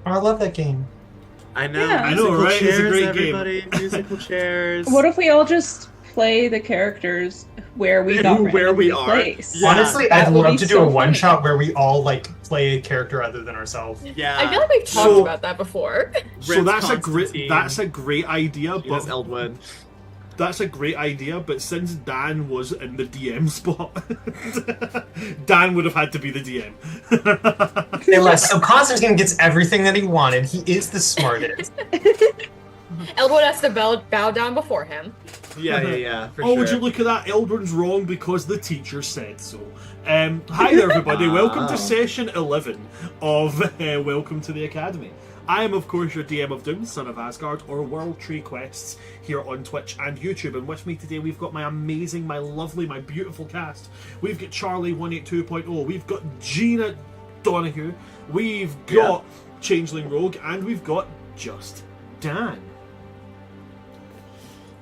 Oh, I love that game. I know. Yeah. I know, Musical right? It's a chairs, great game. everybody. Musical chairs. What if we all just play the characters where we got Where we randomly are. placed? Yeah. Honestly, That I'd would love be to do so a one funny. shot where we all like play a character other than ourselves. Yeah. I feel like we've talked So- about that before. So Prince that's a great idea, Eunice but Eldwood. that's a great idea. But since Dan was in the DM spot, Dan would have had to be the DM. Unless so Constantine gets everything that he wanted. He is the smartest. Elwood has to bow down before him. Yeah, for Oh, sure. would you look at that? Eldrin's wrong because the teacher said so. Hi there, everybody. Welcome to session 11 of Welcome to the Academy. I am, of course, your DM of Doom, Son of Asgard, or World Tree Quests here on Twitch and YouTube. And with me today, we've got my amazing, my lovely, my beautiful cast. We've got Charlie 182.0, we've got Gina Donahue, we've got Changeling Rogue, and we've got Just Dan.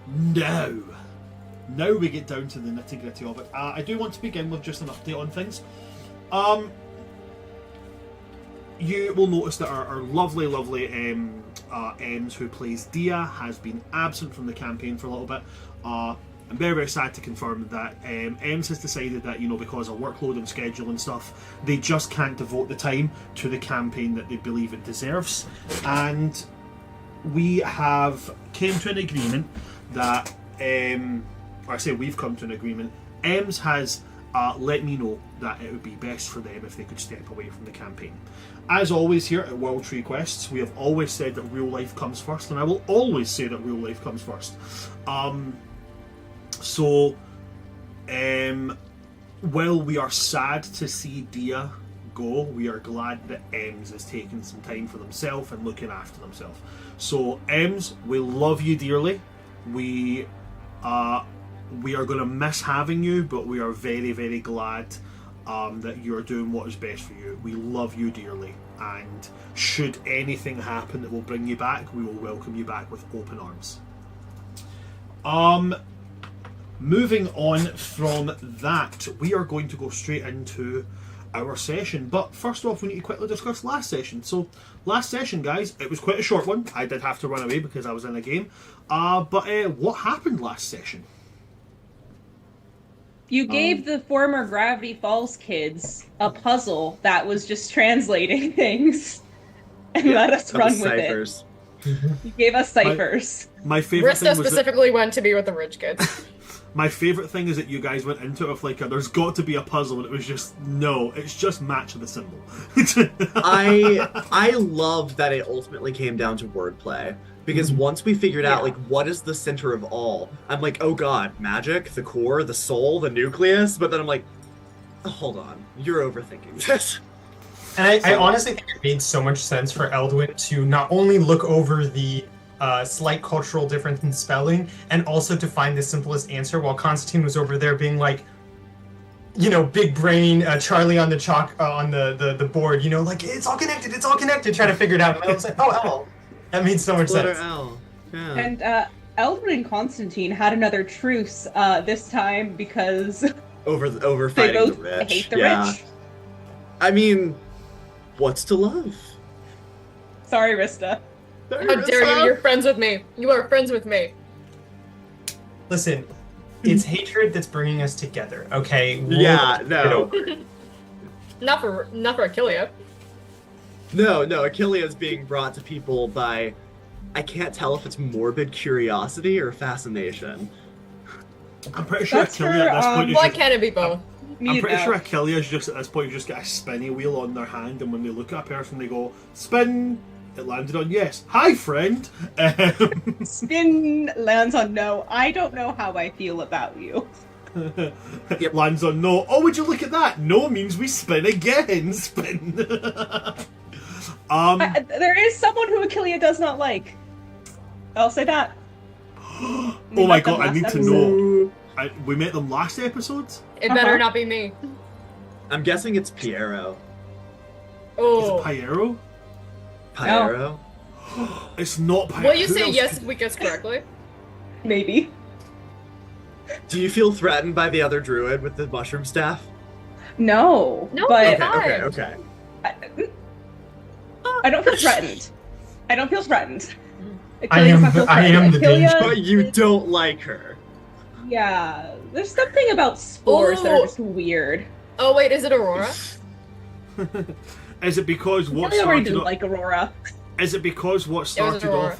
Now we get down to the nitty gritty of it. I do want to begin with just an update on things. You will notice that our lovely Ems, who plays Dia, has been absent from the campaign for a little bit. I'm very, very sad to confirm that Ems has decided that, because of workload and schedule and stuff, they just can't devote the time to the campaign that they believe it deserves. And we have came to an agreement that, or I say we've come to an agreement, Ems has let me know that it would be best for them if they could step away from the campaign. As always here at World Tree Quests, we have always said that real life comes first, and I will always say that real life comes first. While we are sad to see Dia go, we are glad that Ems is taking some time for themselves and looking after themselves. So Ems, we love you dearly. We are going to miss having you, but we are very, very glad that you're doing what is best for you. We love you dearly, and should anything happen that will bring you back, we will welcome you back with open arms. Moving on from that, we are going to go straight into our session. But first off, we need to quickly discuss last session. So, last session, guys, it was quite a short one. I did have to run away because I was in a game. But what happened last session? You gave the former Gravity Falls kids a puzzle that was just translating things and let us That run was with ciphers. it. You gave us ciphers. My favorite Rista thing was that, specifically went to be with the rich kids. my favorite thing is that you guys went into it with like there's got to be a puzzle, and it was just no, it's just match the symbol. I love that it ultimately came down to wordplay. Because once we figured out, like, what is the center of all, I'm like, oh god, magic, the core, the soul, the nucleus, but then I'm like, oh, hold on, you're overthinking this. And I honestly think it made so much sense for Eldwin to not only look over the slight cultural difference in spelling, and also to find the simplest answer, while Constantine was over there being like, big brain, Charlie on the chalk on the board, like, it's all connected, trying to figure it out. And I was like, oh, hell. That made so much Letter sense. L. Yeah. And Eldrin and Constantine had another truce this time because Over they fighting both the rich. hate the yeah. rich. I mean, what's to love? Sorry, Rista. How dare you? You're friends with me. You are friends with me. Listen, it's hatred that's bringing us together, okay? Yeah, Get no. over it. Not for Achillea. No, Achillea's being brought to people by, I can't tell if it's morbid curiosity or fascination. I'm pretty sure That's Achillea at this her, point is Why just, can't it be both? I'm pretty sure Achillea's just at this point just got a spinny wheel on their hand, and when they look at a person, they go spin. It landed on yes. Hi, friend. Spin lands on no. I don't know how I feel about you. It lands on no. Oh, would you look at that? No means we spin again. Spin. There is someone who Achillea does not like. I'll say that. Oh my god, I need to know. We met them last episode? It better not be me. I'm guessing it's Piero. Oh. Is it Pyero? Piero? It's not Pyero. Will you Who say else yes could- we guess correctly? Maybe. Do you feel threatened by the other druid with the mushroom staff? No. No, but Fine. Okay. I don't feel threatened. I don't feel threatened. I am the Achilles- danger. But you don't like her. Yeah, there's something about spores that are Oh. just weird. Oh wait, is it Aurora? Is it because what I already started didn't off, like Aurora. is it because what started Aurora. off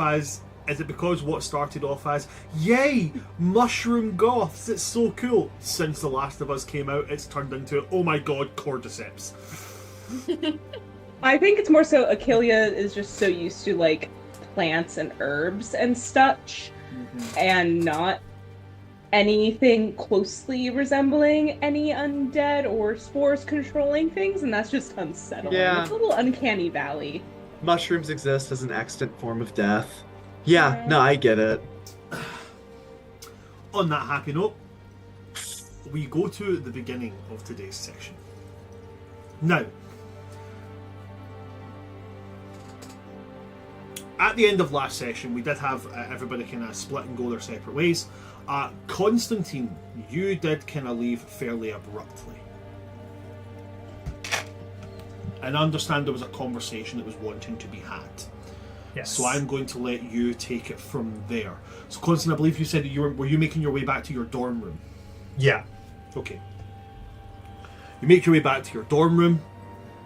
as yay, mushroom goths, it's so cool. Since The Last of Us came out, it's turned into, oh my god, cordyceps. I think it's more so Achilles is just so used to like plants and herbs and such, and not anything closely resembling any undead or spores controlling things, and that's just unsettling. Yeah. It's a little uncanny valley. Mushrooms exist as an extant form of death. Yeah, no, I get it. On that happy note, we go to the beginning of today's session. Now, at the end of last session, we did have everybody kind of split and go their separate ways. Constantine, you did kind of leave fairly abruptly. And I understand there was a conversation that was wanting to be had. Yes. So I'm going to let you take it from there. So Constantine, I believe you said that were you making your way back to your dorm room? Yeah. Okay. You make your way back to your dorm room.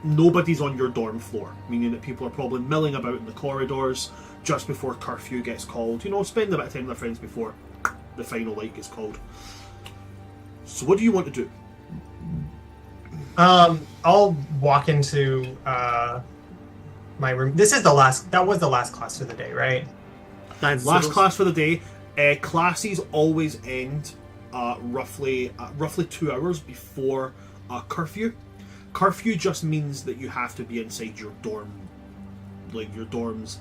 Nobody's on your dorm floor, meaning that people are probably milling about in the corridors just before curfew gets called. You know, spend a bit of time with their friends before the final light gets called. So what do you want to do? I'll walk into my room. That was the last class of the day, right? Last class for the day. Classes always end roughly 2 hours before curfew. Curfew just means that you have to be inside your dorm, like your dorm's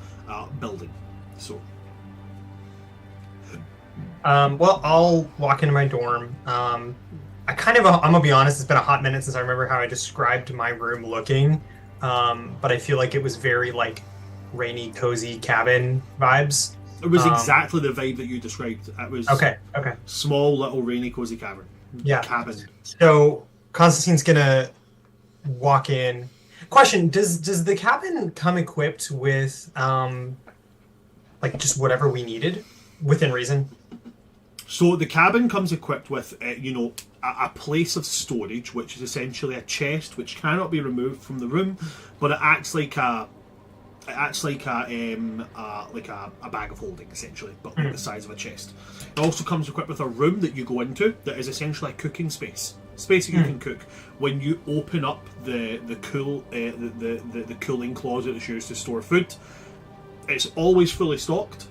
building. So. Well, I'll walk into my dorm. I'm gonna be honest, it's been a hot minute since I remember how I described my room looking. But I feel like it was very like rainy, cozy cabin vibes. It was exactly the vibe that you described. It was Okay. small, little, rainy, cozy cavern. Yeah. Cabin. So Constantine's gonna walk in. Question: Does the cabin come equipped with like just whatever we needed within reason? So the cabin comes equipped with, a place of storage, which is essentially a chest which cannot be removed from the room, but it acts like a bag of holding, essentially, but like the size of a chest. It also comes equipped with a room that you go into that is essentially a cooking space that you can cook. When you open up the cooling closet that's used to store food, it's always fully stocked,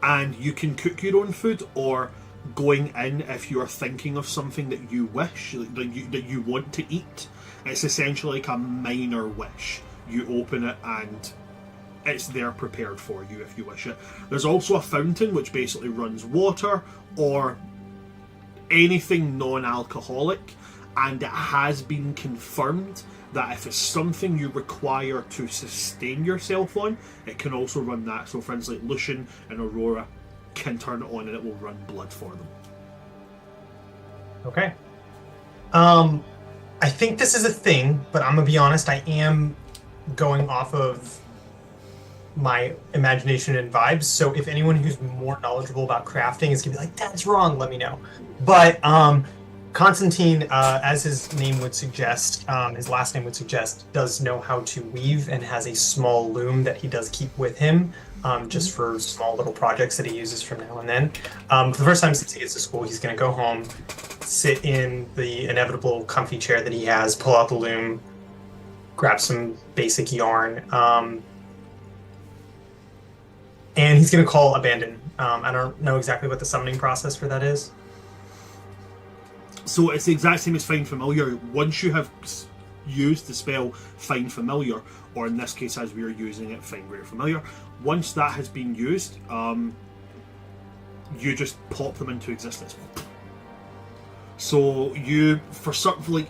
and you can cook your own food, or going in if you are thinking of something that you wish, that you want to eat. It's essentially like a minor wish. You open it and it's there prepared for you if you wish it. There's also a fountain which basically runs water or anything non-alcoholic, and it has been confirmed that if it's something you require to sustain yourself on, it can also run that. So friends like Lucian and Aurora can turn it on and it will run blood for them. Okay. I think this is a thing, but I'm gonna be honest, I am going off of my imagination and vibes, so if anyone who's more knowledgeable about crafting is gonna be like, that's wrong, let me know. But Constantine, as his name would suggest, his last name would suggest, does know how to weave and has a small loom that he does keep with him, just for small little projects that he uses from now and then. For the first time since he gets to school, he's going to go home, sit in the inevitable comfy chair that he has, pull out the loom, grab some basic yarn, and he's going to call Abandon. I don't know exactly what the summoning process for that is. So it's the exact same as Find Familiar. Once you have used the spell Find Familiar, or in this case as we are using it, Find Greater Familiar, once that has been used, you just pop them into existence. So you, for something like,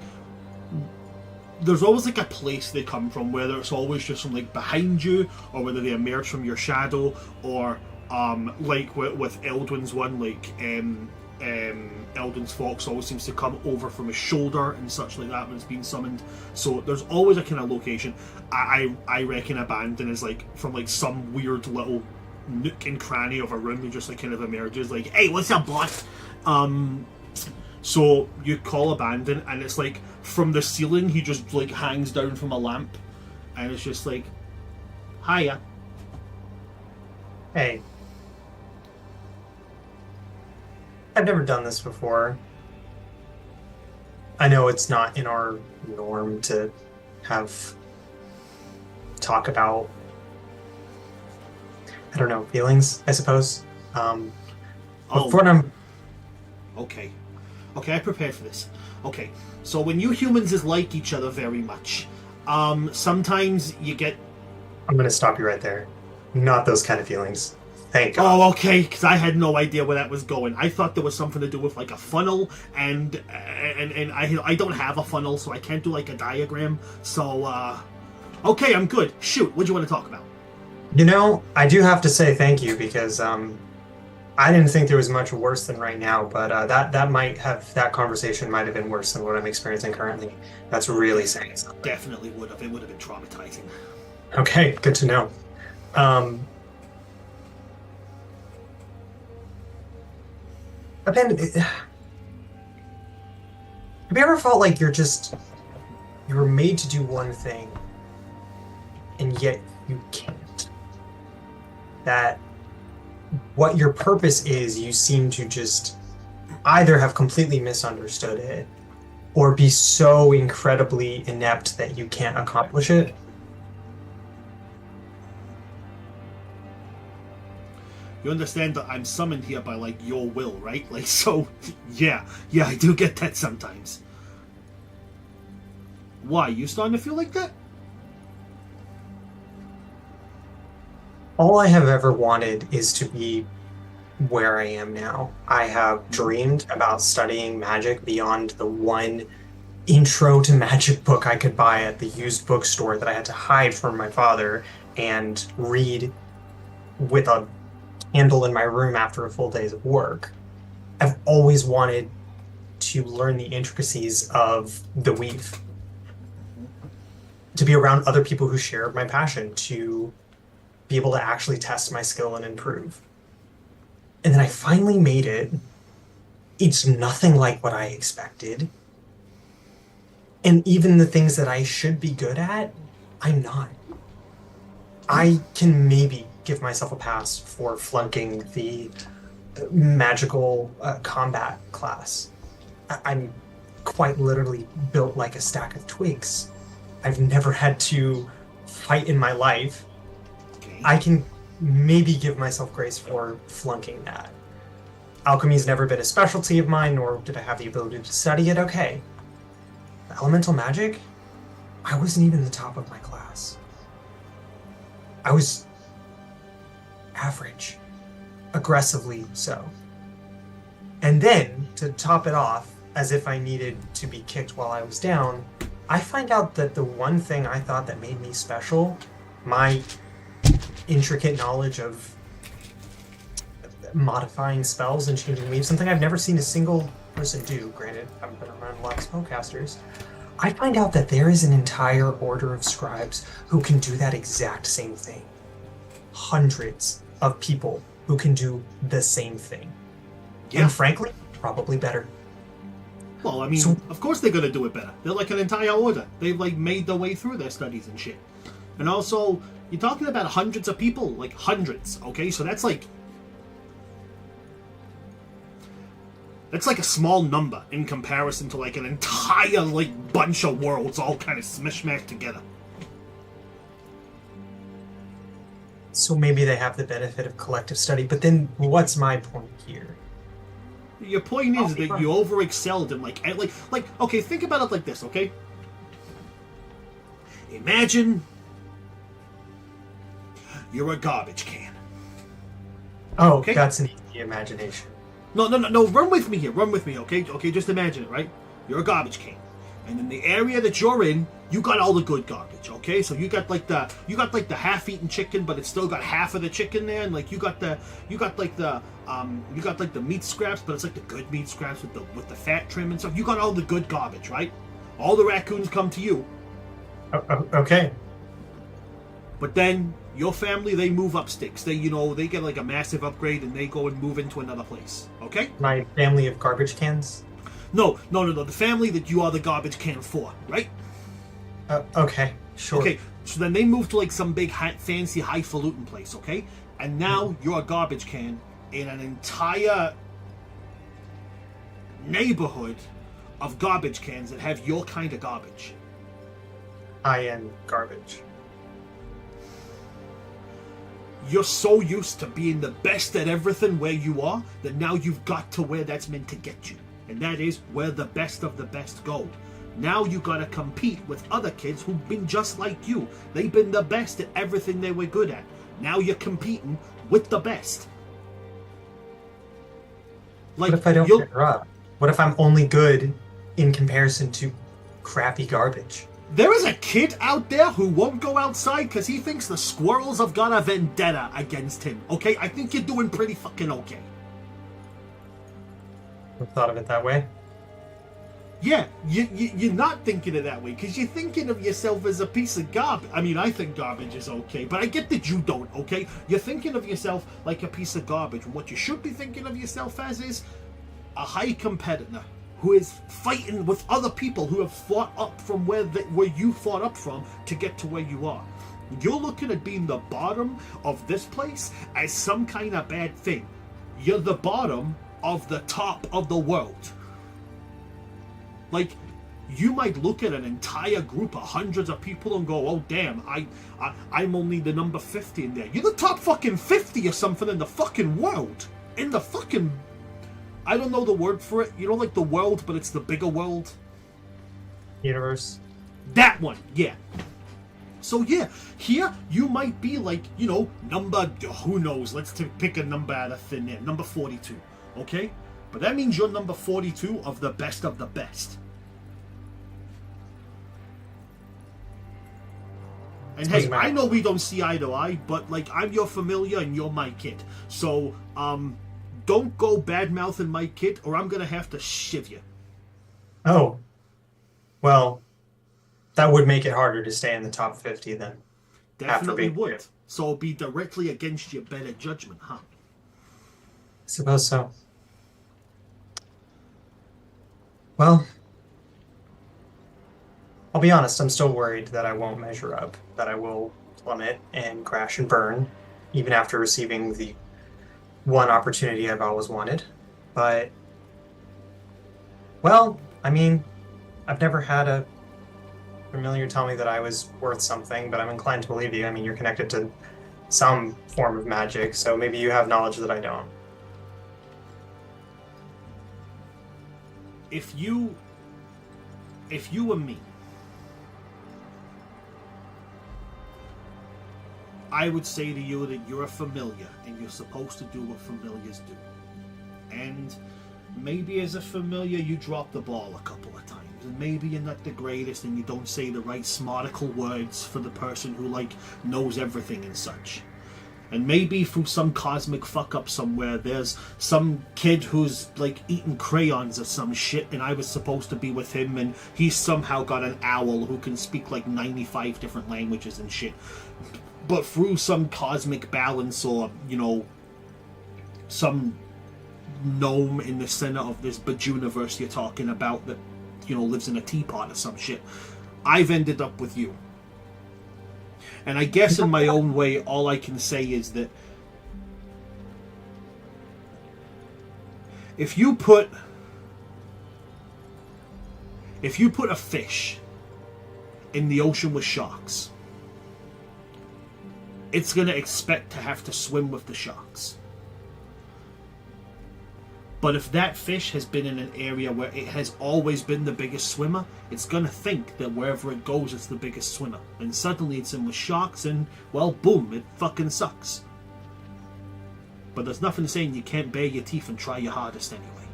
there's always like a place they come from, whether it's always just from like behind you, or whether they emerge from your shadow, or like with Eldwin's one, like Eldon's fox always seems to come over from his shoulder and such like that when it's being summoned. So there's always a kind of location. I reckon Abandon is like from like some weird little nook and cranny of a room. He just like kind of emerges like, "Hey, what's up, boss?" So you call Abandon, and it's like from the ceiling he just like hangs down from a lamp, and it's just like, "Hiya." Hey. I've never done this before. I know it's not in our norm to have talk about, I don't know, feelings, I suppose. Before I'm... Okay, I prepared for this. Okay, so when you humans is like each other very much, sometimes you get... I'm going to stop you right there. Not those kind of feelings. Thank God. Oh, okay, because I had no idea where that was going. I thought there was something to do with like a funnel, and I don't have a funnel, so I can't do like a diagram. So, okay, I'm good. Shoot, what do you want to talk about? You know, I do have to say thank you because I didn't think there was much worse than right now, but that conversation might have been worse than what I'm experiencing currently. That's really saying something. Definitely would have. It would have been traumatizing. Okay, good to know. Have you ever felt like you were made to do one thing, and yet you can't? That what your purpose is, you seem to just either have completely misunderstood it, or be so incredibly inept that you can't accomplish it? You understand that I'm summoned here by, like, your will, right? Like, so, yeah, I do get that sometimes. Why, you starting to feel like that? All I have ever wanted is to be where I am now. I have dreamed about studying magic beyond the one intro to magic book I could buy at the used bookstore that I had to hide from my father and read with a candle in my room after a full day's of work. I've always wanted to learn the intricacies of the weave, to be around other people who share my passion, to be able to actually test my skill and improve. And then I finally made it. It's nothing like what I expected. And even the things that I should be good at, I'm not. I can maybe give myself a pass for flunking the magical combat class. I'm quite literally built like a stack of twigs. I've never had to fight in my life. Okay. I can maybe give myself grace for flunking that. Alchemy's never been a specialty of mine, nor did I have the ability to study it. Okay. Elemental magic? I wasn't even the top of my class. I was average. Aggressively so. And then, to top it off, as if I needed to be kicked while I was down, I find out that the one thing I thought that made me special, my intricate knowledge of modifying spells and changing weaves, something I've never seen a single person do, granted, I've been around a lot of spellcasters, I find out that there is an entire order of scribes who can do that exact same thing. Hundreds of people who can do the same thing. Yeah. And frankly, probably better. Well, I mean, of course they're going to do it better. They're like an entire order. They've, like, made their way through their studies and shit. And also, you're talking about hundreds of people. Like, hundreds, okay? So that's like... That's like a small number in comparison to, like, an entire, like, bunch of worlds all kind of smishmashed together. So maybe they have the benefit of collective study, but then what's my point here? Your point is that you over-excelled in, like, okay, think about it like this, okay? Imagine you're a garbage can. Oh, Okay. that's an easy imagination. No, run with me here, okay? Okay, just imagine it, right? You're a garbage can. And in the area that you're in, you got all the good garbage, okay? So you got like the half-eaten chicken, but it's still got half of the chicken there, and like you got the meat scraps, but it's like the good meat scraps with the fat trim and stuff. You got all the good garbage, right? All the raccoons come to you. Okay. But then your family, they move up sticks. They get like a massive upgrade and they go and move into another place. Okay? My family of garbage cans? No. The family that you are the garbage can for, right? Okay, sure. Okay, so then they move to like some big fancy highfalutin place, okay? And now you're a garbage can in an entire neighborhood of garbage cans that have your kind of garbage. High-end garbage. You're so used to being the best at everything where you are that now you've got to where that's meant to get you. And that is where the best of the best go. Now you gotta compete with other kids who've been just like you. They've been the best at everything they were good at. Now you're competing with the best. Like, what if I don't measure up? What if I'm only good in comparison to crappy garbage? There is a kid out there who won't go outside because he thinks the squirrels have got a vendetta against him. Okay, I think you're doing pretty fucking okay. I've thought of it that way. Yeah, you're not thinking it that way because you're thinking of yourself as a piece of garbage. I mean, I think garbage is okay, but I get that you don't, okay? You're thinking of yourself like a piece of garbage. And what you should be thinking of yourself as is a high competitor who is fighting with other people who have fought up from where you fought up from to get to where you are. You're looking at being the bottom of this place as some kind of bad thing. You're the bottom of the top of the world. Like, you might look at an entire group of hundreds of people and go, oh damn, I'm only the number 50 in there. You're the top fucking 50 or something in the fucking world. In the fucking... I don't know the word for it. You know, like the world, but it's the bigger world? Universe. That one, yeah. So yeah, here you might be like, you know, number, who knows, let's pick a number out of thin air, number 42, okay? But that means you're number 42 of the best of the best. And hey, I know we don't see eye to eye, but like, I'm your familiar and you're my kid. So, don't go bad-mouthing my kid or I'm gonna have to shiv you. Oh. Well, that would make it harder to stay in the top 50 then. Definitely would. Here. So it'll be directly against your better judgment, huh? I suppose so. Well, I'll be honest, I'm still worried that I won't measure up, that I will plummet and crash and burn, even after receiving the one opportunity I've always wanted. But, well, I mean, I've never had a familiar tell me that I was worth something, but I'm inclined to believe you. I mean, you're connected to some form of magic, so maybe you have knowledge that I don't. If you were me, I would say to you that you're a familiar and you're supposed to do what familiars do. And maybe as a familiar you drop the ball a couple of times. And maybe you're not the greatest and you don't say the right smarticle words for the person who like knows everything and such. And maybe through some cosmic fuck up somewhere, there's some kid who's like eating crayons or some shit, and I was supposed to be with him, and he's somehow got an owl who can speak like 95 different languages and shit. But through some cosmic balance or, you know, some gnome in the center of this Bajuniverse you're talking about that, you know, lives in a teapot or some shit, I've ended up with you. And I guess in my own way, all I can say is that if you put a fish in the ocean with sharks, it's going to expect to have to swim with the sharks. But if that fish has been in an area where it has always been the biggest swimmer, it's going to think that wherever it goes, it's the biggest swimmer. And suddenly it's in with sharks and, well, boom, it fucking sucks. But there's nothing saying you can't bare your teeth and try your hardest anyway.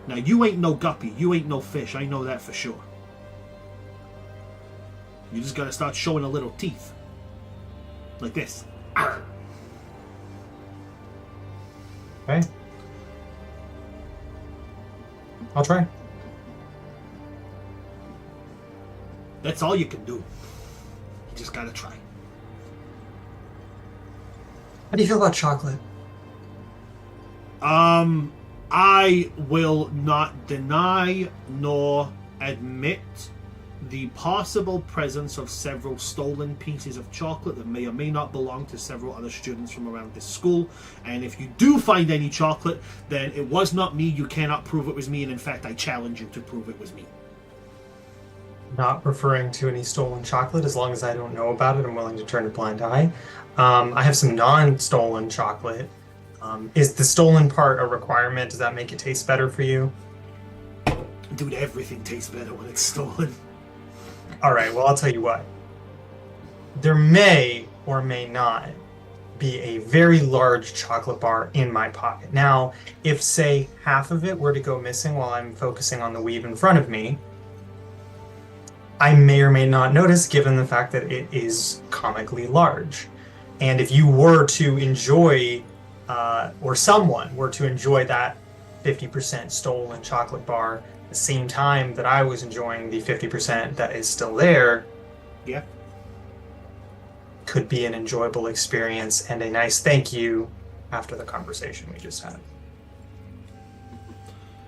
Now, you ain't no guppy. You ain't no fish. I know that for sure. You just gotta start showing a little teeth. Like this. Okay. I'll try. That's all you can do. You just gotta try. How do you feel about chocolate? I will not deny nor admit the possible presence of several stolen pieces of chocolate that may or may not belong to several other students from around this school. And if you do find any chocolate, then it was not me. You cannot prove it was me. And in fact, I challenge you to prove it was me. Not referring to any stolen chocolate. As long as I don't know about it, I'm willing to turn a blind eye. I have some non-stolen chocolate. Is the stolen part a requirement? Does that make it taste better for you? Dude, everything tastes better when it's stolen. All right, well, I'll tell you what. There may or may not be a very large chocolate bar in my pocket. Now, if, say, half of it were to go missing while I'm focusing on the weave in front of me, I may or may not notice, given the fact that it is comically large. And if you were to enjoy, or someone were to enjoy that 50% stolen chocolate bar at the same time that I was enjoying the 50% that is still there, Yeah. could be an enjoyable experience and a nice thank you after the conversation we just had.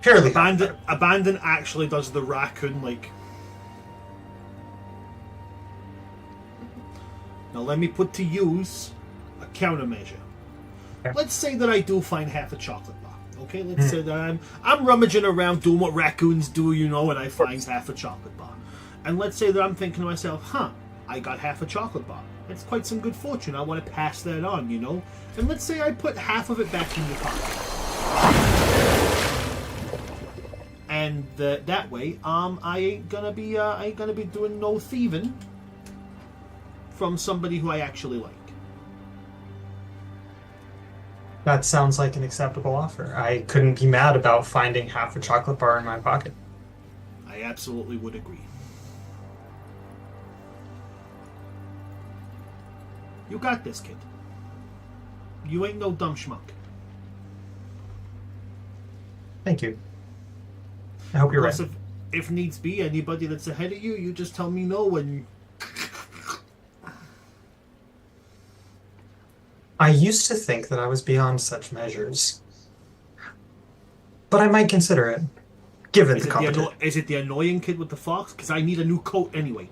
Purely Abandon actually does the raccoon like. Now let me put to use a countermeasure. Okay. Let's say that I do find half a chocolate bar. Okay, let's say that I'm rummaging around doing what raccoons do, you know, and I find half a chocolate bar. And let's say that I'm thinking to myself, I got half a chocolate bar. That's quite some good fortune. I want to pass that on, you know? And let's say I put half of it back in the pocket. And that way, I ain't gonna be doing no thieving from somebody who I actually like. That sounds like an acceptable offer. I couldn't be mad about finding half a chocolate bar in my pocket. I absolutely would agree. You got this, kid. You ain't no dumb schmuck. Thank you. I hope you're right. Plus, if needs be, anybody that's ahead of you, you just tell me no and... I used to think that I was beyond such measures. But I might consider it, given the competition. Is it the annoying kid with the fox? Because I need a new coat anyway.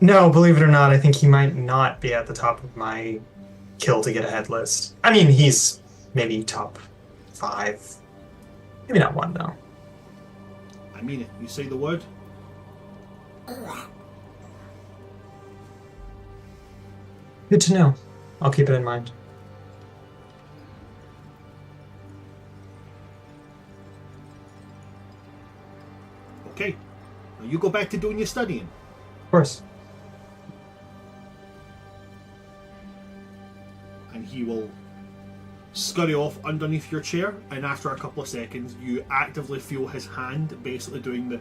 No, believe it or not, I think he might not be at the top of my kill to get ahead list. I mean, he's maybe top 5. Maybe not 1, though. I mean it. You say the word. Good to know. I'll keep it in mind. Okay. Now you go back to doing your studying. Of course. And he will scurry off underneath your chair, and after a couple of seconds, you actively feel his hand basically doing the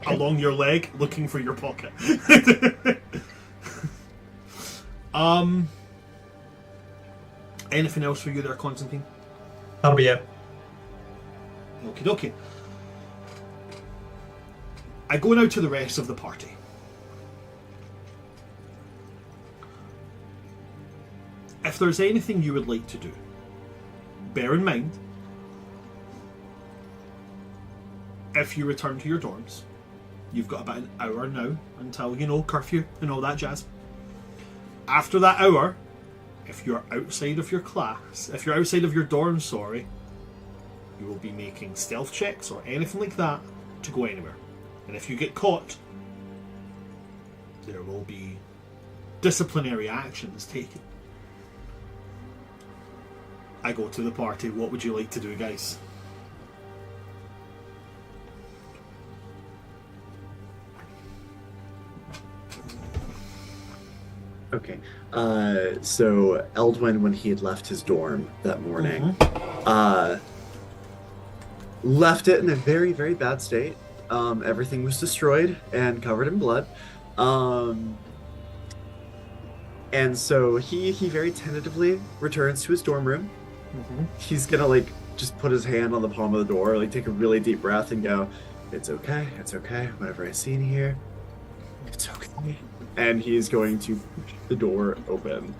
along your leg, looking for your pocket. Anything else for you there, Constantine? That'll be it. Okie dokie. I go now to the rest of the party. If there's anything you would like to do, bear in mind, if you return to your dorms, you've got about an hour now until, you know, curfew and all that jazz. After that hour, if you're outside of your class, if you're outside of your dorm, sorry, you will be making stealth checks or anything like that to go anywhere. And if you get caught, there will be disciplinary actions taken. I go to the party. What would you like to do, guys? Okay. So Eldwin, when he had left his dorm that morning, left it in a very, very bad state. Everything was destroyed and covered in blood. And so he very tentatively returns to his dorm room. Mm-hmm. He's gonna like just put his hand on the palm of the door, like take a really deep breath and go, it's okay, whatever I see in here, it's okay. And he's going to push the door open.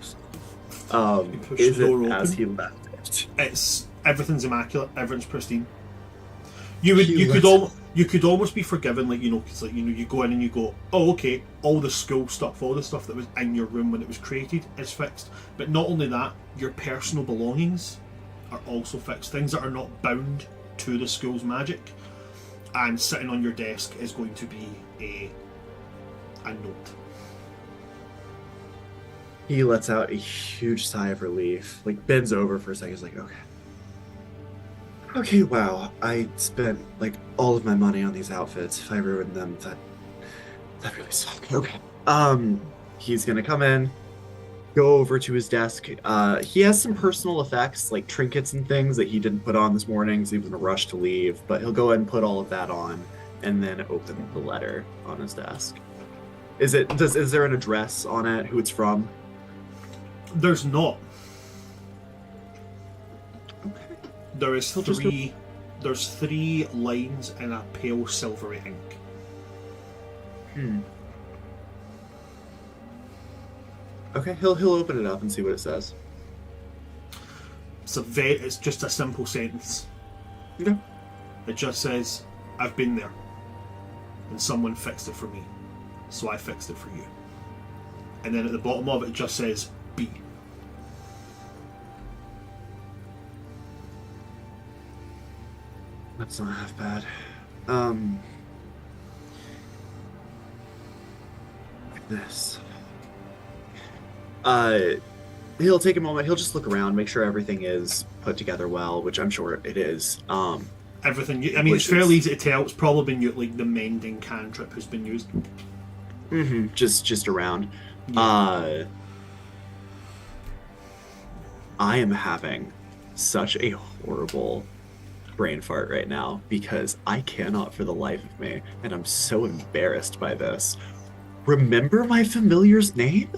Is it door as open? he left it? Everything's immaculate, everything's pristine. You could almost be forgiven, like, you know, because, like, you know, you go in and you go, oh, okay, all the school stuff, all the stuff that was in your room when it was created is fixed. But not only that, your personal belongings are also fixed. Things that are not bound to the school's magic. And sitting on your desk is going to be a note. He lets out a huge sigh of relief, like bends over for a second. He's like, okay, wow, I spent like all of my money on these outfits. If I ruined them, that really sucked. Okay. He's gonna come in, go over to his desk. He has some personal effects, like trinkets and things that he didn't put on this morning, so he was in a rush to leave. But he'll go ahead and put all of that on, and then open the letter on his desk. Is there an address on it? Who it's from? There's not. Okay. There is There's 3 lines in a pale silvery ink. Okay, he'll open it up and see what it says. It's just a simple sentence. Okay. It just says, I've been there, and someone fixed it for me, so I fixed it for you. And then at the bottom of it just says, B. That's not half bad. This. He'll take a moment. He'll just look around, make sure everything is put together well, which I'm sure it is. Everything. I mean, it's fairly easy to tell. It's probably been like the mending cantrip has been used. Mm-hmm. Just around. Yeah. I am having such a horrible brain fart right now because I cannot for the life of me, and I'm so embarrassed by this. Remember my familiar's name?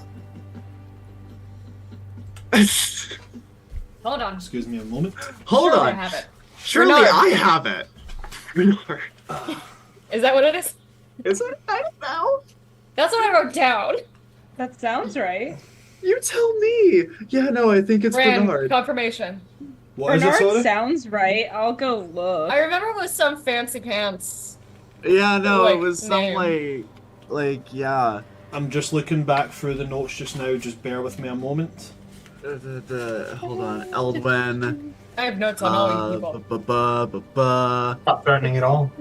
Hold on. Excuse me a moment. Hold Surely on. I have it. Surely Renard. I have it. Renard. Is that what it is? Is it? I don't know. That's what I wrote down. That sounds right. You tell me. Yeah, no, I think it's Ran Renard. confirmation. What is it, Bernard sorry? sounds right. I'll go look. I remember it was some fancy pants. Yeah, no, Like, it was some name. yeah. I'm just looking back through the notes just now. Just bear with me a moment. Hold on, Eldwin. I have notes on all you people. Stop threatening at all.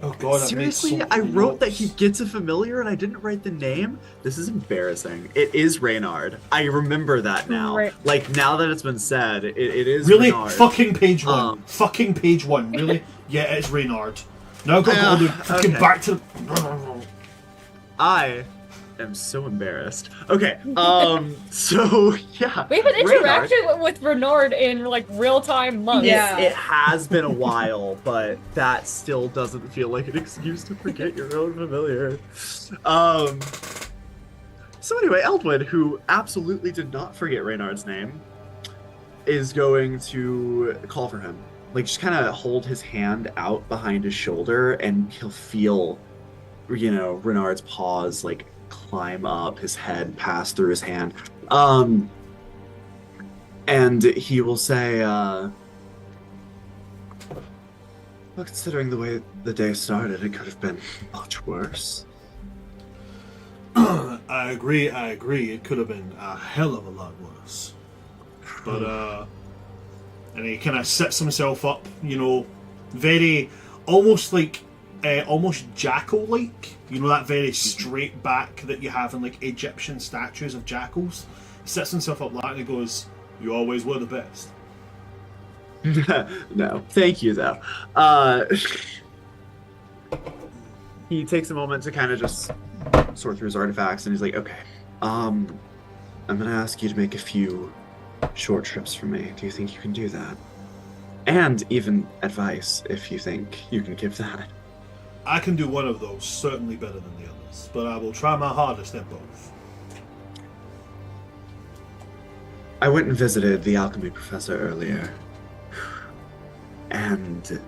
Oh god, Seriously, I wrote that he gets a familiar and I didn't write the name? This is embarrassing. It is Reynard. I remember that now. Right. Like, now that it's been said, it is Really? Reynard. Fucking page 1. Fucking page 1. Really? Yeah, it's Reynard. Now I've got to go all the fucking okay. back to... I am so embarrassed. Okay, so, yeah. We haven't Reynard. interacted with Renard in like real-time months. Yeah. It has been a while, but that still doesn't feel like an excuse to forget your own familiar. So anyway, Eldwin, who absolutely did not forget Reynard's name, is going to call for him. Like, just kind of hold his hand out behind his shoulder, and he'll feel, you know, Renard's paws, like, climb up, his head pass through his hand. And he will say, well, considering the way the day started, it could have been much worse. I agree. It could have been a hell of a lot worse. But, and he kind of sets himself up, you know, very, almost like, almost jackal-like. You know, that very straight back that you have in, like, Egyptian statues of jackals? He sets himself up like that and he goes, you always were the best. No, thank you, though. He takes a moment to kind of just sort through his artifacts, and he's like, okay, I'm going to ask you to make a few short trips for me. Do you think you can do that? And even advice, if you think you can give that. I can do one of those, certainly better than the others, but I will try my hardest at both. I went and visited the alchemy professor earlier, and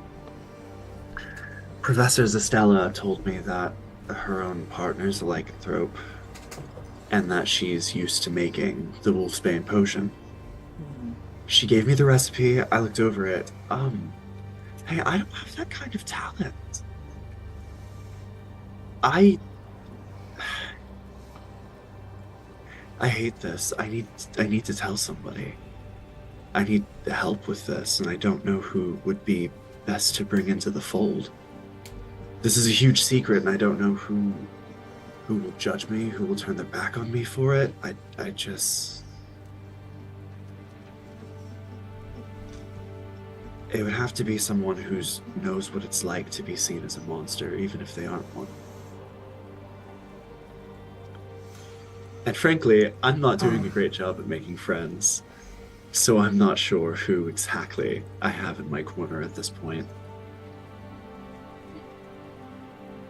Professor Zestella told me that her own partner's a lycanthrope, and that she's used to making the wolfsbane potion. She gave me the recipe, I looked over it. Hey, I don't have that kind of talent. I hate this. I need to tell somebody. I need help with this, and I don't know who would be best to bring into the fold. This is a huge secret, and I don't know who will judge me, who will turn their back on me for it. I just... It would have to be someone who knows what it's like to be seen as a monster, even if they aren't one. And frankly, I'm not doing a great job at making friends, so I'm not sure who exactly I have in my corner at this point.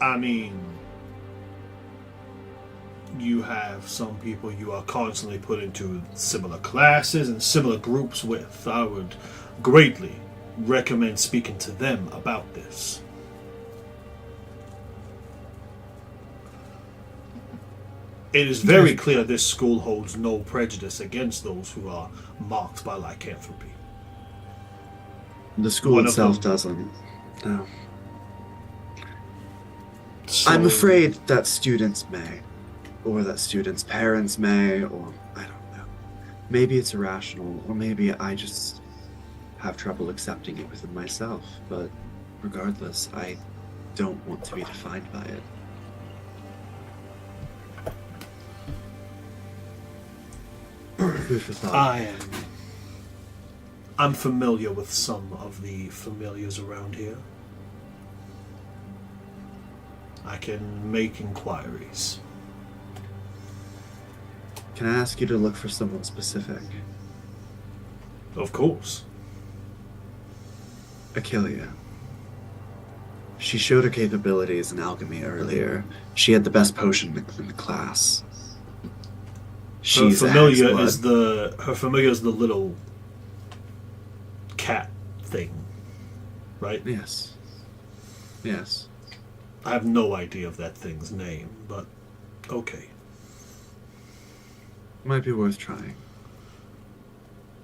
I mean, you have some people you are constantly put into similar classes and similar groups with. I would greatly recommend speaking to them about this. It is very clear this school holds no prejudice against those who are marked by lycanthropy. The school itself doesn't. No. So, I'm afraid that students may, or that students' parents may, or I don't know. Maybe it's irrational, or maybe I just have trouble accepting it within myself, but regardless, I don't want to be defined by it. Food for thought. I'm familiar with some of the familiars around here. I can make inquiries. Can I ask you to look for someone specific? Of course. Achillia. She showed her capabilities in alchemy earlier. She had the best potion in the class. Her familiar is the little cat thing, right? Yes. Yes. I have no idea of that thing's name, but okay. Might be worth trying.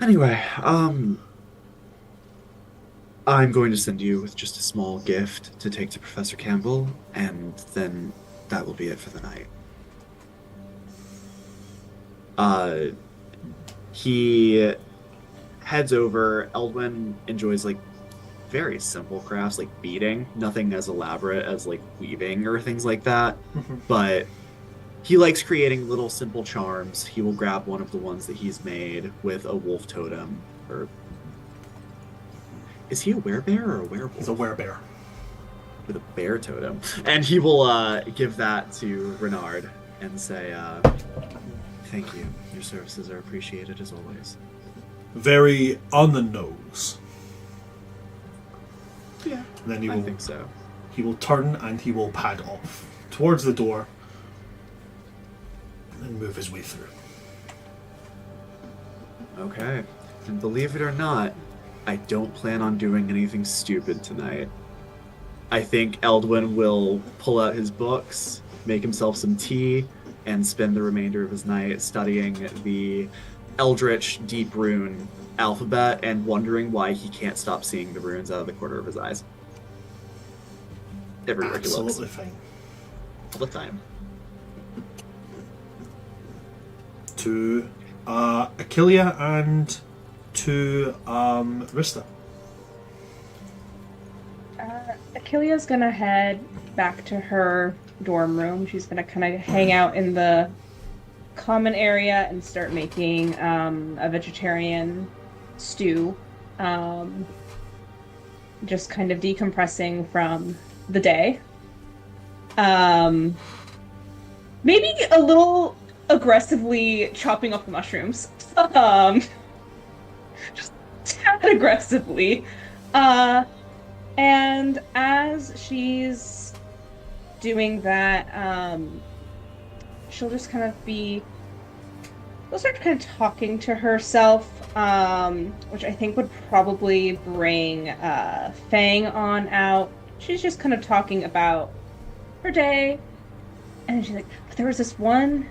Anyway, I'm going to send you with just a small gift to take to Professor Campbell, and then that will be it for the night. He heads over. Eldwin enjoys, like, very simple crafts, like beading. Nothing as elaborate as, like, weaving or things like that. But he likes creating little simple charms. He will grab one of the ones that he's made with a wolf totem. Or is he a werebear or a werewolf? He's a werebear. With a bear totem. And he will give that to Renard and say, thank you. Your services are appreciated as always. Very on the nose. Yeah, and then I think so. He will turn and he will pad off towards the door and then move his way through. Okay. And believe it or not, I don't plan on doing anything stupid tonight. I think Eldwin will pull out his books, make himself some tea, and spend the remainder of his night studying the Eldritch Deep Rune alphabet and wondering why he can't stop seeing the runes out of the corner of his eyes. Everywhere he looks. Absolutely fine. All the time. To Achillia and to Rista. Achillia's gonna head back to her dorm room. She's gonna kind of hang out in the common area and start making a vegetarian stew. Just kind of decompressing from the day. Maybe a little aggressively chopping up the mushrooms. Just tad aggressively. And as she's doing that, she'll just kind of she'll start kind of talking to herself, which I think would probably bring Fang on out. She's just kind of talking about her day, and she's like, but there was this one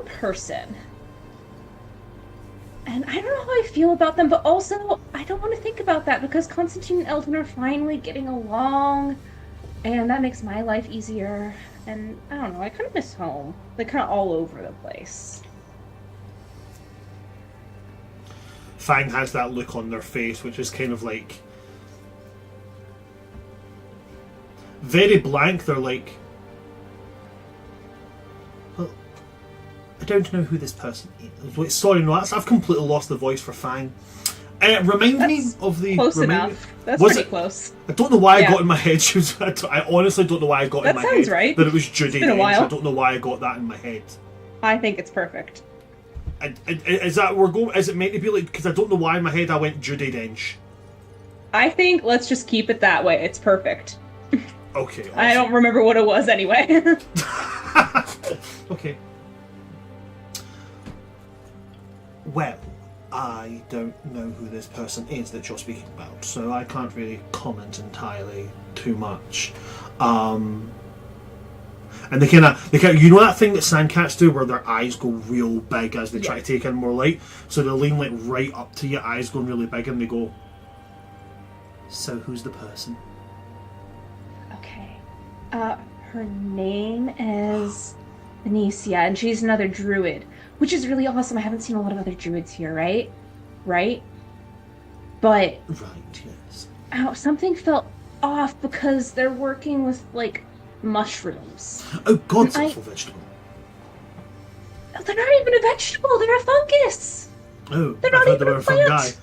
person, and I don't know how I feel about them, but also I don't want to think about that because Constantine and Eldon are finally getting along, and that makes my life easier. And I don't know, I kind of miss home. They're kind of all over the place. Fang has that look on their face, which is kind of like very blank. They're like, well, I don't know who this person is. Wait, sorry, no, I've completely lost the voice for Fang. Remind me of the... Close enough. That's was pretty it, close. I don't know why I got in my head. I honestly don't know why I got in my head. That sounds right. That it was Judy It's been a while. I don't know why I got that in my head. I think it's perfect. Is that we're going? Is it meant to be like? Because I don't know why in my head I went Judi Dench. I think let's just keep it that way. It's perfect. Okay. Awesome. I don't remember what it was anyway. Okay. Well, I don't know who this person is that you're speaking about, so I can't really comment entirely too much. And they kind of, you know that thing that sandcats do where their eyes go real big as they try to take in more light? So they lean like right up to your eyes going really big and they go, so who's the person? Okay. Her name is Benicia, and she's another druid, which is really awesome. I haven't seen a lot of other druids here, right? But... Right, yes. Something felt off because they're working with, like, mushrooms. Oh, God's awful vegetable. They're not even a vegetable, they're a fungus! Oh, They're not even a plant!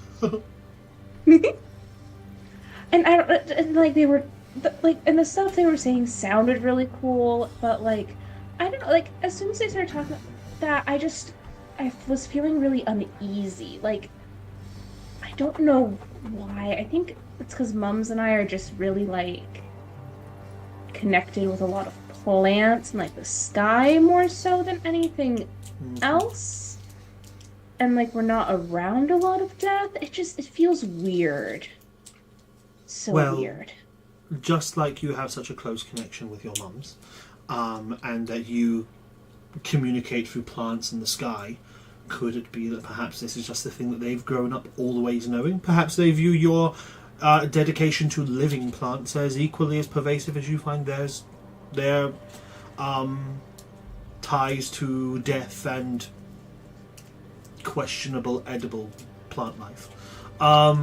And like, they were, and the stuff they were saying sounded really cool, but, like, I don't know, like, as soon as they started talking that, I was feeling really uneasy. Like, I don't know why. I think it's because Mums and I are just really, like, connected with a lot of plants and, like, the sky more so than anything else. And, like, we're not around a lot of death. It feels weird. So weird. Just like you have such a close connection with your mums, and that you communicate through plants in the sky, could it be that perhaps this is just the thing that they've grown up always knowing? Perhaps they view your dedication to living plants as equally as pervasive as you find their ties to death and questionable edible plant life. I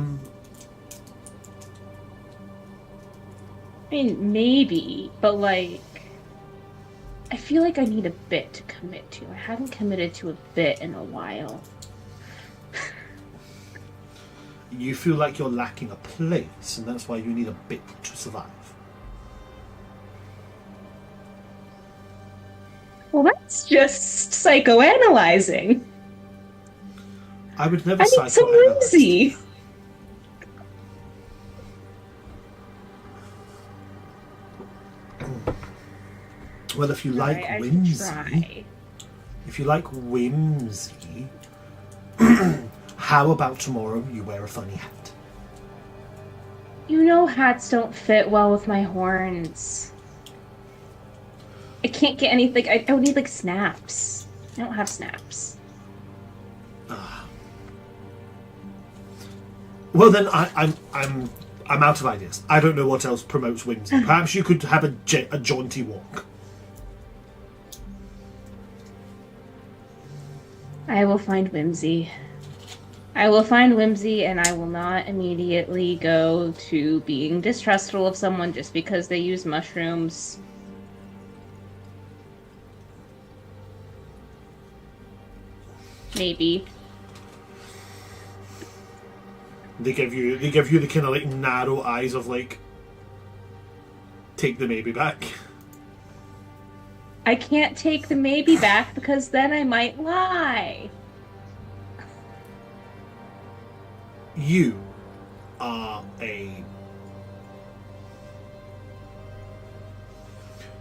mean, maybe, but, like, I feel like I need a bit to commit to. I haven't committed to a bit in a while. You feel like you're lacking a place, and that's why you need a bit to survive. Well, that's just psychoanalyzing. I would never I need some whimsy. Well, if you like whimsy, how about tomorrow you wear a funny hat? You know hats don't fit well with my horns. I can't get anything. I would need, like, snaps. I don't have snaps. Well, then I'm out of ideas. I don't know what else promotes whimsy. Perhaps you could have a jaunty walk. I will find whimsy. I will find whimsy, and I will not immediately go to being distrustful of someone just because they use mushrooms. Maybe. They give you the kind of like narrow eyes of like, take the maybe back. I can't take the maybe back because then I might lie. You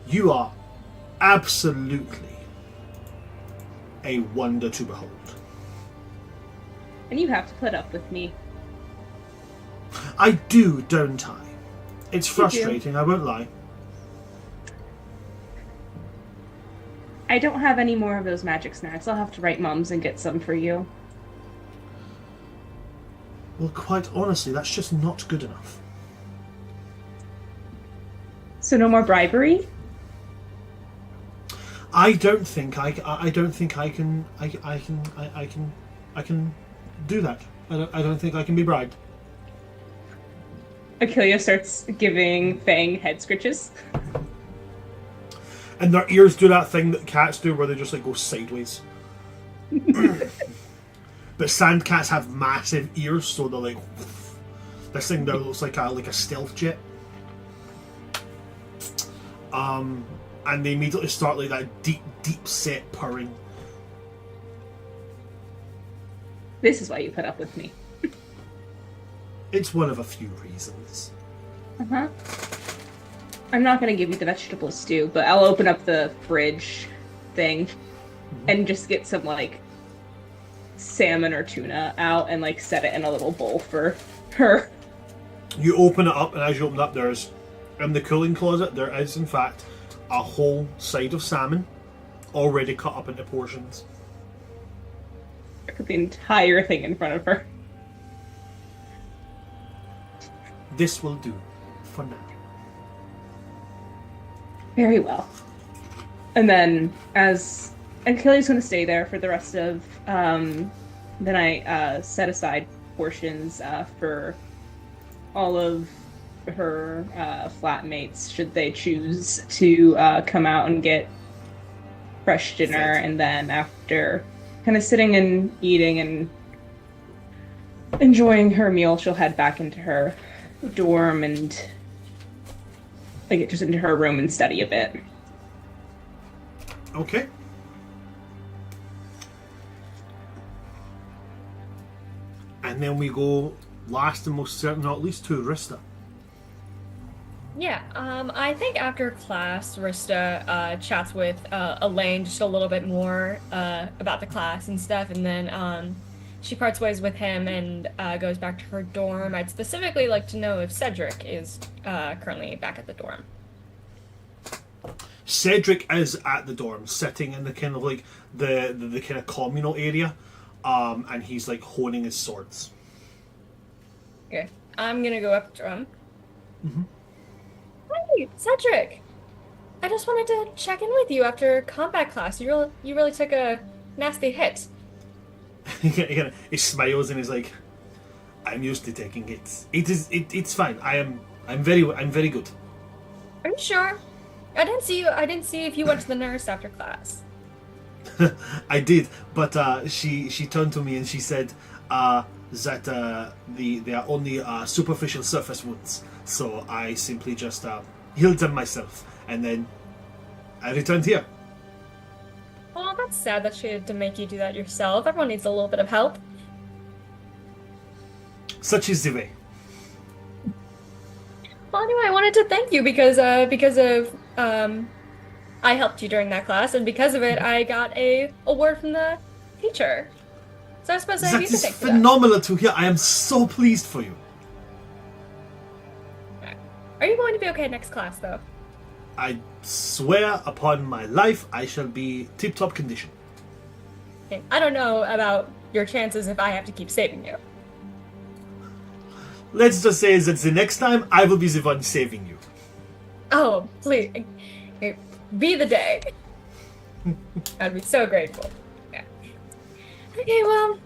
You are absolutely a wonder to behold. And you have to put up with me. I do, don't I? It's You do. frustrating, I won't lie. I don't have any more of those magic snacks. I'll have to write Mums and get some for you. Well, quite honestly, that's just not good enough. So no more bribery? I don't think I can do that. I don't think I can be bribed. Achilles starts giving Fang head scritches. And their ears do that thing that cats do where they just like go sideways. But sand cats have massive ears, so they're like this thing now looks like a stealth jet. And they immediately start like that deep set purring. This is why you put up with me. It's one of a few reasons. Uh-huh. I'm not gonna give you the vegetable stew, but I'll open up the fridge thing and just get some, like, salmon or tuna out and, like, set it in a little bowl for her. You open it up, and as you open it up, there's, in the cooling closet, there is, in fact, a whole side of salmon already cut up into portions. I put the entire thing in front of her. This will do for now. Very well. And then, as Achilles going to stay there for the rest of, then I set aside portions for all of her flatmates, should they choose to come out and get fresh dinner. And then after kind of sitting and eating and enjoying her meal, she'll head back into her dorm and like just into her room and study a bit. Okay. And then we go last and most certain, not least, to Rista. Yeah, I think after class, Rista chats with Elaine just a little bit more about the class and stuff, and then she parts ways with him and goes back to her dorm. I'd specifically like to know if Cedric is currently back at the dorm. Cedric is at the dorm, sitting in the kind of like the kind of communal area, and he's like honing his swords. Okay, I'm gonna go up to him. Mm-hmm. Hey, Cedric! I just wanted to check in with you after combat class. You really took a nasty hit. He smiles and he's like, "I'm used to taking hits. It's fine. I'm very good." Are you sure? I didn't see if you went to the nurse after class. I did, but she turned to me and she said that they are only superficial surface wounds. So I simply just healed them myself, and then I returned here. Well, that's sad that she had to make you do that yourself. Everyone needs a little bit of help. Such is the way. Well, anyway, I wanted to thank you because of I helped you during that class, and because of it, I got a award from the teacher. So I suppose I have That you to is thank for that. phenomenal to hear. I am so pleased for you. Are you going to be okay next class, though? I swear upon my life, I shall be tip-top condition. Okay. I don't know about your chances if I have to keep saving you. Let's just say that the next time, I will be the one saving you. Oh, please. Be the day. I'd be so grateful. Yeah. Okay, well,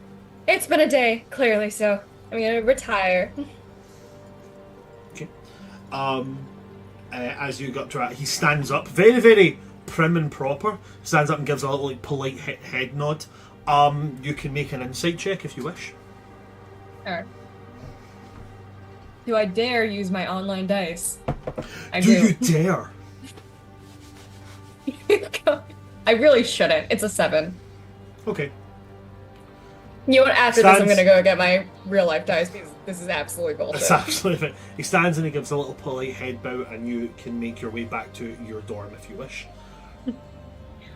it's been a day, clearly, so I'm gonna retire. Okay. As you got to that, he stands up, very, very prim and proper. Stands up and gives a little like polite head nod. You can make an insight check if you wish. Alright. Do I dare use my online dice? I Do you dare? I really shouldn't. It's a 7. Okay. You know what? After this, I'm Stands- gonna go get my real life dice because this is absolutely bullshit. It's absolutely. He stands and he gives a little polite head bow, and you can make your way back to your dorm if you wish.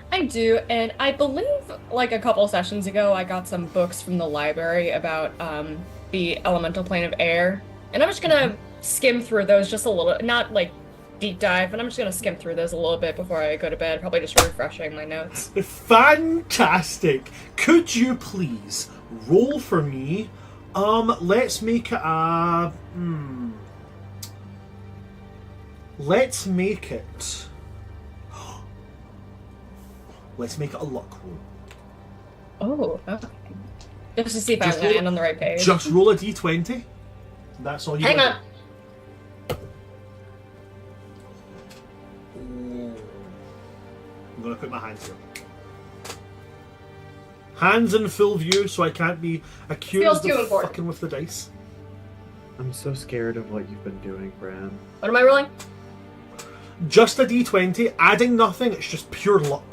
I do, and I believe like a couple sessions ago, I got some books from the library about the elemental plane of air, and I'm just gonna skim through those just a little, not like deep dive, but I'm just gonna skim through those a little bit before I go to bed, probably just refreshing my notes. Fantastic! Could you please roll for me? Let's make it a. Let's make it. Let's make it a luck roll. Oh, okay. Just to see if I land on the right page. Just roll a d20. That's all you Hang gotta on. do. I'm gonna put my hands here. Hands in full view, so I can't be accused too of important. fucking with the dice. I'm so scared of what you've been doing, Bran. What am I rolling? Just a d20, adding nothing. It's just pure luck.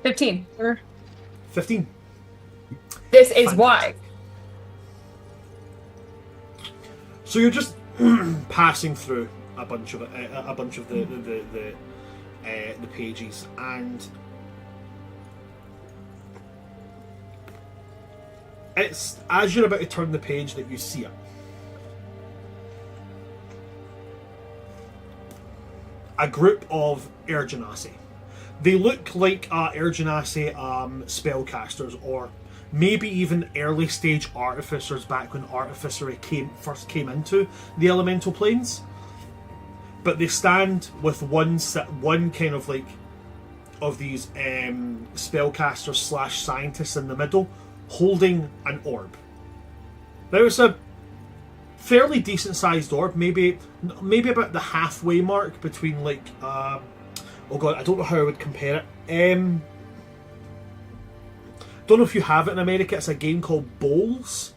15. 15. This is Fantastic. why. So you're just passing through a bunch of the pages, and it's as you're about to turn the page that you see it. A group of Air Genasi. They look like Air Genasi spellcasters, or maybe even early stage artificers back when artificery first came into the elemental planes. But they stand with one kind of like of these spellcasters / scientists in the middle, holding an orb. Now it's a fairly decent sized orb, maybe about the halfway mark between like oh god, I don't know how I would compare it. Don't know if you have it in America. It's a game called Bowls,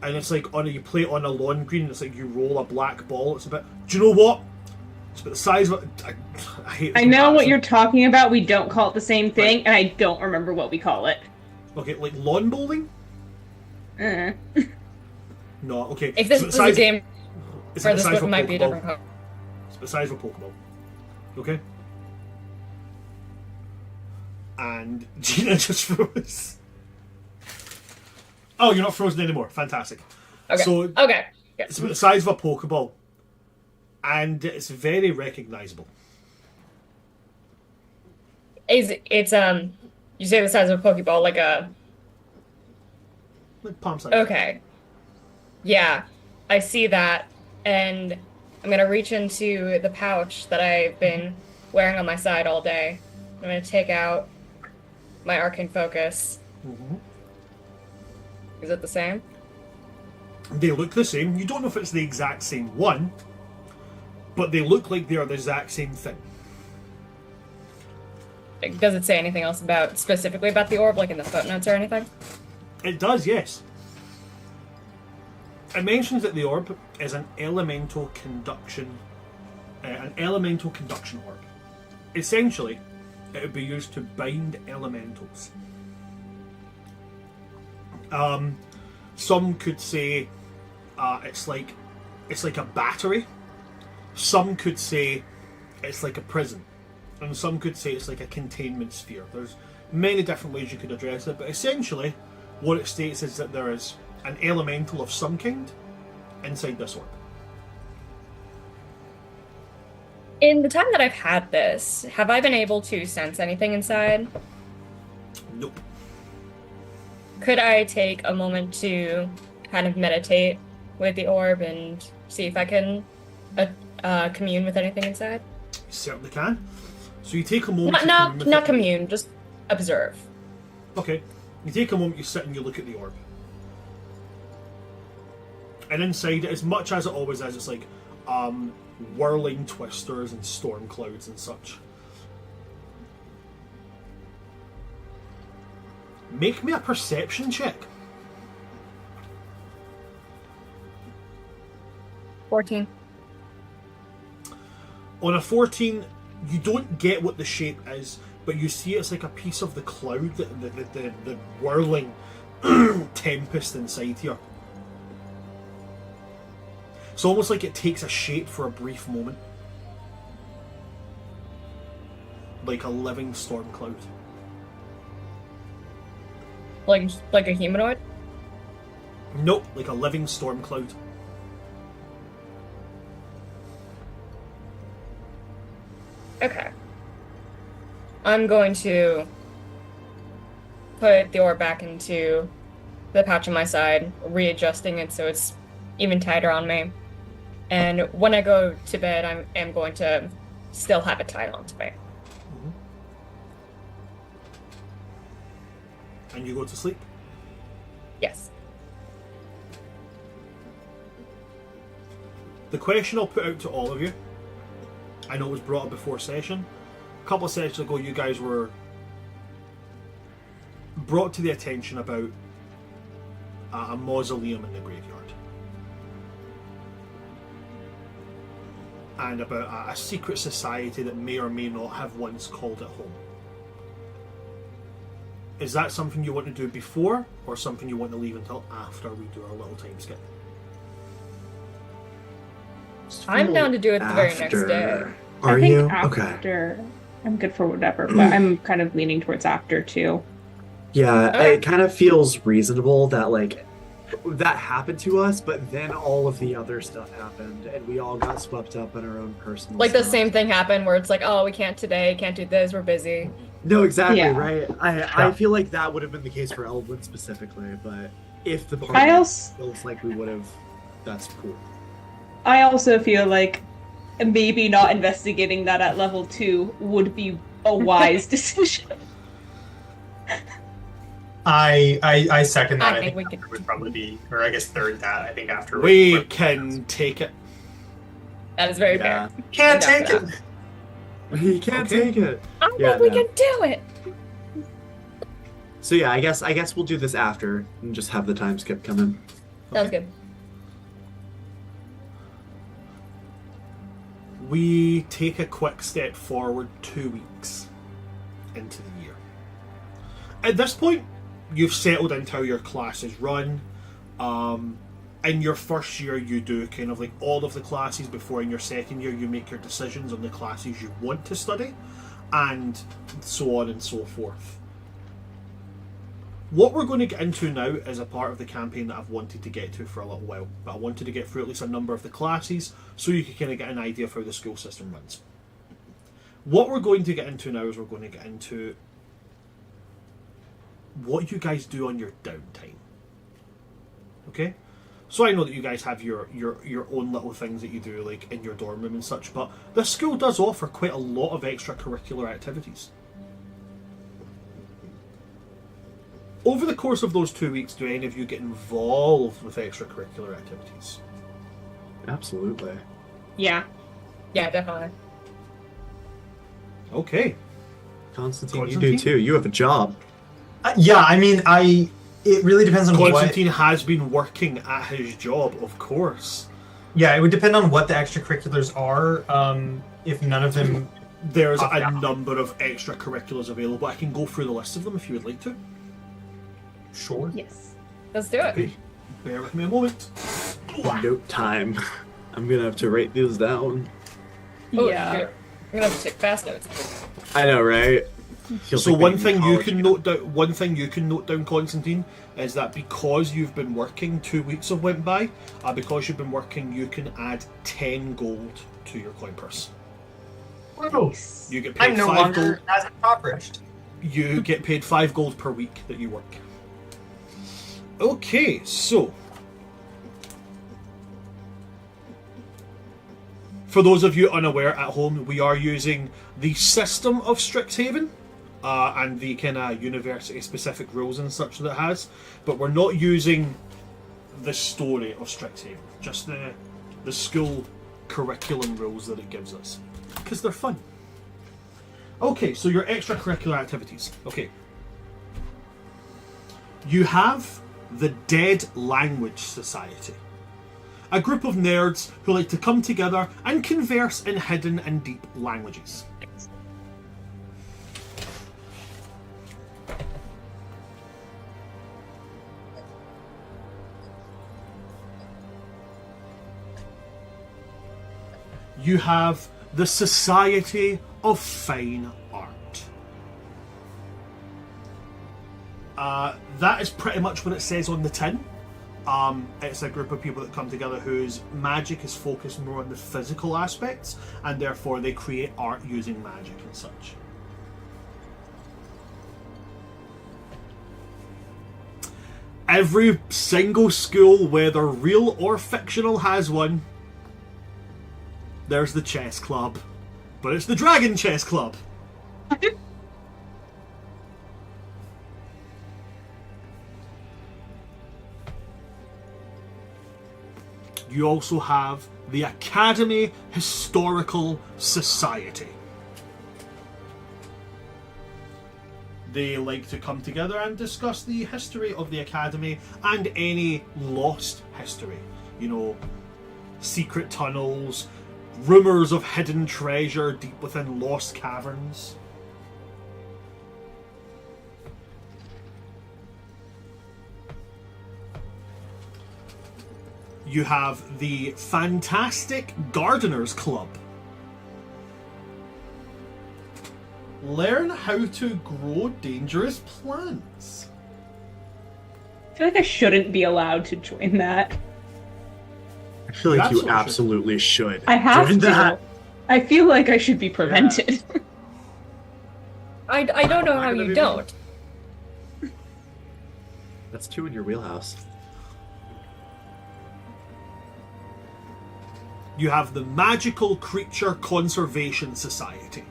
and it's like you play it on a lawn green. It's like you roll a black ball. It's about. Do you know what? It's about the size of. I hate. I know what you're talking about. We don't call it the same thing, and I don't remember what we call it. Okay, like lawn bowling. Uh. No, okay. If this was a game it's where the this size of one a might be a Pokeball. different color. It's the size of a Pokeball. Okay. And Gina just froze. Oh, you're not frozen anymore. Fantastic. Okay. So Okay. Yeah. it's about the size of a Pokeball, and it's very recognizable. It's you say the size of a Pokeball, like a. Like palm size. Okay. Yeah, I see that, and I'm gonna reach into the pouch that I've been wearing on my side all day. I'm gonna take out my arcane focus. Mm-hmm. Is it the same? They look the same. You don't know if it's the exact same one, but they look like they are the exact same thing. Does it say anything else specifically about the orb, like in the footnotes or anything? It does, yes. It mentions that the orb is an elemental conduction orb. Essentially, it would be used to bind elementals. Some could say it's like a battery. Some could say it's like a prison, and some could say it's like a containment sphere. There's many different ways you could address it, but essentially, what it states is that there is an elemental of some kind inside this orb. In the time that I've had this, have I been able to sense anything inside? Nope. Could I take a moment to kind of meditate with the orb and see if I can commune with anything inside? You certainly can. So you take a moment. Not commune, just observe. Okay. You take a moment, you sit and you look at the orb. And inside it, as much as it always is, it's like whirling twisters and storm clouds and such. Make me a perception check. 14. On a 14, you don't get what the shape is, but you see it's like a piece of the cloud, the whirling tempest inside here. It's almost like it takes a shape for a brief moment. Like a living storm cloud. Like a humanoid? Nope, like a living storm cloud. Okay. I'm going to put the orb back into the pouch on my side, readjusting it so it's even tighter on me. And when I go to bed, I am going to still have it tied onto me. And you go to sleep? Yes. The question I'll put out to all of you, I know it was brought up before session. A couple of sessions ago, you guys were brought to the attention about a mausoleum in the graveyard. And about a secret society that may or may not have once called it home. Is that something you want to do before, or something you want to leave until after we do our little time skip? I'm down to do it the very next day. Are I think you? after, Okay. I'm good for whatever, but I'm kind of leaning towards after too. Yeah, Okay. it kind of feels reasonable that, like, that happened to us, but then all of the other stuff happened, and we all got swept up in our own personal Like the stuff. same thing happened where it's like, oh, we can't today, can't do this, we're busy. No, exactly, Yeah. right? I Yeah. feel like that would have been the case for Eldwin specifically, but if the I party also feels like we would have, that's cool. I also feel like maybe not investigating that at level 2 would be a wise decision. I second that. I I think think we could- after would probably be, or I guess third that. I think after We can take it. That is very Yeah. fair. can't I'm down take for it. He can't Okay. take it. I Yeah, think we no. can do it. So yeah, I guess we'll do this after and just have the time skip come in. Sounds good. We take a quick step forward 2 weeks into the year. At this point, you've settled into how your classes run. In your first year, you do kind of like all of the classes before. In your second year, you make your decisions on the classes you want to study, and so on and so forth. What we're going to get into now is a part of the campaign that I've wanted to get to for a little while, but I wanted to get through at least a number of the classes so you can kind of get an idea of how the school system runs. What we're going to get into now is we're going to get into what you guys do on your downtime. Okay? So I know that you guys have your own little things that you do, like in your dorm room and such, but the school does offer quite a lot of extracurricular activities. Over the course of those 2 weeks, do any of you get involved with extracurricular activities? Absolutely. Yeah. Yeah, definitely. Okay. Constantine, you Constantine? do too. You have a job. Yeah, I mean, it really depends on Constantine has been working at his job, of course. Yeah, it would depend on what the extracurriculars are. If none of them, There's Oh, a yeah. number of extracurriculars available. I can go through the list of them if you would like to. sure. Yes. Let's do it. Okay. Bear with me a moment. Note time. I'm gonna have to write these down. Oh, yeah. shit. I'm gonna have to take fast notes. I know, right? Feels So like one being thing in you college can again. note down, Constantine, is that because you've been working, 2 weeks have went by. Because you've been working, you can add 10 gold to your coin purse. Nice. You get paid I'm no 5 longer gold. as impoverished. You get paid 5 gold per week that you work. Okay, so for those of you unaware at home, we are using the system of Strixhaven and the kind of university-specific rules and such that it has, but we're not using the story of Strixhaven, just the school curriculum rules that it gives us, because they're fun. Okay, so your extracurricular activities. Okay. You have the Dead Language Society, a group of nerds who like to come together and converse in hidden and deep languages. you have the Society of Fine Art. That is pretty much what it says on the tin. It's a group of people that come together whose magic is focused more on the physical aspects, and therefore they create art using magic and such. Every single school, whether real or fictional, has one. There's the chess club. But it's the Dragon Chess Club. You also have the Academy Historical Society. They like to come together and discuss the history of the Academy and any lost history. You know, secret tunnels, rumours of hidden treasure deep within lost caverns. You have the Fantastic Gardeners Club. Learn how to grow dangerous plants. I feel like I shouldn't be allowed to join that. I feel like you absolutely should. I have join to. That. I feel like I should be prevented. I don't know how you don't. That's 2 in your wheelhouse. You have the Magical Creature Conservation Society.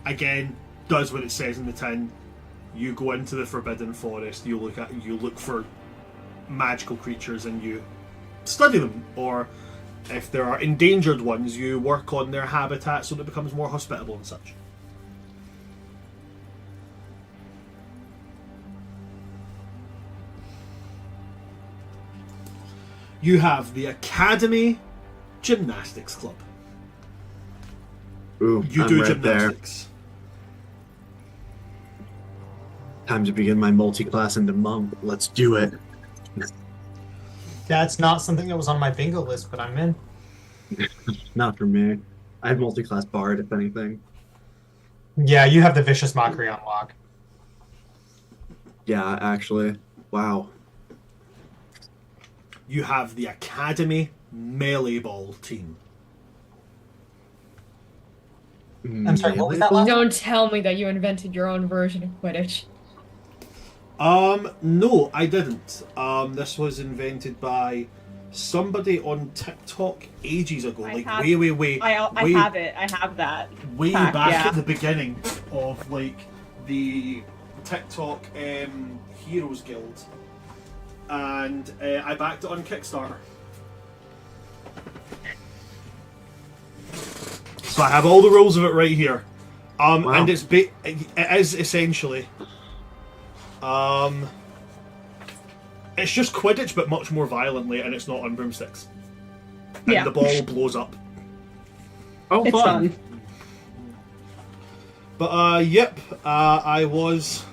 Again, does what it says in the tin. You go into the Forbidden Forest, you look for magical creatures and you study them, or if there are endangered ones, you work on their habitat so that it becomes more hospitable and such. You have the Academy Gymnastics Club. Ooh, You I'm do right gymnastics. there. Time to begin my multi-class into monk. Let's do it. That's not something that was on my bingo list, but I'm in. Not for me. I have multi-class bard, if anything. Yeah, you have the Vicious Mockery on lock. Yeah, actually. Wow. You have the Academy Melee Ball team. I'm sorry, what was that last? Don't tell me that you invented your own version of Quidditch. No, I didn't. This was invented by somebody on TikTok ages ago. I like have- way, I have it. I have that. way fact, back yeah. at the beginning of like the TikTok Heroes Guild, and I backed it on Kickstarter. So I have all the rules of it right here, Wow. and it is essentially, it's just Quidditch but much more violently, and it's not on broomsticks. And Yeah. the ball blows up. Oh, It's fun. But yep, I was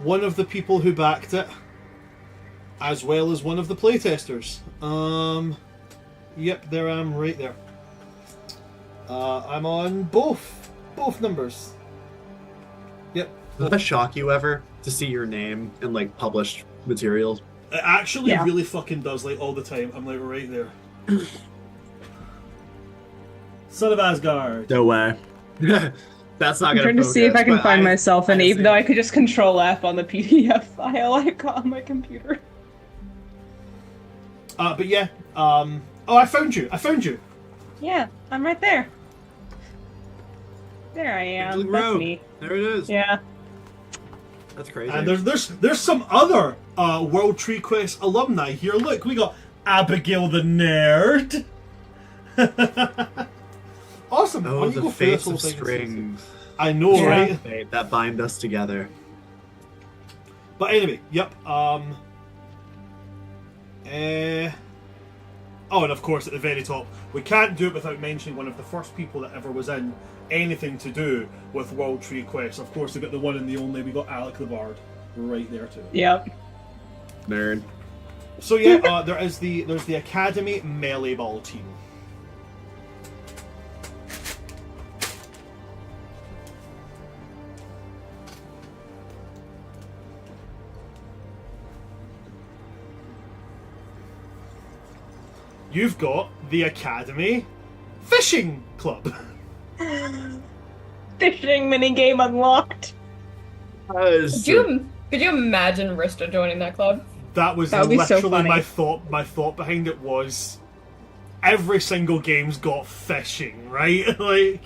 one of the people who backed it, as well as one of the playtesters. Yep, there I am, right there. I'm on both numbers. Yep. Does that shock you ever to see your name in like published materials? It actually Yeah. really fucking does, like all the time. I'm like right there. Son of Asgard. No way. That's not I'm gonna. trying to see if I can focus, find but myself in, I even see though it. I could just Control F on the PDF file I got on my computer. But yeah. Oh, I found you. Yeah, I'm right there. There I am. Angelic That's Road. me. There it is. Yeah. That's crazy. And there's some other World Tree Quest alumni here. Look, we got Abigail the Nerd. Awesome. Why Oh, don't you the go through this fates whole of thing and see? strings. I know, Yeah. right? Fate that bind us together. But anyway, yep. Oh, and of course, at the very top, we can't do it without mentioning one of the first people that ever was in anything to do with World Tree Quest. Of course, we got the one and the only. We got Alec the Bard, right there too. Yep. Nerd. So yeah, there's the Academy Melee Ball team. You've got the Academy Fishing Club. Fishing minigame unlocked. Could you imagine Rista joining that club? That was That would be so literally funny. my thought. My thought behind it was, every single game's got fishing, right? Like,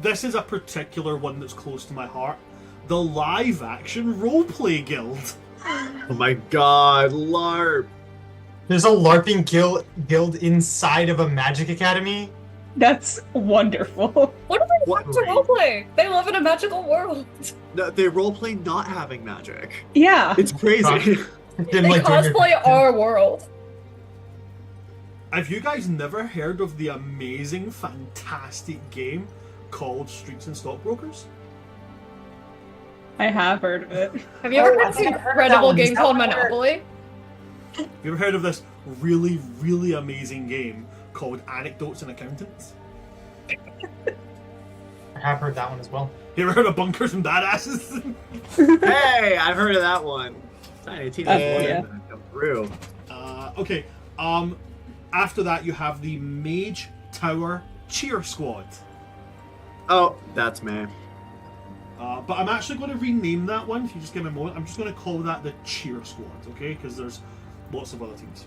this is a particular one that's close to my heart. The live-action roleplay guild. Oh my god, LARP. There's a LARPing guild inside of a Magic Academy. That's wonderful. What do they What want to rate? roleplay? They live in a magical world. No, they roleplay not having magic. Yeah. It's crazy. Them, They like, doing their- cosplay our world. Have you guys never heard of the amazing, fantastic game called Streets and Stockbrokers? I have heard of it. Have you ever Oh, heard I of think this I've heard that incredible one. Is game that called one where- Monopoly? Have you ever heard of this really, really amazing game called Anecdotes and Accountants? I have heard that one as well. You ever heard of Bunkers and Badasses? Hey, I've heard of that one. Tiny Tina's Yeah. one come through. Okay. After that, you have the Mage Tower Cheer Squad. Oh, that's me. But I'm actually going to rename that one. If you just give me a moment, I'm just going to call that the Cheer Squad, okay? Because there's lots of other teams.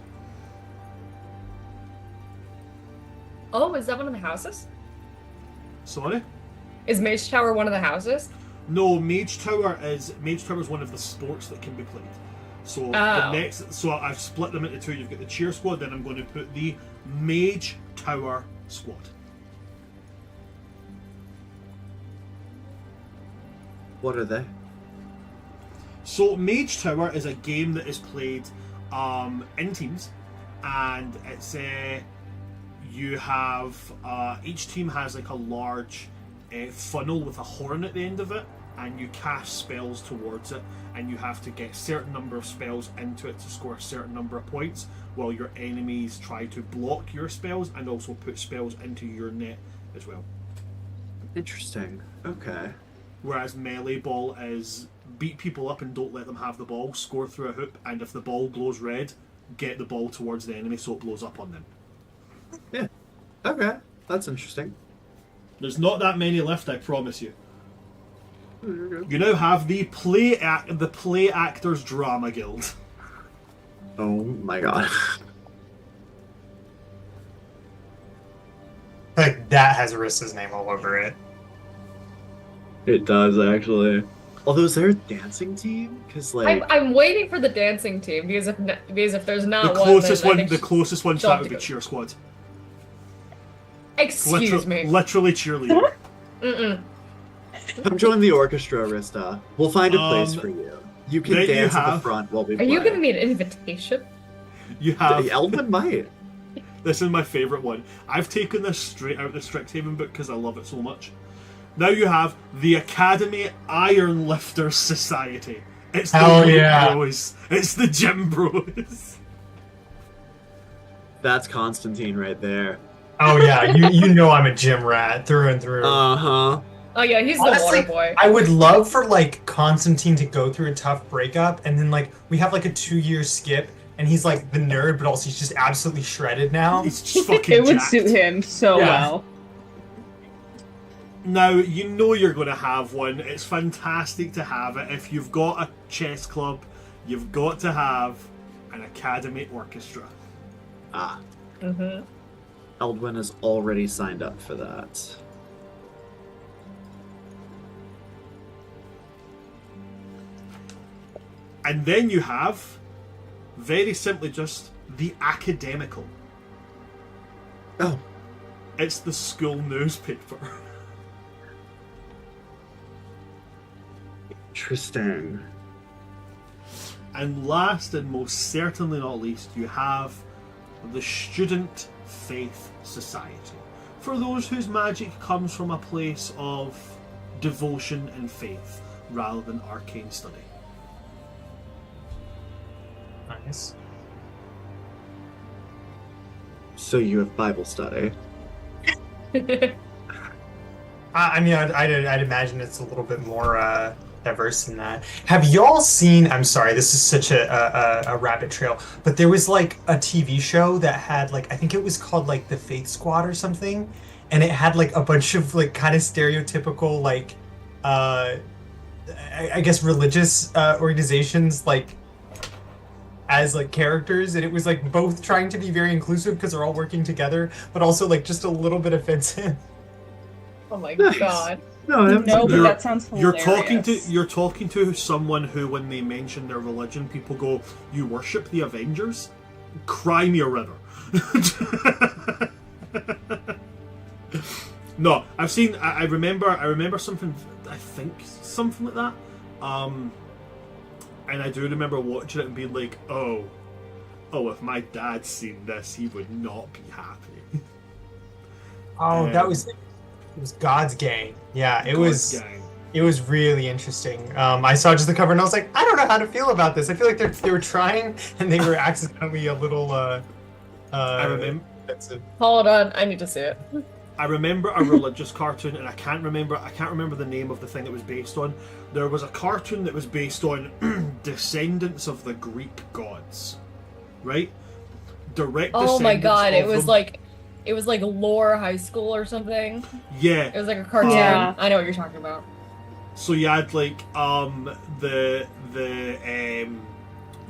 Oh, is that one of the houses? Sorry? Is Mage Tower one of the houses? No, Mage Tower is one of the sports that can be played. So I've split them into two. You've got the Cheer Squad, then I'm going to put the Mage Tower Squad. What are they? So Mage Tower is a game that is played in teams, and it's you have each team has like a large funnel with a horn at the end of it, and you cast spells towards it, and you have to get a certain number of spells into it to score a certain number of points, while your enemies try to block your spells and also put spells into your net as well. Interesting. Okay. Whereas Melee Ball is beat people up and don't let them have the ball, score through a hoop, and if the ball glows red, get the ball towards the enemy so it blows up on them. Yeah. Okay. That's interesting. There's not that many left, I promise you. You now have the Play Actors Drama Guild. Oh my god. Like, that has Arissa's name all over it. It does, actually. Although, is there a dancing team? Because, like... I'm waiting for the dancing team because if there's not The one, closest then I one, think the closest one to she'll that have would to be go. Cheer Squad. Excuse me. Literally cheerleader. Mm-mm. Come join the orchestra, Arista. We'll find a place for you. You can then you dance at the have- front while we Are play. you giving me an invitation? You have. Eldman might. This is my favourite one. I've taken this straight out of the Strixhaven book because I love it so much. Now you have the Academy Iron Lifters Society. It's the Hell Gym yeah. Bros. It's the Gym Bros. That's Constantine right there. Oh yeah, you know I'm a gym rat through and through. Uh-huh. Oh yeah, he's the Honestly, water boy. I would love for like Constantine to go through a tough breakup, and then like we have like a 2-year skip, and he's like the nerd, but also he's just absolutely shredded now. He's just fucking It would jacked. suit him so Yeah. well. Now, you know you're going to have one. It's fantastic to have it. If you've got a chess club, you've got to have an academy orchestra. Ah. Mm-hmm. Eldwin has already signed up for that. And then you have, very simply, just the academical. Oh. It's the school newspaper. Interesting. And last and most certainly not least, you have the Student Faith Society. For those whose magic comes from a place of devotion and faith, rather than arcane study. Nice. So you have Bible study. I mean, I'd imagine it's a little bit more diverse than that. Have y'all seen? I'm sorry, this is such a rabbit trail, but there was like a TV show that had like I think it was called like The Faith Squad or something, and it had like a bunch of like kind of stereotypical like I guess religious organizations like as like characters, and it was like both trying to be very inclusive because they're all working together, but also like just a little bit offensive. Oh my Nice. god. No, No, but that sounds You're hilarious. talking to someone who, when they mention their religion, people go, "You worship the Avengers? Cry me a river." No, I've seen. I remember something. I think something like that. And I do remember watching it and being like, "Oh, if my dad's seen this, he would not be happy." Oh, that was it was God's Gang. Yeah, it was. Gang. It was really interesting. I saw just the cover and I was like, I don't know how to feel about this. I feel like they were trying and they were accidentally a little. I remember. Hold on, I need to see it. I remember a religious cartoon, and I can't remember the name of the thing it was based on. There was a cartoon that was based on descendants of the Greek gods, right? Direct. Oh my descendants god, of them. it was like Lore High School or something. Yeah. It was like a cartoon. Yeah. I know what you're talking about. So you had like you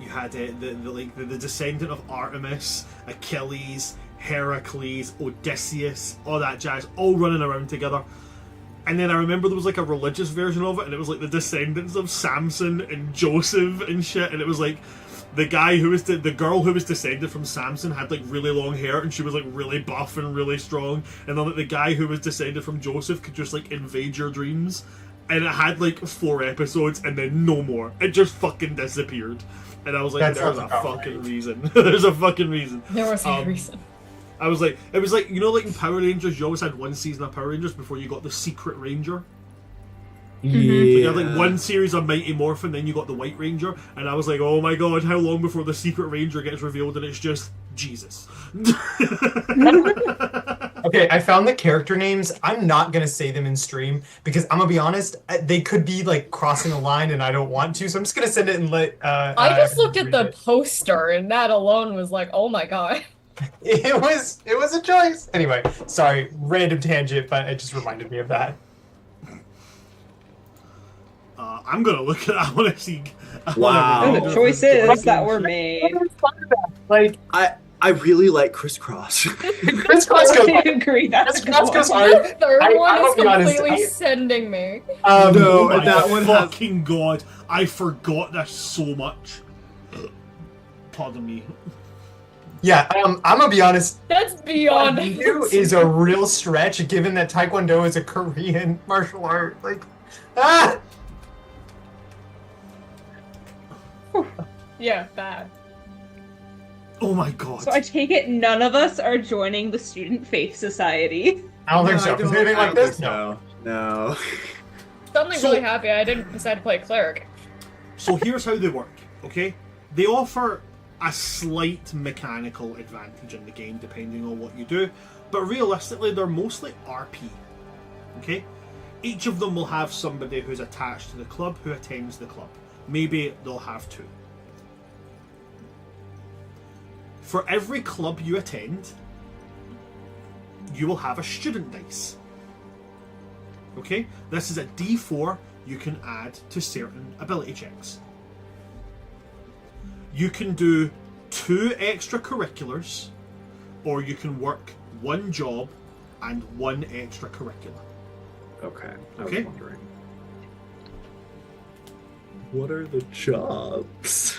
had the descendant of Artemis, Achilles, Heracles, Odysseus, all that jazz, all running around together. And then I remember there was like a religious version of it, and it was like the descendants of Samson and Joseph and shit. And it was like the girl who was descended from Samson had like really long hair, and she was like really buff and really strong. And then like the guy who was descended from Joseph could just like invade your dreams. And it had like 4 episodes, and then no more. It just fucking disappeared. And I was like, there's a fucking reason. There's a fucking reason. There was a reason. I was like, it was like, you know, like in Power Rangers, you always had one season of Power Rangers before you got the Secret Ranger. Yeah. You had like one series of Mighty Morphin, then you got the White Ranger, and I was like, oh my god, how long before the Secret Ranger gets revealed and it's just Jesus? Okay, I found the character names. I'm not gonna say them in stream because I'm gonna be honest, they could be like crossing a line, and I don't want to. So I'm just gonna send it and let. I just looked at read the it. poster, and that alone was like, oh my god. It was a choice. Anyway, sorry, random tangent, but it just reminded me of that. I'm gonna look at. I want to see. Wow. And the choices that were made. Like I really like Crisscross. Chris Cross goes. I agree. That's Chris Cross goes one. hard. The third one will is be honest, completely sending me. No, Oh my that one has- fucking god! I forgot this so much. Pardon me. Yeah, I'm gonna be honest. That's beyond. Taekwondo is a real stretch, given that Taekwondo is a Korean martial art. Like, ah. Yeah, bad. Oh my god. So I take it none of us are joining the Student Faith Society. I don't think so. Is anything like this? No. No. Suddenly So- really happy I didn't decide to play a cleric. So here's how they work, okay? They offer a slight mechanical advantage in the game depending on what you do, but realistically they're mostly RP, okay? Each of them will have somebody who's attached to the club who attends the club. Maybe they'll have 2. For every club you attend, you will have a student dice. Okay? This is a D4 you can add to certain ability checks. You can do 2 extracurriculars, or you can work 1 job and 1 extracurricular. Okay. I Okay. was wondering. What are the jobs?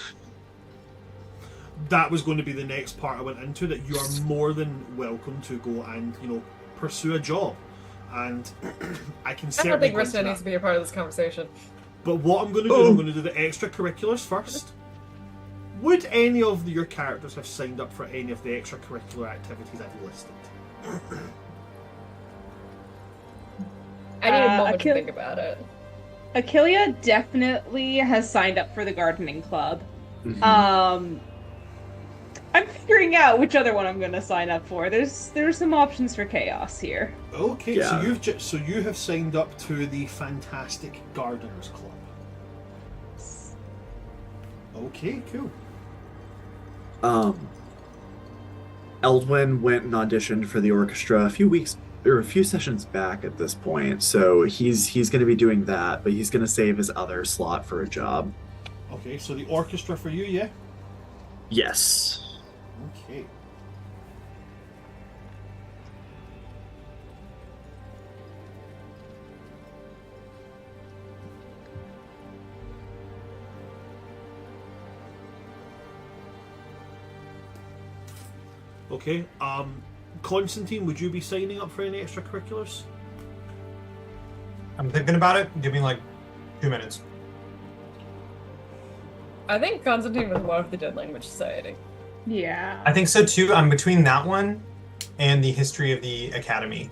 That was going to be the next part I went into, that you are more than welcome to go and, you know, pursue a job. And I can I certainly don't think go into Rista needs that. to be a part of this conversation. But what I'm going to do is I'm going to do the extracurriculars first. Would any of your characters have signed up for any of the extracurricular activities I've listed? I need a moment Akil- to think about it. Achillia definitely has signed up for the gardening club. Mhm. I'm figuring out which other one I'm gonna sign up for. There's some options for chaos here. Okay, so Yeah. you have signed up to the Fantastic Gardeners Club. Okay, cool. Eldwin went and auditioned for the orchestra a few sessions back at this point. So he's going to be doing that, but he's going to save his other slot for a job. Okay, so the orchestra for you, yeah? Yes. Okay. Okay, Constantine, would you be signing up for any extracurriculars? I'm thinking about it. Give me like 2 minutes. I think Constantine was one of the Dead Language Society. Yeah. I think so too. I'm between that one and the history of the academy.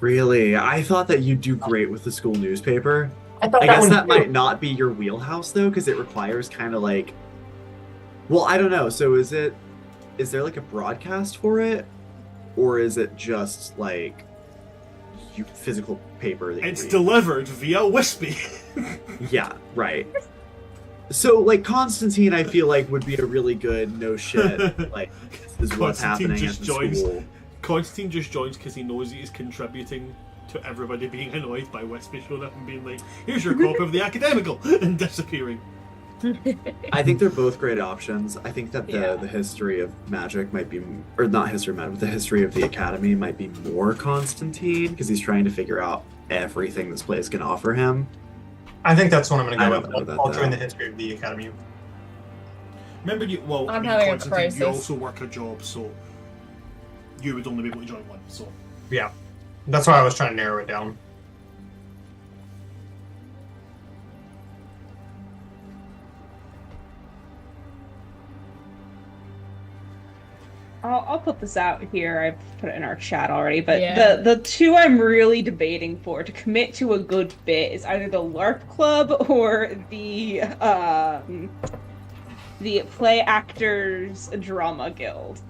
Really? I thought that you'd do great with the school newspaper. I thought I that guess one that too. might not be your wheelhouse though, because it requires kind of like. Well, I don't know. So is there like a broadcast for it, or is it just like physical paper? That you It's read? delivered via Wispy. Yeah, right. So like Constantine, I feel like would be a really good no shit. Like this is what's Constantine happening just at the joins. school. Constantine just joins because he knows he's contributing to everybody being annoyed by Wispy showing up and being like, "Here's your copy of the Academical," and disappearing. I think they're both great options. I think that Yeah. the history of magic might be, or not history of magic, but the history of the academy might be more Constantine because he's trying to figure out everything this place can offer him. I think that's what I'm going I to go don't with. know I'll, that, I'll join though. the history of the academy. Remember, I'm having a Constantine, crisis. you also work a job, so you would only be able to join one. So Yeah, that's why I was trying to narrow it down. I'll put this out here. I've put it in our chat already, but Yeah. the two I'm really debating for to commit to a good bit is either the LARP club or the Play Actors Drama Guild.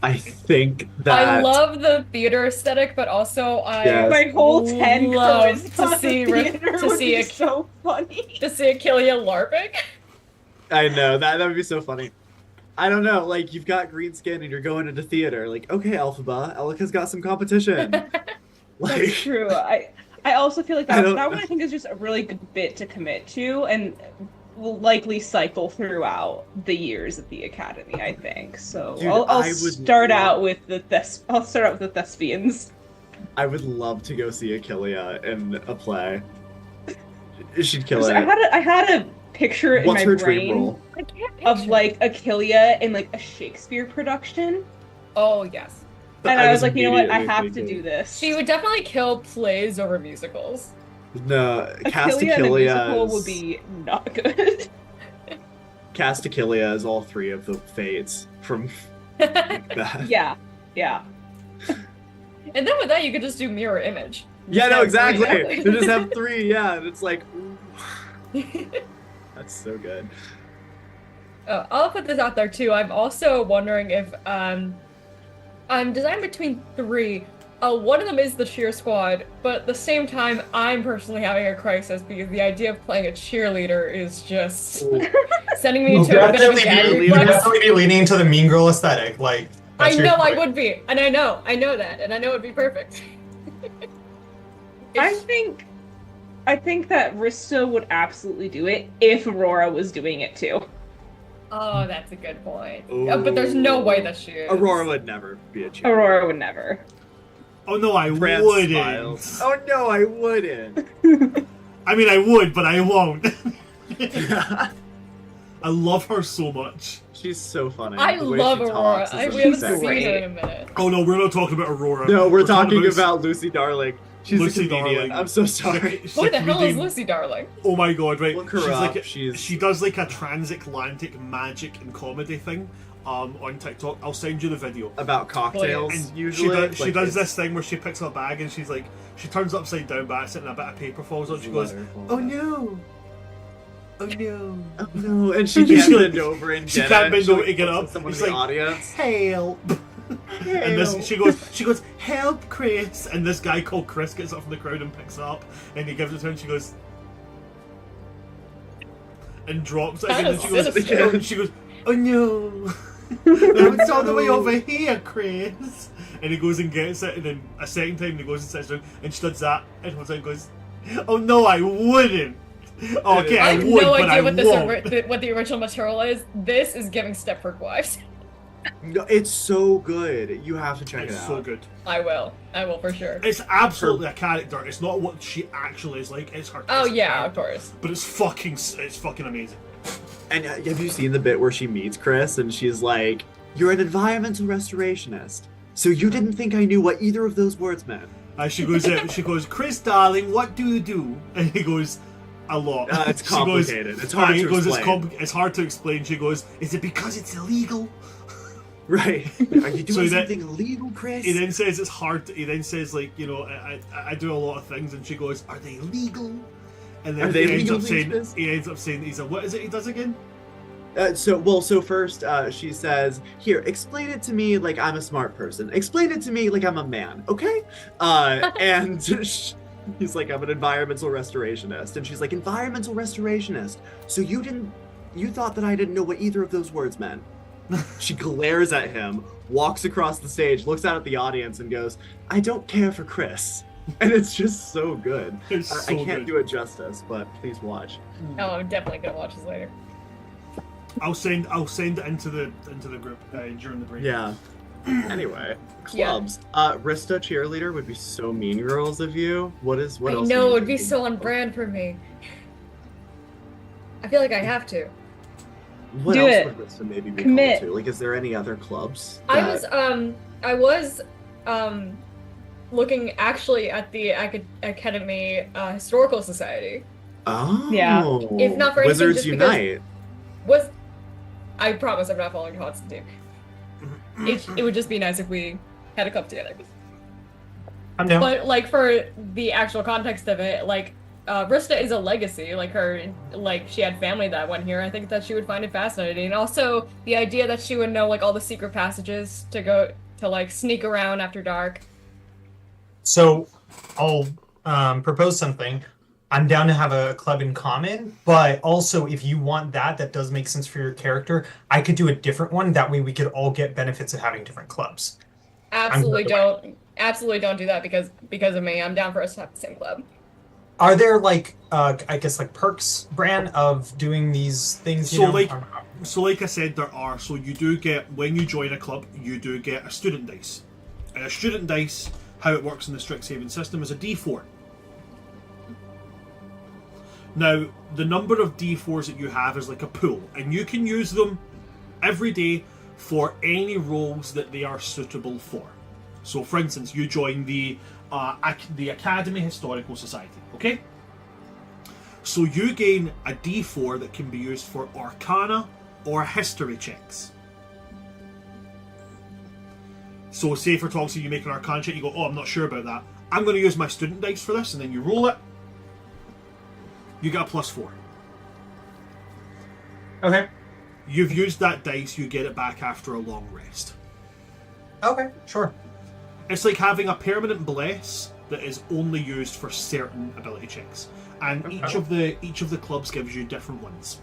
I think that I love the theater aesthetic, but also I Yes. My whole 10 love charisma to see theater to would see be a so funny. to see Achillia LARPing. I know that would be so funny. I don't know, like you've got green skin and you're going into theater. Like, okay, Alphaba, Elika's got some competition. That's Like, true. I also feel like I that, don't that one know. I think is just a really good bit to commit to and will likely cycle throughout the years of the academy, I think. So Dude, I'll I would start out love- with I'll start out with the thespians. I would love to go see Achillia in a play. She'd kill So it. I had a picture in What's my her dream brain role? I can't of picture. like Achillia in like a Shakespeare production. Oh yes, And I was like, you know what, I immediately have to thinking- do this. she would definitely kill plays over musicals. No, cast Achillia in a musical Achillia would be not good. Cast Achillia as all three of the fates from that. Yeah, yeah. And then with that, you could just do mirror image. Yeah, Just no, have exactly. three They just have three, yeah, and it's like, ooh, that's so good. I'll put this out there too. I'm also wondering if I'm designed between three. One of them is the cheer squad, but at the same time, I'm personally having a crisis because the idea of playing a cheerleader is just sending me You'll into a bit of a definitely gag be, you'll reflex. definitely be leaning into the mean girl aesthetic. Like, I that's your know I choice. would be, and I know that, and I know it'd be perfect. I think that Rista would absolutely do it if Aurora was doing it too. Oh, that's a good point. But there's no way that she is. Aurora would never be a cheerleader. Aurora would never. oh no, I Fran wouldn't. smiles. Oh no, I wouldn't. I mean, I would, but I won't. I love her so much. She's so funny. I The way love she Aurora. talks is We haven't sexy. seen her in a minute. Oh no, we're not talking about Aurora. No, we're talking about Lucy Darling. She's Lucy a comedian. Darling. I'm so She's sorry. like- she's Who like the hell is comedian. Lucy Darling? Oh my god, right. Look her she's up. like She's- she does like a transatlantic magic and comedy thing. on TikTok. I'll send you the video. About cocktails, And usually. she does this thing where she picks up a bag and she's like, she turns upside down by accident and a bit of paper falls on. She goes, "Oh no! Oh no! Oh no!" And she can't bend over and She get can't it. bend She, over like, to get looks up. at someone She's in the like, audience. "Help!" And this, she goes, "Help, Chris!" And this guy called Chris gets up from the crowd and picks her up, and he gives it to her, and she goes, and drops it again, and she goes, "Oh no! It's all the way over here, Chris." And he goes and gets it, and then a second time he goes and sits down, and she does that, and one time goes, "Oh no, I wouldn't." Oh, okay, I have would, no but I idea what won't. the original material is. This is giving Stepford Wives. No, it's so good. You have to check It's it out. so good. I will for sure. It's absolutely a character. It's not what she actually is like. It's her. Oh it's a yeah, of character. course. But it's fucking amazing. And have you seen the bit where she meets Chris and she's like, "You're an environmental restorationist, so you didn't think I knew what either of those words meant." She goes, "Chris, darling, what do you do?" And he goes, "A lot." It's She goes, complicated. It's hard he to goes, explain. It's hard to explain. She goes, "Is it because it's illegal?" Right. Are you doing So something illegal, Chris? He then says it's hard. He then says, like, you know, I do a lot of things, and she goes, "Are they legal?" And then Are they he ends legal up saying, things? he ends up saying, he's like, "What is it he does again?" So first, she says, "Here, explain it to me like I'm a smart person. Explain it to me like I'm a man, okay?" And he's like, "I'm an environmental restorationist," and she's like, "Environmental restorationist. So you thought that I didn't know what either of those words meant?" She glares at him, walks across the stage, looks out at the audience, and goes, "I don't care for Chris." And it's just so good. It's I so can't good. do it justice, but please watch. Oh, I'm definitely gonna watch this later. I'll send it into the group during the break. Yeah. Anyway, clubs. Rista cheerleader would be so Mean Girls of you. What I else? know, are you it'd be thinking? so on brand for me. I feel like I have to. What Do else it. would Rista maybe be Commit. called to? Like, is there any other clubs? I that- was looking actually at the Academy Historical Society. Oh. Yeah. If not for anything, Wizards just because- Unite. I promise I'm not following Constantine. It would just be nice if we had a club together. I'm down. But like for the actual context of it, like Rista is a legacy. Like she had family that went here. I think that she would find it fascinating. And also the idea that she would know like all the secret passages to go to like sneak around after dark. So I'll propose something. I'm down to have a club in common, but also if you want that does make sense for your character, I could do a different one. That way we could all get benefits of having different clubs. Absolutely don't do that because of me. I'm down for us to have the same club. Are there like I guess like perks, Bran, of doing these things? So like I said, there are. So you do get, when you join a club, you do get a student dice. And a student dice, how it works in the Strixhaven system, is a D4. Now, the number of D4s that you have is like a pool, and you can use them every day for any roles that they are suitable for. So, for instance, you join the Academy Historical Society, okay? So you gain a D4 that can be used for Arcana or History checks. So, say for talking, you make an Arcana check, you go, "Oh, I'm not sure about that. I'm going to use my student dice for this," and then you roll it. You get a +4. Okay. You've used that dice, you get it back after a long rest. Okay, sure. It's like having a permanent bless that is only used for certain ability checks, and each of the clubs gives you different ones.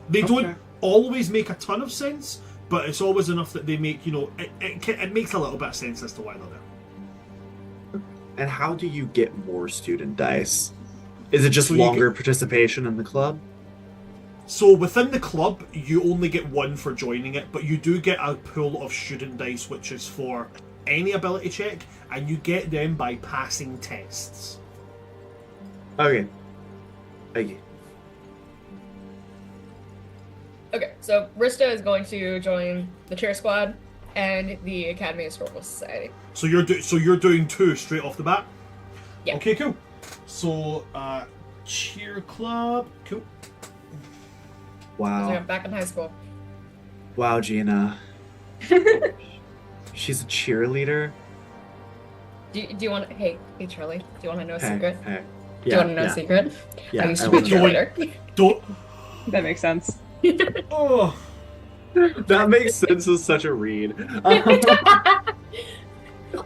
They don't always make a ton of sense, but it's always enough that they make, you know, it makes a little bit of sense as to why they're there. And how do you get more student dice? Is it just So you longer participation in the club? So within the club, you only get one for joining it, but you do get a pool of student dice, which is for any ability check, and you get them by passing tests. Okay. Okay, so Rista is going to join the Cheer Squad and the Academy Historical Society. So you're doing 2 straight off the bat? Yeah. Okay, cool. So, cheer club, cool. Because Wow. I'm back in high school. Wow, Gina. She's a cheerleader. Do you want to? Hey, Charlie. Do you want to know a Hey, secret? hey. Do you want to know a secret? Yeah, I used to I be a wanna know. cheerleader. Don't. That makes sense. Oh. That makes sense as such a read.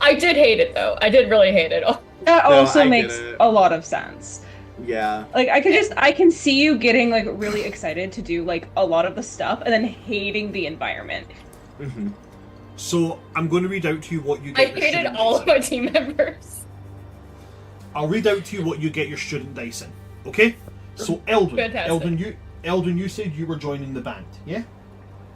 I did hate it though. I did really hate it. That No, also I get makes it. a lot of sense. Yeah. Like I can see you getting like really excited to do like a lot of the stuff and then hating the environment. Hmm. So I'm going to read out to you what you I get. your hated student all dice of my in. team members. I'll read out to you what you get your student dice in. Okay? So Eldwin, Fantastic. Eldwin, you said you were joining the band, yeah?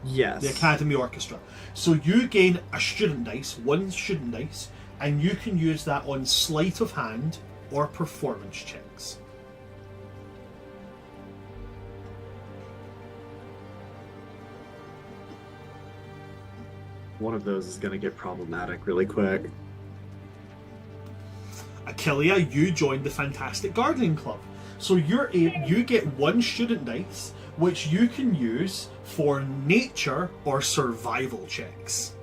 Yes. The Academy Orchestra. So you gain a student dice, one student dice, and you can use that on sleight of hand or performance checks. One of those is gonna get problematic really quick. Achillea, you joined the Fantastic Gardening Club. So you get one student dice, which you can use for nature or survival checks.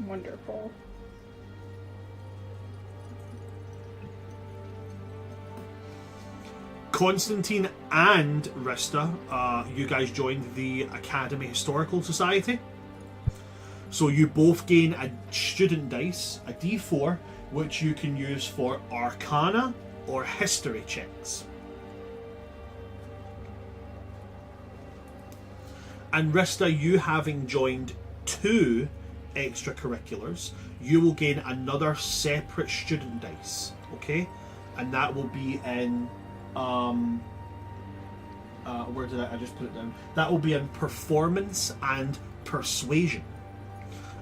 Wonderful. Constantine and Rista, you guys joined the Academy Historical Society. So you both gain a student dice, a D4, which you can use for Arcana or History checks. And Rista, you having joined 2 extracurriculars, you will gain another separate student dice, okay? And that will be in where did I just put it down? That will be in performance and persuasion.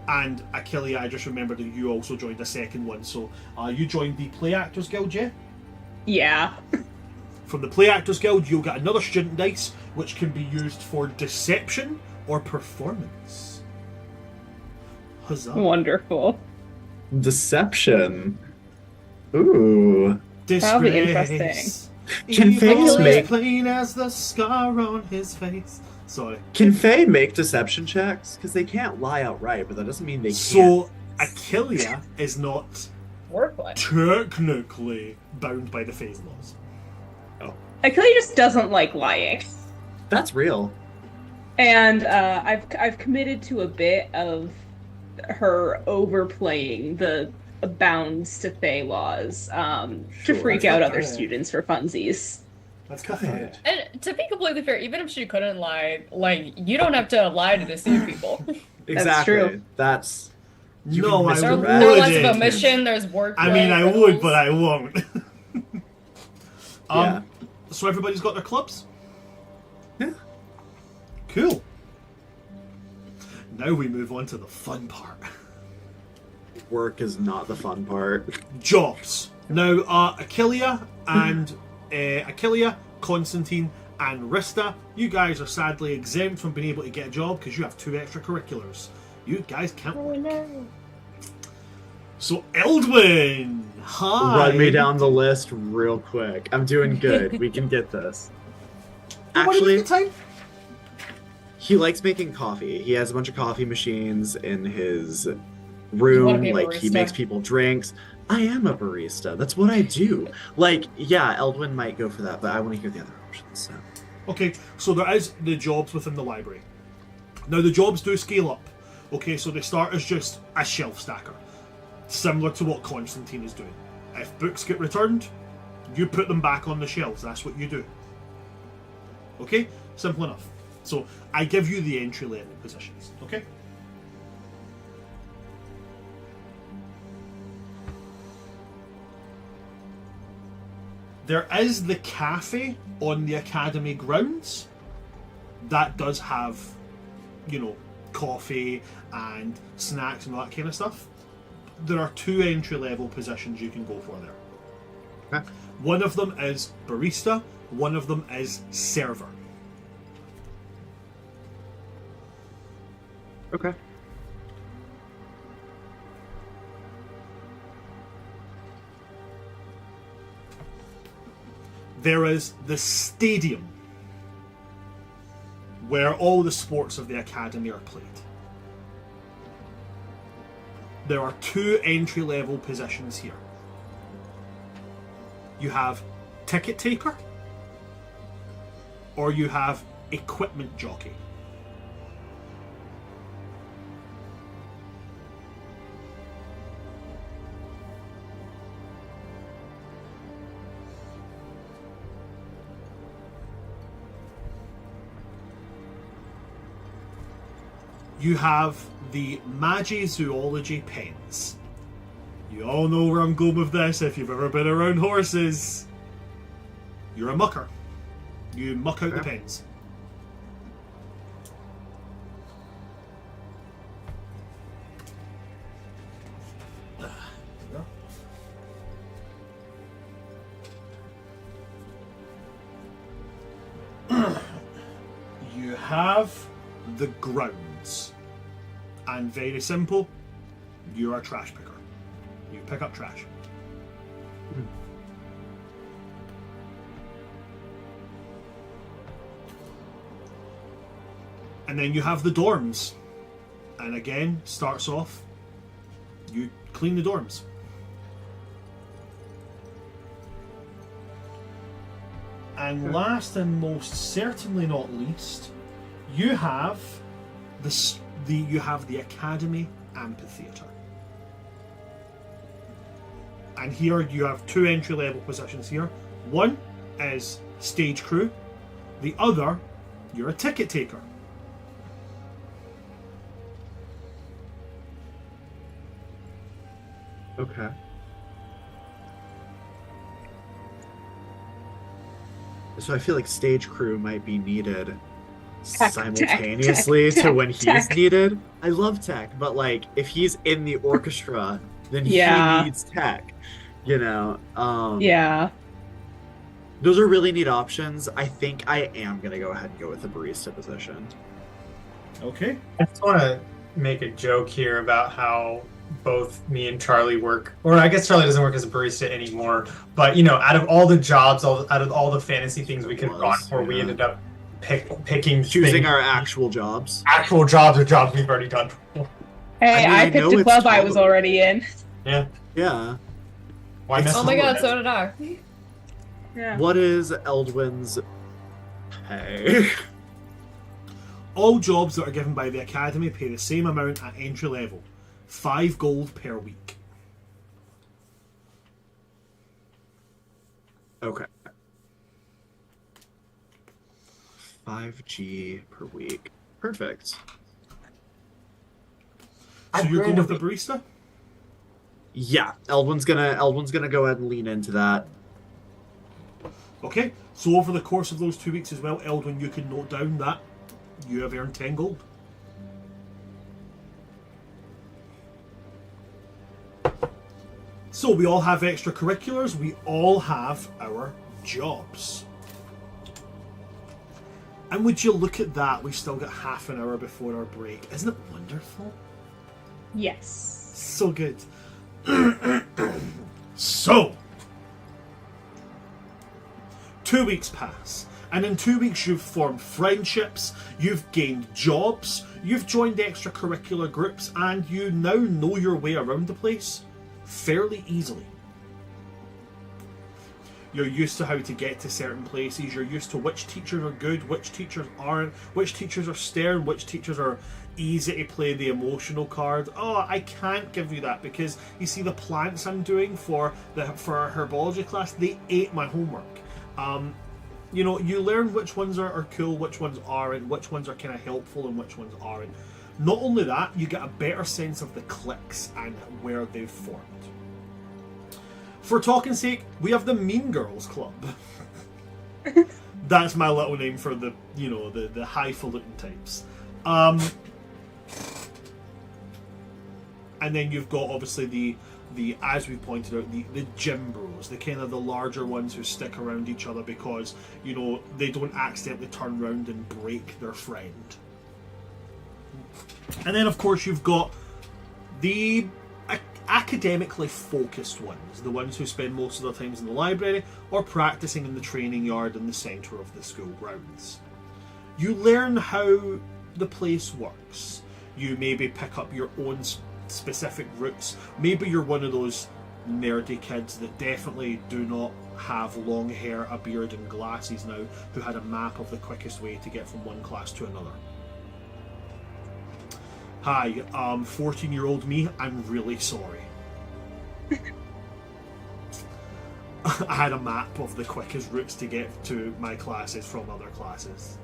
And Achillea, I just remembered that you also joined a second one, so you joined the Play Actors Guild, yeah? Yeah. From the Play Actors Guild, you'll get another student dice, which can be used for deception or performance. Huzzah. Wonderful. Deception. Ooh. That'll be Disgrace. interesting. Can Evil Faye is make- plain as the scar on his face. Sorry. Can Faye make deception checks? Because they can't lie outright, but that doesn't mean they can't. So, Achillea is not Wordplay. technically bound by the Fae's laws. Achilles just doesn't like lying. That's real. And I've committed to a bit of her overplaying the bounds to Fae laws to Sure. freak That's out not other bad. students for funsies. That's Good. good. And to be completely fair, even if she couldn't lie, like you don't have to lie to deceive people. Exactly. true. That's You No, can I miss There, the would. rat. there are lots of Wouldn't. omission. There's wordplay. I mean, I would, riddles. but I won't. Yeah. So everybody's got their clubs? Yeah. Cool. Now we move on to the fun part. Work is not the fun part. Jobs. Now, Achillea and Achillea, Constantine, and Rista, you guys are sadly exempt from being able to get a job because you have 2 extracurriculars. You guys can't work. no. So, Eldwin! Hi! Run me down the list real quick. I'm doing good. We can get this. Actually, time? he likes making coffee. He has a bunch of coffee machines in his You wanna room. be a Like, he barista? makes people drinks. I am a barista. That's what I do. Like, yeah, Eldwin might go for that, but I want to hear the other options. So. Okay, so there is the jobs within the library. Now, the jobs do scale up. Okay, so they start as just a shelf stacker, similar to what Constantine is doing. If books get returned, you put them back on the shelves. That's what you do. Okay? Simple enough. So, I give you the entry level positions. Okay? There is the cafe on the academy grounds that does have, you know, coffee and snacks and all that kind of stuff. There are 2 entry level positions you can go for there. Okay. One of them is barista, one of them is server. Okay. There is the stadium, where all the sports of the academy are played. There are 2 entry-level positions here. You have ticket taker, or you have equipment jockey. You have the Magi-Zoology pens. You all know where I'm going with this if you've ever been around horses. You're a mucker. You muck out the pens. You have the grounds. And very simple, you're a trash picker. You pick up trash. And then you have the dorms. And again, starts off, you clean the dorms. And last and most certainly not least, you have the Academy Amphitheatre. And here you have 2 entry-level positions here. One is stage crew. The other, you're a ticket taker. Okay. So I feel like stage crew might be needed simultaneously to when he's needed. I love tech, but like if he's in the orchestra, then he needs tech. You know. Yeah. Those are really neat options. I think I am gonna go ahead and go with the barista position. Okay. I just want to make a joke here about how both me and Charlie work, or I guess Charlie doesn't work as a barista anymore, but you know, out of all the jobs, out of all the fantasy things we could have gone for, we ended up choosing our actual jobs. Actual jobs or jobs we've already done. Hey, I picked a club I was already in. Yeah. Yeah. Why mess Oh my with god, it? so did I. Yeah. What is Eldwin's pay? All jobs that are given by the Academy pay the same amount at entry level. 5 gold per week. Okay. 5G per week. Perfect. So I'm you go going with to the barista? Yeah, Eldwin's gonna go ahead and lean into that. Okay, so over the course of those 2 weeks as well, Eldwin, you can note down that you have earned 10 gold. So we all have extracurriculars, we all have our jobs. And would you look at that, we've still got half an hour before our break. Isn't it wonderful? Yes. So good. So, 2 weeks pass, and in 2 weeks you've formed friendships, you've gained jobs, you've joined extracurricular groups, and you now know your way around the place fairly easily. You're used to how to get to certain places, you're used to which teachers are good, which teachers aren't, which teachers are stern, which teachers are easy to play the emotional card. Oh, I can't give you that because you see the plants I'm doing for our herbology class, they ate my homework. You know, you learn which ones are cool, which ones aren't, which ones are kind of helpful and which ones aren't. Not only that, you get a better sense of the cliques and where they've formed. For talking's sake, we have the Mean Girls Club. That's my little name for the, you know, the highfalutin types. And then you've got obviously the as we pointed out, the gym bros, the kind of the larger ones who stick around each other because, you know, they don't accidentally turn around and break their friend. And then of course you've got the academically focused ones, the ones who spend most of their times in the library or practicing in the training yard in the centre of the school grounds. You learn how the place works. You maybe pick up your own specific routes. Maybe you're one of those nerdy kids that definitely do not have long hair, a beard and glasses now, who had a map of the quickest way to get from one class to another. Hi, 14-year-old me, I'm really sorry. I had a map of the quickest routes to get to my classes from other classes.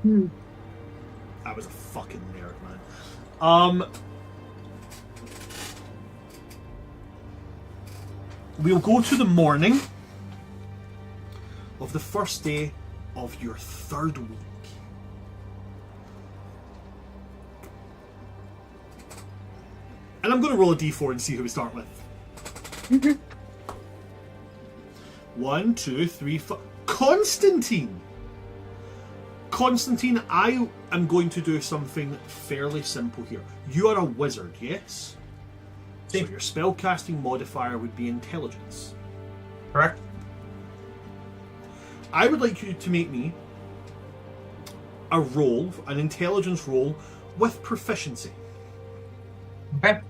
I was a fucking nerd, man. We'll go to the morning of the first day of your third week. And I'm going to roll a d4 and see who we start with. 1, 2, 3, 4. Constantine! Constantine, I am going to do something fairly simple here. You are a wizard, yes? So your spellcasting modifier would be intelligence. Correct. I would like you to make me a roll, an intelligence roll, with proficiency. Okay.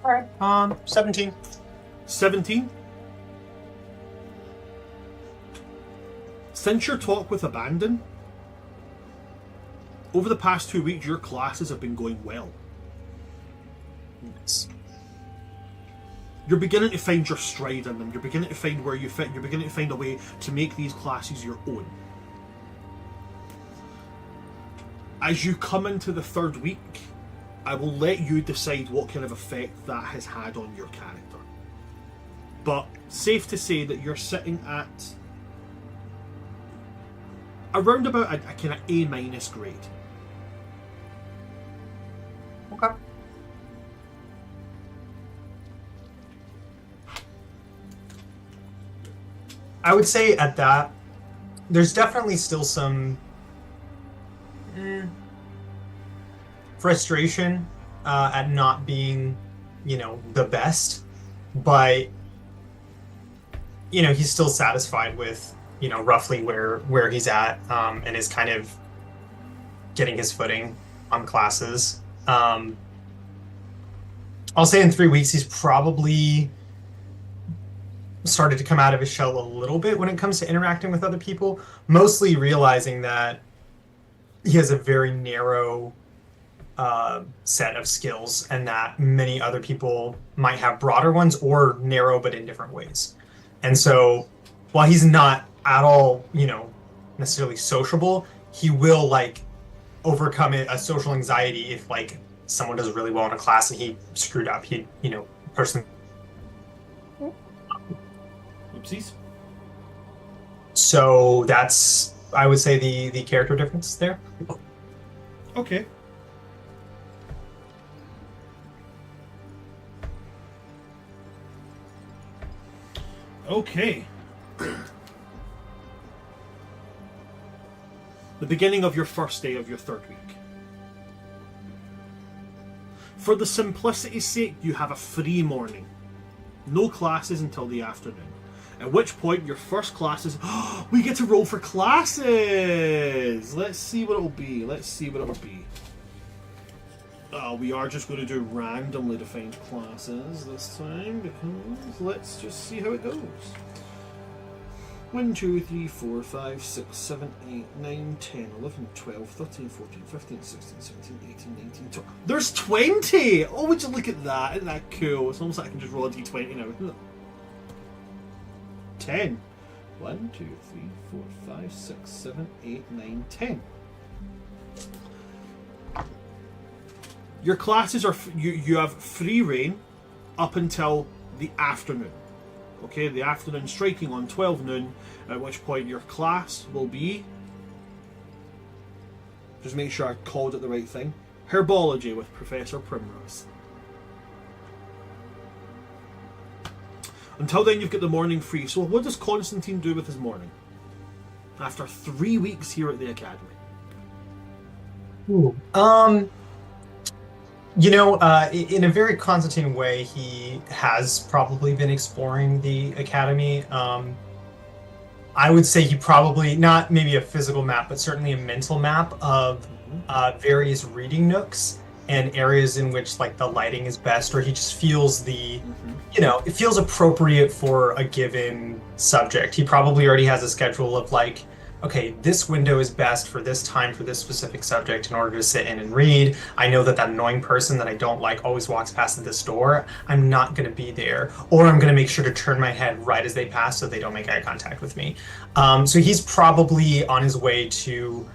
Alright. 17. 17. Since your talk with Abandon, over the past 2 weeks, your classes have been going well. Yes. You're beginning to find your stride in them. You're beginning to find where you fit. You're beginning to find a way to make these classes your own. As you come into the third week, I will let you decide what kind of effect that has had on your character. But safe to say that you're sitting at around about a kind of A- grade. Okay. I would say at that, there's definitely still some frustration at not being, the best, but he's still satisfied with, roughly where he's at, and is kind of getting his footing on classes. I'll say in 3 weeks he's probably started to come out of his shell a little bit when it comes to interacting with other people, mostly realizing that he has a very narrow set of skills and that many other people might have broader ones or narrow but in different ways. And so while he's not at all, necessarily sociable, he will overcome a social anxiety if someone does really well in a class and he screwed up. He, person. Oopsies. So that's, I would say, the character difference there. Okay. Okay. The beginning of your first day of your third week. For the simplicity's sake, you have a free morning. No classes until the afternoon. At which point, your first class is... we get to roll for classes! Let's see what it'll be. We are just going to do randomly defined classes this time, because let's just see how it goes. 1, 2, 3, 4, 5, 6, 7, 8, 9, 10, 11, 12, 13, 14, 15, 16, 17, 18, 19, 20. There's 20! Oh, would you look at that? Isn't that cool? It's almost like I can just roll a d20 now. 10. 1, 2, 3, 4, 5, 6, 7, 8, 9, 10. Your classes are... You have free reign up until the afternoon. Okay, the afternoon striking on 12 noon, at which point your class will be... Just make sure I called it the right thing. Herbology with Professor Primrose. Until then, you've got the morning free. So what does Constantine do with his morning? after 3 weeks here at the academy? Ooh. In a very Constantine way, he has probably been exploring the academy. I would say he probably, not maybe a physical map, but certainly a mental map of various reading nooks and areas in which like the lighting is best, or he just feels it feels appropriate for a given subject. He probably already has a schedule of like, okay, this window is best for this time for this specific subject in order to sit in and read. I know that annoying person that I don't like always walks past this door. I'm not going to be there. Or I'm going to make sure to turn my head right as they pass so they don't make eye contact with me. So he's probably on his way to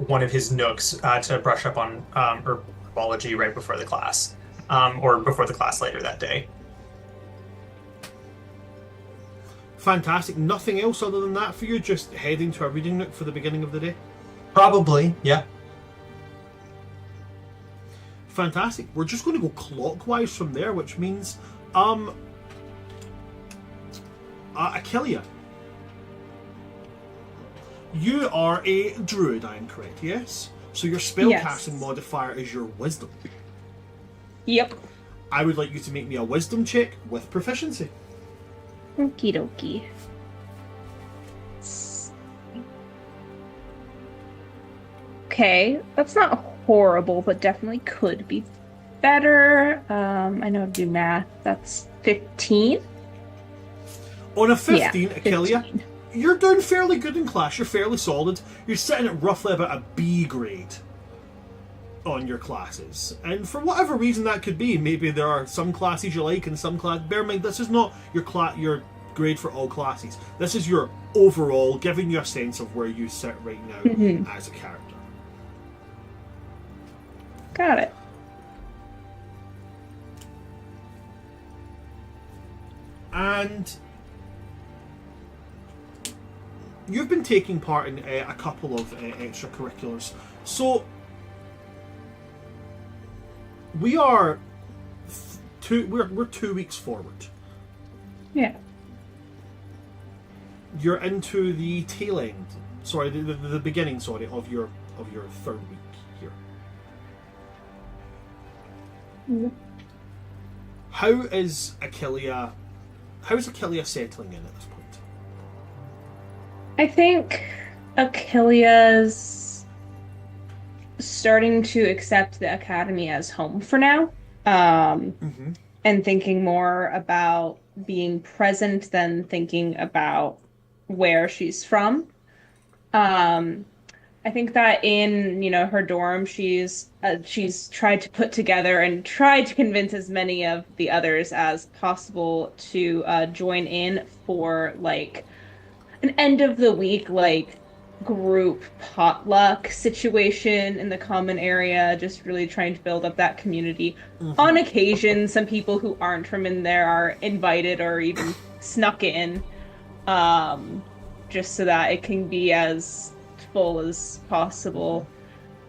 one of his nooks to brush up on herbology right before the class. Or before the class later that day. Fantastic. Nothing else other than that for you? Just heading to a reading nook for the beginning of the day? Probably, yeah. Fantastic. We're just going to go clockwise from there, which means, Achillia. You are a druid, I am correct, yes? So your spellcasting modifier is your wisdom. Yep. I would like you to make me a wisdom check with proficiency. Okie dokie. Okay, that's not horrible, but definitely could be better. I know how to do math. That's 15. On a 15, Yeah, Achillia, 15. You're doing fairly good in class. You're fairly solid. You're sitting at roughly about a B grade on your classes. And for whatever reason that could be, maybe there are some classes you like and some class. Bear in mind, this is not your grade for all classes. This is your overall, giving you a sense of where you sit right now as a character. Got it. And you've been taking part in a couple of extracurriculars. So we are we're 2 weeks forward. Yeah. You're into the tail end. Sorry, the beginning. Sorry, of your third week here. How is Achillia settling in at this point? I think Achillia's starting to accept the academy as home for now, and thinking more about being present than thinking about where she's from. I think that in her dorm, she's tried to put together and tried to convince as many of the others as possible to join in for like an end of the week like group potluck situation in the common area, just really trying to build up that community. On occasion, some people who aren't from in there are invited or even snuck in, just so that it can be as full as possible.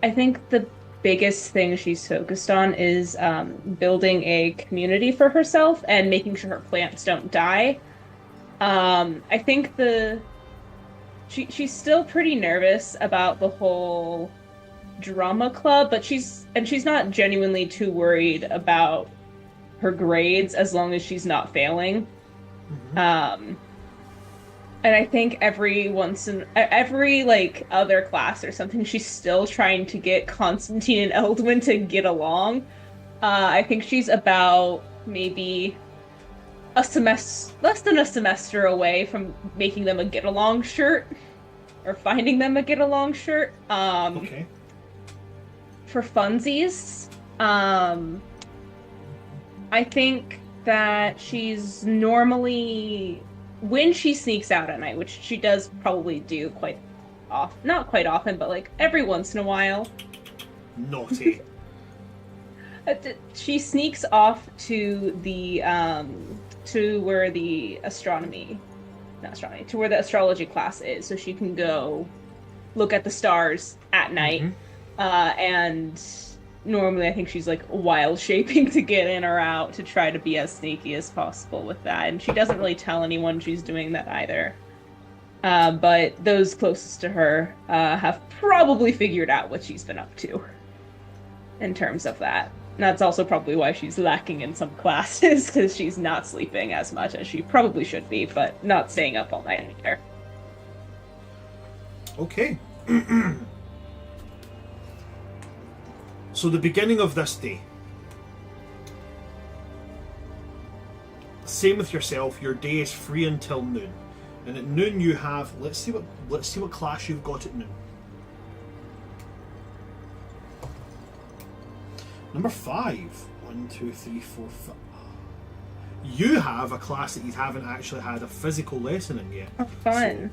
I think the biggest thing she's focused on is building a community for herself and making sure her plants don't die. I think she's still pretty nervous about the whole drama club, but she's not genuinely too worried about her grades as long as she's not failing. And I think every like other class or something, she's still trying to get Constantine and Eldwin to get along. I think she's about maybe less than a semester away from making them a get along shirt, or finding them a get along shirt. Okay. For funsies, I think that she's normally, when she sneaks out at night, which she does probably do not quite often, but like every once in a while. Naughty. She sneaks off to the to where the astrology class is, so she can go look at the stars at night. And normally I think she's like wild shaping to get in or out to try to be as sneaky as possible with that, and she doesn't really tell anyone she's doing that either. But those closest to her have probably figured out what she's been up to in terms of that. And that's also probably why she's lacking in some classes, because she's not sleeping as much as she probably should be, but not staying up all night either. Okay. So the beginning of this day. Same with yourself. Your day is free until noon, and at noon you have. Let's see what class you've got at noon. Number 5. 1, 2, 3, 4, 5. You have a class that you haven't actually had a physical lesson in yet. Oh, fun.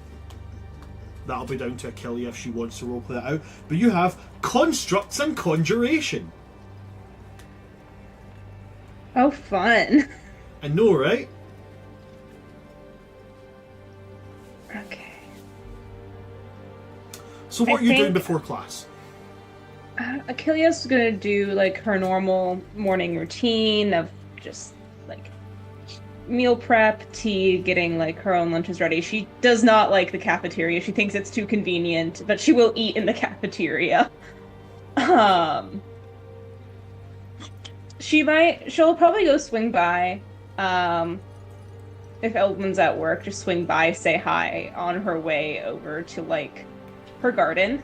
So that'll be down to Achillia if she wants to roleplay that out. But you have constructs and conjuration. Oh, fun. I know, right? Okay. So what are you doing before class? Achilles gonna do like her normal morning routine of just like meal prep, tea, getting like her own lunches ready. She does not like the cafeteria. She thinks it's too convenient, but she will eat in the cafeteria. She'll probably go swing by. If Eldwin's at work, just swing by, say hi on her way over to like her garden.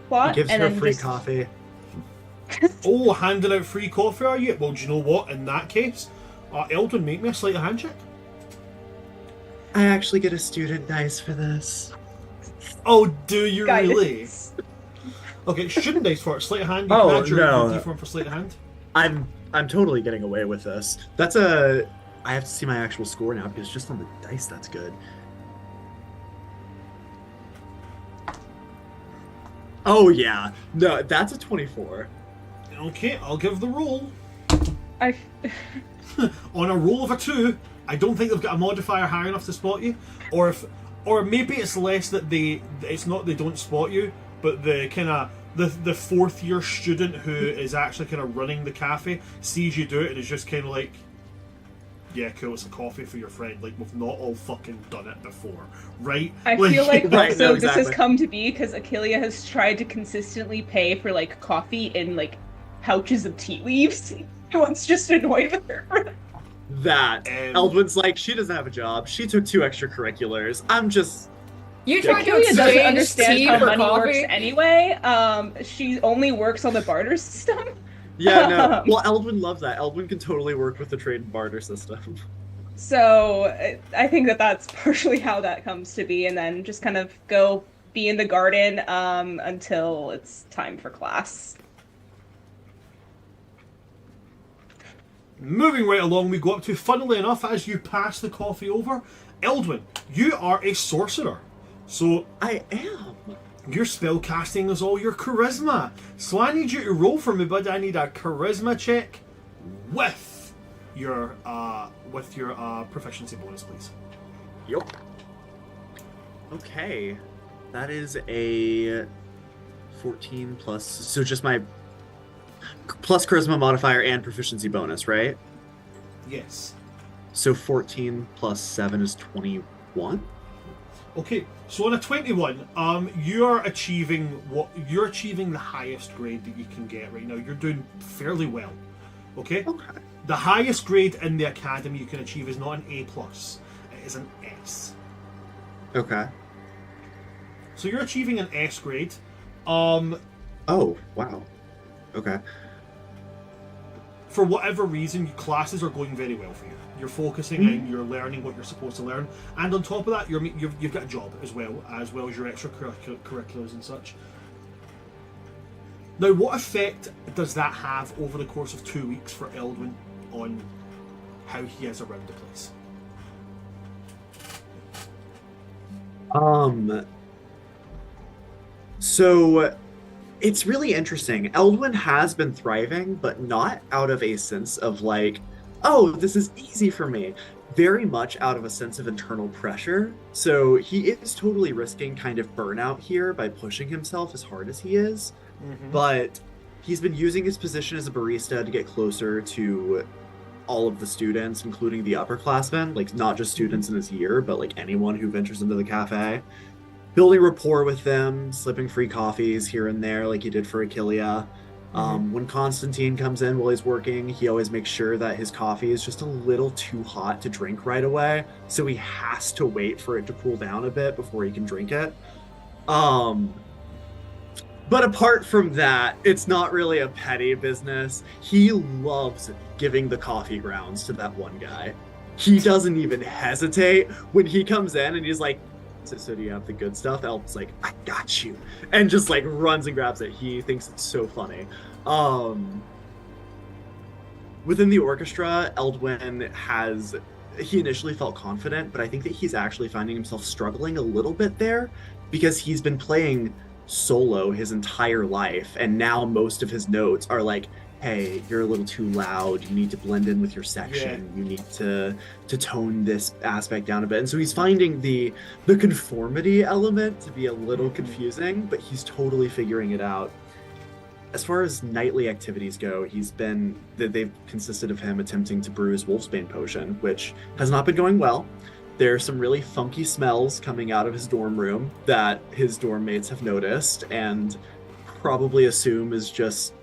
Plot, He gives and her then free just... coffee. Oh, handing out free coffee, are you? Well, do you know what? In that case, Eldon, make me a sleight of hand check. I actually get a student dice for this. Oh, do you really? Guidance. Okay, student dice for it. Sleight of hand. You Oh, can add your no. D4 for sleight of hand. I'm totally getting away with this. That's a... I have to see my actual score now because just on the dice, that's good. Oh, yeah. No, that's a 24. Okay, I'll give the roll. I On a roll of a 2, I don't think they've got a modifier high enough to spot you. Or maybe it's less that it's not they don't spot you, but the kind of the fourth year student who is actually kind of running the cafe sees you do it and is just kind of like, yeah, cool, it's a coffee for your friend. Like, we've not all fucking done it before, right? I feel like Right, also no, this has exactly. come to be because Achillia has tried to consistently pay for like coffee in like pouches of tea leaves. Everyone's just annoyed with her. That. Eldwin's like, she doesn't have a job. She took 2 extracurriculars. I'm just... You tried to Achillia doesn't exchange understand tea how for money works coffee? anyway. She only works on the barter system. Yeah, no. Well, Eldwin loves that. Eldwin can totally work with the trade and barter system. So I think that's partially how that comes to be, and then just kind of go be in the garden until it's time for class. Moving right along, we go up to, funnily enough, as you pass the coffee over, Eldwin, you are a sorcerer. So I am. your spell casting is all your charisma. So I need you to roll for me, bud. I need a charisma check with your proficiency bonus, please. Yup. Okay. That is a 14 plus... So just my plus charisma modifier and proficiency bonus, right? Yes. So 14 plus 7 is 21? Okay, so on a 21, you're achieving the highest grade that you can get right now. You're doing fairly well. Okay? Okay. The highest grade in the academy you can achieve is not an A+, it is an S. Okay. So you're achieving an S grade. Oh, wow. Okay. For whatever reason, classes are going very well for you. You're focusing and you're learning what you're supposed to learn, and on top of that, you've got a job as well as your extracurriculars and such. Now, what effect does that have over the course of 2 weeks for Eldwin on how he is around the place? So it's really interesting. Eldwin has been thriving, but not out of a sense of like, oh, this is easy for me. Very much out of a sense of internal pressure. So he is totally risking kind of burnout here by pushing himself as hard as he is. Mm-hmm. But he's been using his position as a barista to get closer to all of the students, including the upperclassmen, like not just students in his year, but like anyone who ventures into the cafe. Building rapport with them, slipping free coffees here and there, like he did for Achillia. When Constantine comes in while he's working, he always makes sure that his coffee is just a little too hot to drink right away, so he has to wait for it to cool down a bit before he can drink it. But apart from that, it's not really a petty business. He loves giving the coffee grounds to that one guy. He doesn't even hesitate when he comes in and he's like, so do you have the good stuff? Elvin's like, I got you. And just like runs and grabs it. He thinks it's so funny. Within the orchestra, Eldwin he initially felt confident, but I think that he's actually finding himself struggling a little bit there because he's been playing solo his entire life. And now most of his notes are like, hey, you're a little too loud. You need to blend in with your section. Yeah. You need to tone this aspect down a bit. And so he's finding the conformity element to be a little confusing, but he's totally figuring it out. As far as nightly activities go, they've consisted of him attempting to brew his Wolfsbane potion, which has not been going well. There are some really funky smells coming out of his dorm room that his dorm mates have noticed and probably assume is just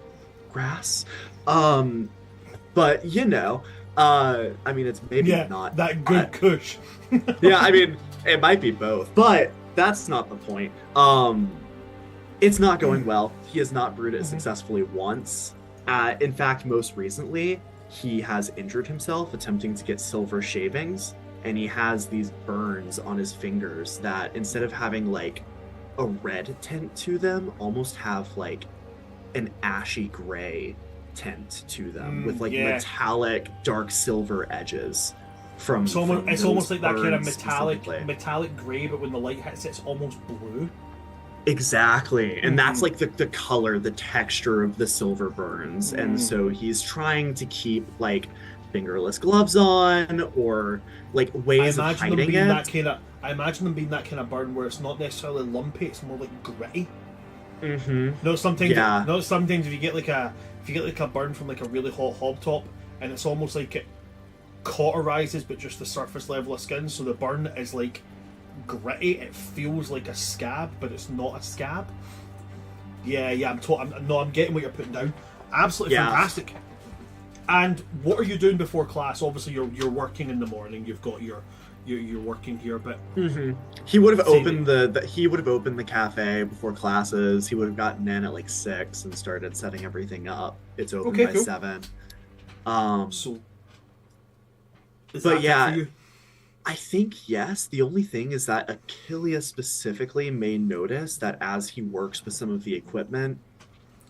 grass. But I mean, it's maybe not that good kush. Yeah, I mean, it might be both, but that's not the point. It's not going well. He has not brewed it successfully once. In fact, most recently, he has injured himself attempting to get silver shavings, and he has these burns on his fingers that instead of having like a red tint to them, almost have like an ashy gray tint to them with like metallic dark silver edges from it's almost like that kind of specifically. metallic gray, but when the light hits it, it's almost blue. Exactly. And that's like the color, the texture of the silver burns. And so he's trying to keep like fingerless gloves on or like ways of hiding it. I imagine them being that kind of burn where it's not necessarily lumpy, it's more like gritty. Sometimes if you get like a burn from like a really hot hob top, and it's almost like it cauterizes but just the surface level of skin, so the burn is like gritty. It feels like a scab, but it's not a scab. I'm getting what you're putting down. Absolutely fantastic. And what are you doing before class? Obviously, you're working in the morning. You've got you're working here, but he would have opened the cafe before classes. He would have gotten in at like 6 and started setting everything up. It's open by 7. I think yes. The only thing is that Achilles specifically may notice that as he works with some of the equipment,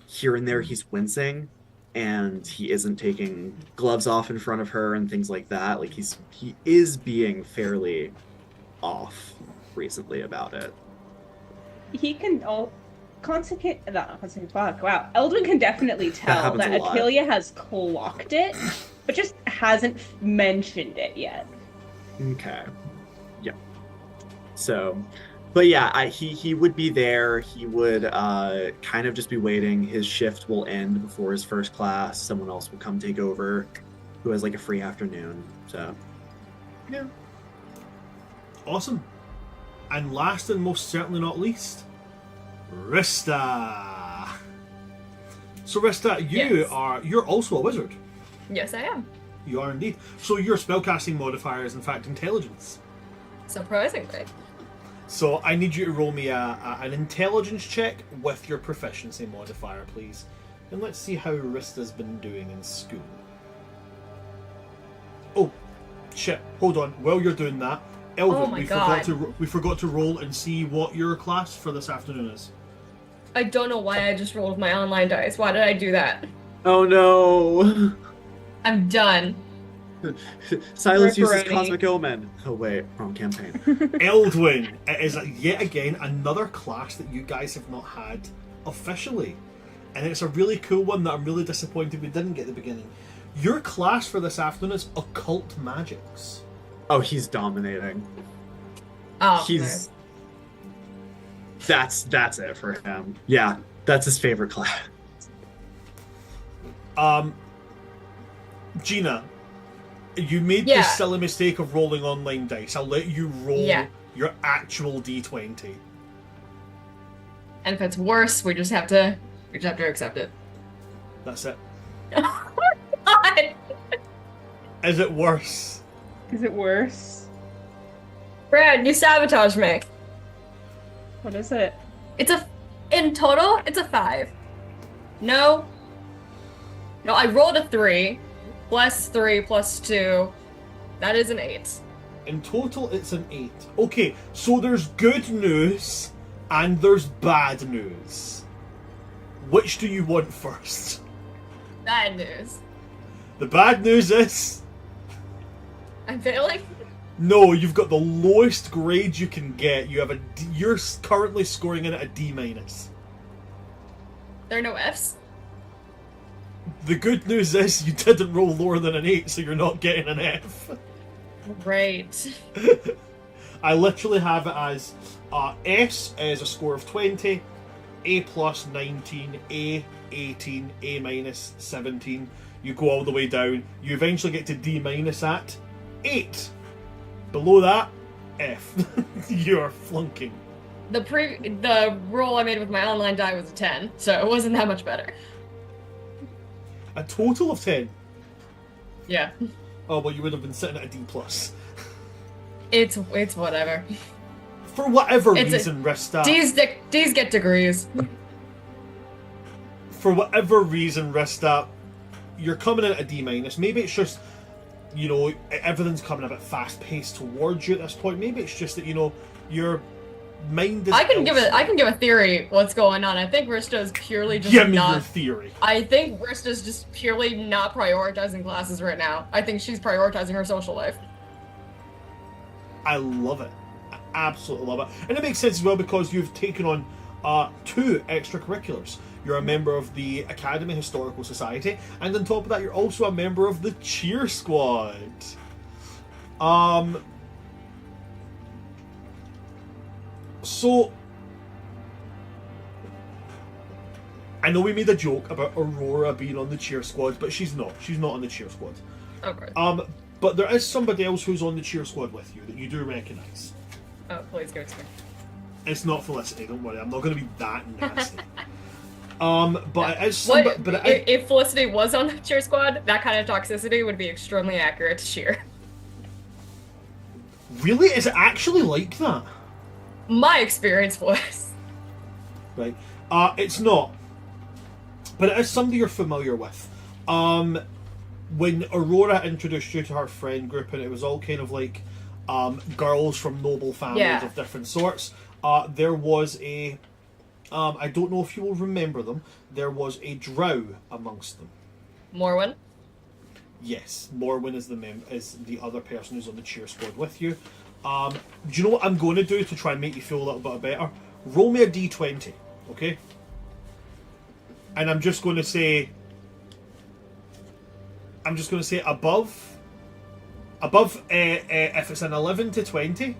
here and there he's wincing, and he isn't taking gloves off in front of her and things like that. Like he is being fairly off recently about it. He can Eldwin can definitely tell that Achilles has clocked it, but just hasn't mentioned it yet. Okay. Yeah. So, but yeah, he would be there. He would kind of just be waiting. His shift will end before his first class. Someone else will come take over who has like a free afternoon. So, yeah. Awesome. And last and most certainly not least, Rista. So Rista, you're also a wizard. Yes, I am. You are indeed. So your spellcasting modifier is in fact intelligence. Surprisingly. So I need you to roll me an intelligence check with your proficiency modifier, please. And let's see how Rista's been doing in school. Oh, shit. Hold on. While you're doing that, Elvin, we forgot to roll and see what your class for this afternoon is. I don't know why I just rolled my online dice. Why did I do that? Oh no. I'm done. Silas uses Cosmic Omen. Oh wait, wrong campaign. Eldwin. It is yet again another class that you guys have not had officially. And it's a really cool one that I'm really disappointed we didn't get at the beginning. Your class for this afternoon is Occult Magics. Oh, he's dominating. Oh, he's... That's it for him. Yeah, that's his favorite class. Gina, You made Yeah. the silly mistake of rolling online dice. I'll let you roll Yeah. your actual d20. And if it's worse, we just have to accept it. That's it. Oh my god! Is it worse? Is it worse? Brad, you sabotaged me. What is it? In total, it's a 5. No, I rolled a 3, plus 3, plus 2. That is an 8. In total, it's an 8. Okay, so there's good news and there's bad news. Which do you want first? Bad news. The bad news is... I'm failing? No, you've got the lowest grade you can get. You're currently scoring in at a D-. There are no Fs? The good news is you didn't roll lower than an 8, so you're not getting an F. Great. I literally have it as S is a score of 20, A plus 19, A 18, A minus 17. You go all the way down. You eventually get to D minus at 8. Below that, F. You're flunking. The roll I made with my online die was a 10, so it wasn't that much better. A total of 10. Yeah. Oh, well, you would have been sitting at a D plus. It's whatever. For whatever It's reason, Rista. D's get degrees. For whatever reason, Rista, you're coming in at a D minus. Maybe it's just, everything's coming a bit fast paced towards you at this point. Maybe it's just that, your mind is. I can give a theory what's going on. I think Rista is purely just Give me not. your theory. I think Rista's just purely not prioritizing classes right now. I think she's prioritizing her social life. I love it. I absolutely love it. And it makes sense as well because you've taken on 2 extracurriculars. You're a member of the Academy Historical Society, and on top of that, you're also a member of the Cheer Squad. So, I know we made a joke about Aurora being on the Cheer Squad, but she's not. She's not on the Cheer Squad. Okay. But there is somebody else who's on the Cheer Squad with you that you do recognise. Oh, please give it to me. It's not Felicity, don't worry. I'm not going to be that nasty. But it is somebody... If Felicity was on the cheer squad, that kind of toxicity would be extremely accurate to cheer. Really? Is it actually like that? My experience was. Right. It's not. But it is somebody you're familiar with. When Aurora introduced you to her friend group, and it was all kind of like girls from noble families of different sorts, there was a... I don't know if you will remember them. There was a drow amongst them. Morwen? Yes, Morwen is the other person who's on the cheer squad with you. Do you know what I'm going to do to try and make you feel a little bit better? Roll me a d20, okay? And I'm just going to say above. If it's an 11 to 20,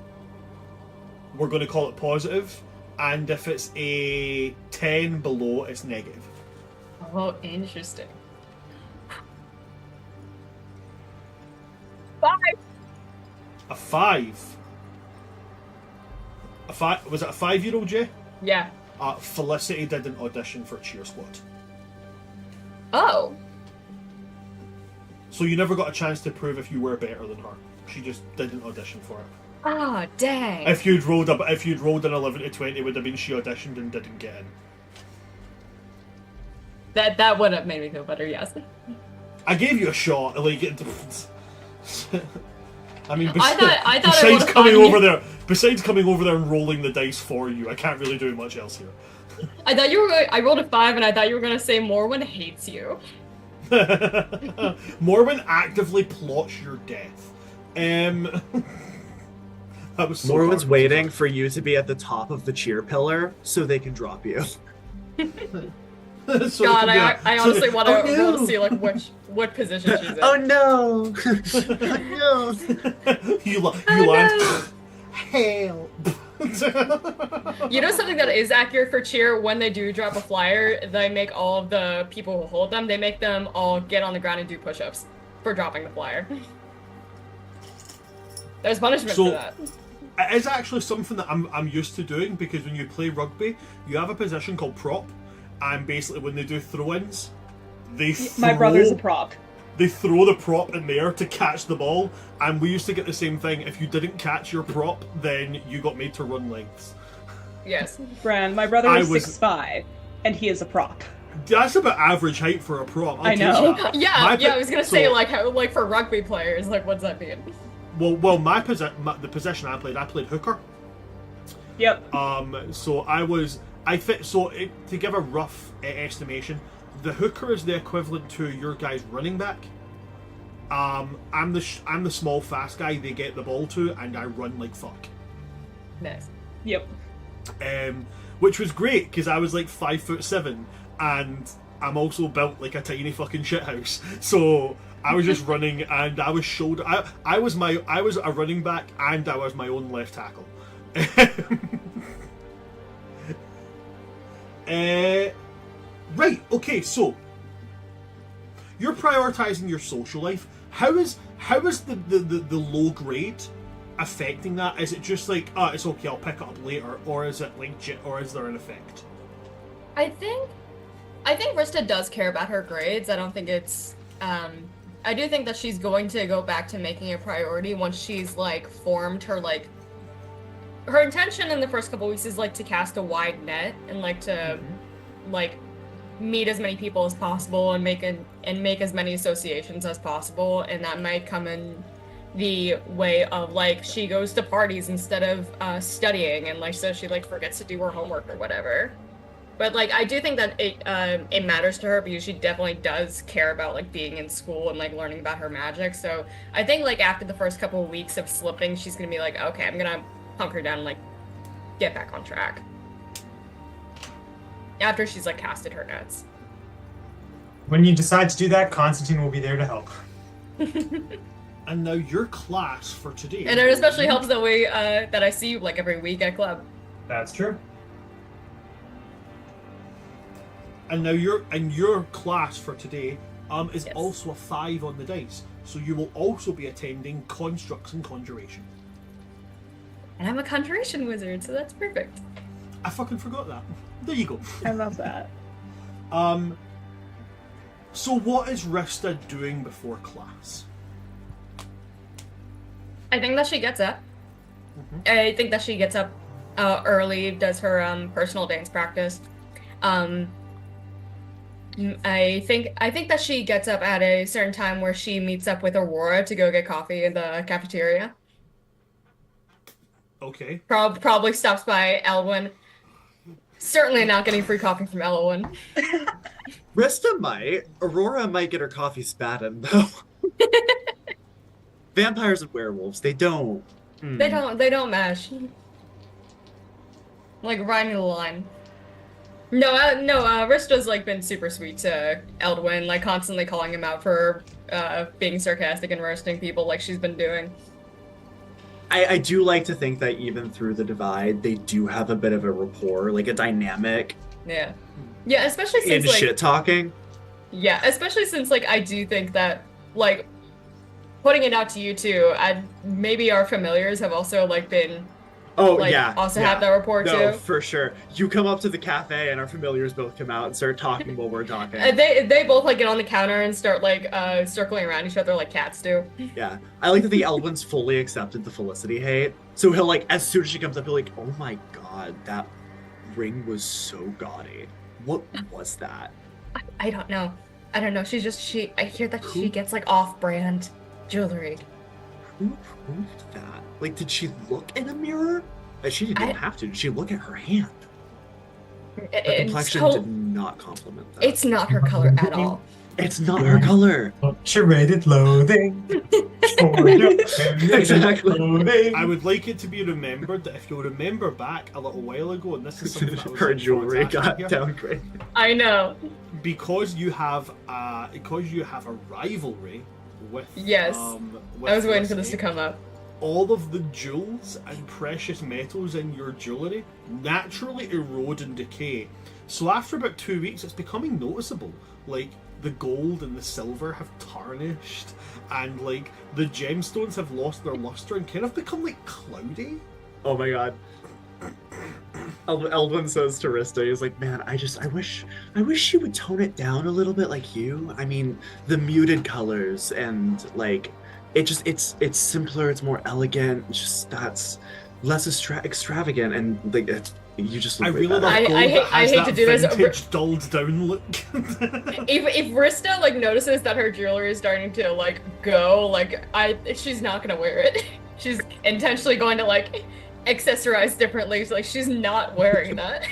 we're going to call it positive. And if it's a 10 below, it's negative. Oh, interesting. 5! A 5? Was it a 5-year-old, Jay? Yeah. Felicity did an audition for Cheer Squad. Oh. So you never got a chance to prove if you were better than her. She just did an audition for it. Oh, dang. If you'd rolled an 11 to 20, it would have been she auditioned and didn't get in. That would have made me feel better, yes. I gave you a shot, like it. I mean, I thought besides coming over there and rolling the dice for you, I can't really do much else here. I thought you were going. I rolled a 5, and I thought you were going to say Morwen hates you. Morwen actively plots your death. That was so Morwen's hard. waiting for you to be at the top of the cheer pillar so they can drop you. So God, I honestly so want oh, to no. see like what position she's in. Oh no! Oh no! you Oh, land. no. Help! You know something that is accurate for cheer, when they do drop a flyer, they make all of the people who hold them, they make them all get on the ground and do push-ups for dropping the flyer. There's punishment So- for that. It is actually something that I'm used to doing, because when you play rugby, you have a position called prop, and basically when they do throw-ins, they My brother's a prop. They throw the prop in there to catch the ball, and we used to get the same thing. If you didn't catch your prop, then you got made to run lengths. Yes. Bran, my brother I is was- 6'5", and he is a prop. That's about average height for a prop. I'll I take know. that. Yeah, My yeah. po- I was gonna so- say like how like for rugby players, like what's that mean? Well, the position I played hooker. Yep. So to give a rough estimation, the hooker is the equivalent to your guy's running back. I'm the small fast guy they get the ball to, and I run like fuck. Nice. Yep. Which was great because I was like 5'7", and I'm also built like a tiny fucking shithouse. So I was just running, and I was shoulder. I was a running back, and I was my own left tackle. Right. Okay. So you're prioritizing your social life. How is the low grade affecting that? Is it just like, it's okay, I'll pick it up later, or is it like, or is there an effect? I think Rista does care about her grades. I don't think it's I do think that she's going to go back to making it a priority once she's like formed her like her intention in the first couple weeks is like to cast a wide net and like to like meet as many people as possible and make as many associations as possible, and that might come in the way of like she goes to parties instead of studying, and like so she like forgets to do her homework or whatever. But like I do think that it matters to her because she definitely does care about like being in school and like learning about her magic. So I think like after the first couple of weeks of slipping, she's gonna be like, okay, I'm gonna hunker down and like get back on track. After she's like casted her nets. When you decide to do that, Constantine will be there to help. And now your class for today. And it especially helps that we that I see you like every week at club. That's true. And now your class for today is Yes. also a 5 on the dice. So you will also be attending constructs and conjuration. And I'm a conjuration wizard, so that's perfect. I fucking forgot that. There you go. I love that. So what is Rista doing before class? I think that she gets up. I think that she gets up early, does her personal dance practice. I think that she gets up at a certain time where she meets up with Aurora to go get coffee in the cafeteria. Okay. Probably stops by Elwyn. Certainly not getting free coffee from Elwyn. Rista might. Aurora might get her coffee spat in, though. Vampires and werewolves, they don't. They don't mesh. Like riding the line. No, Rista's like been super sweet to Eldwin, like constantly calling him out for being sarcastic and roasting people like she's been doing. I do like to think that even through the divide, they do have a bit of a rapport, like a dynamic Yeah. Yeah, especially in since like shit talking. yeah, especially since like I do think that like putting it out to you too, maybe our familiars have also like been Oh like yeah, also yeah. have that rapport No, too. for sure. You come up to the cafe and our familiars both come out and start talking while we're talking. They both like get on the counter and start like circling around each other like cats do. Yeah, I like that the Eldwin's fully accepted the Felicity hate. So he'll like, as soon as she comes up, he'll like, oh my god, that ring was so gaudy. What was that? I don't know. I don't know. I hear that she gets like off-brand jewelry. Who proved that? Like, did she look in a mirror? She didn't have to. Did she look at her hand? The complexion did not compliment that. It's not her color at all. It's not her color. Curated loathing. Exactly. I would like it to be remembered that if you'll remember back a little while ago, and this is something that I was Her like, jewelry wanted to ask got you here, downgraded. I know. because you have a rivalry with Yes. with I was waiting for this Felicity, to come up. all of the jewels and precious metals in your jewellery naturally erode and decay. So after about 2 weeks, it's becoming noticeable. Like, the gold and the silver have tarnished, and like the gemstones have lost their luster and kind of become like cloudy. Oh my god. Eldwin says to Rista, he's like, man, I wish you would tone it down a little bit like you. I mean, the muted colors and like, it's simpler, it's more elegant, just that's less extravagant, and like you just look I way really better. love gold I that has hate that to do this. vintage dulled down look. If Rista like notices that her jewelry is starting to like go, like she's not gonna wear it. She's intentionally going to like accessorize differently. So, like she's not wearing that.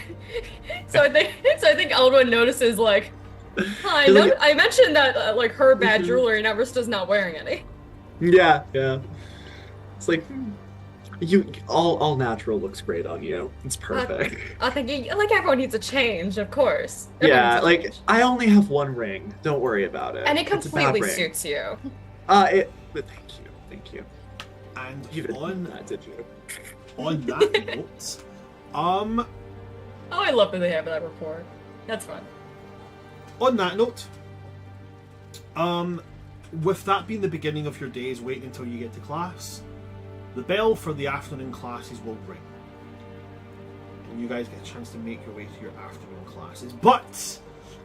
so I think Eldwin notices like, I mentioned that like her bad jewelry, now Rista's not wearing any. Yeah. It's like you all natural looks great on you. It's perfect. I think like everyone needs a change, of course. Yeah, like I only have one ring. Don't worry about it. And it It's a bad completely ring. suits you. But thank you. And You didn't on know that, did you? on that note, Oh, I love that they have that report. That's fun. on that note, with that being the beginning of your days, wait until you get to class. The bell for the afternoon classes will ring. And you guys get a chance to make your way to your afternoon classes. But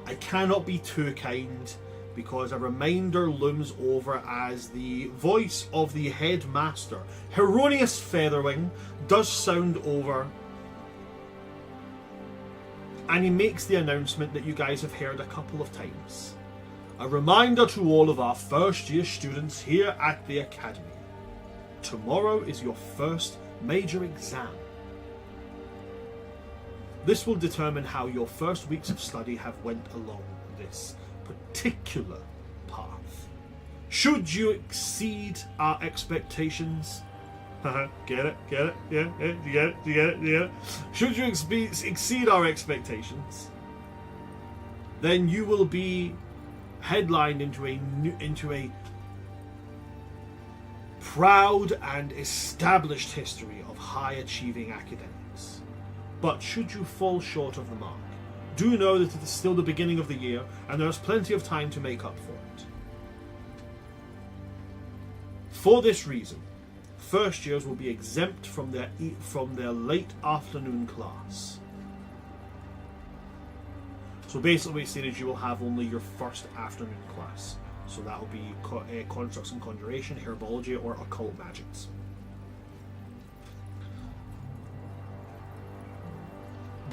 I cannot be too kind, because a reminder looms over as the voice of the headmaster, Heronius Featherwing, does sound over. And he makes the announcement that you guys have heard a couple of times. A reminder to all of our first year students here at the Academy. Tomorrow is your first major exam. This will determine how your first weeks of study have went along this particular path. Should you exceed our expectations, get it? Yeah, you get it? Should you exceed our expectations, then you will be headlined into a proud and established history of high achieving academics. But should you fall short of the mark, do know that it is still the beginning of the year and there is plenty of time to make up for it. For this reason, first years will be exempt from their late afternoon class. So basically what it's saying is you will have only your first afternoon class. So that will be constructs and conjuration, herbology, or occult magics.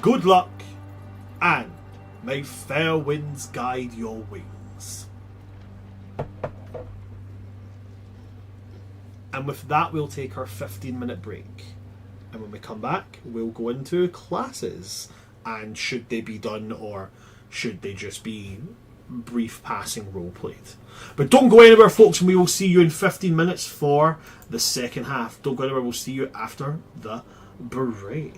Good luck, and may fair winds guide your wings. And with that, we'll take our 15-minute break. And when we come back, we'll go into classes. And should they be done, or should they just be brief passing role played? But don't go anywhere, folks, and we will see you in 15 minutes for the second half. Don't go anywhere, we'll see you after the break.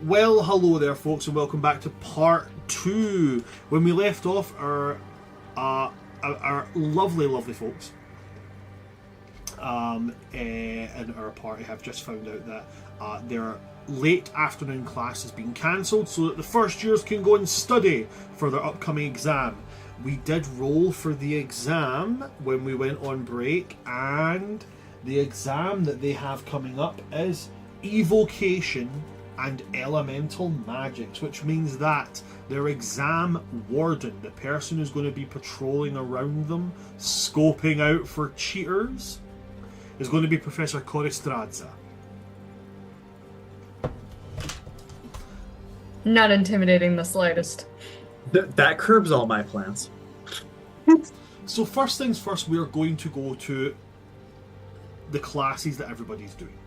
Well, hello there, folks, and welcome back to part 2. When we left off, our lovely, lovely folks in our party have just found out that their late afternoon class has been cancelled so that the first years can go and study for their upcoming exam. We did roll for the exam when we went on break, and the exam that they have coming up is Evocation and Elemental Magics, which means that their exam warden, the person who's going to be patrolling around them, scoping out for cheaters, is going to be Professor Coristrazza. Not intimidating the slightest. That curbs all my plans. So first things first, we're going to go to the classes that everybody's doing.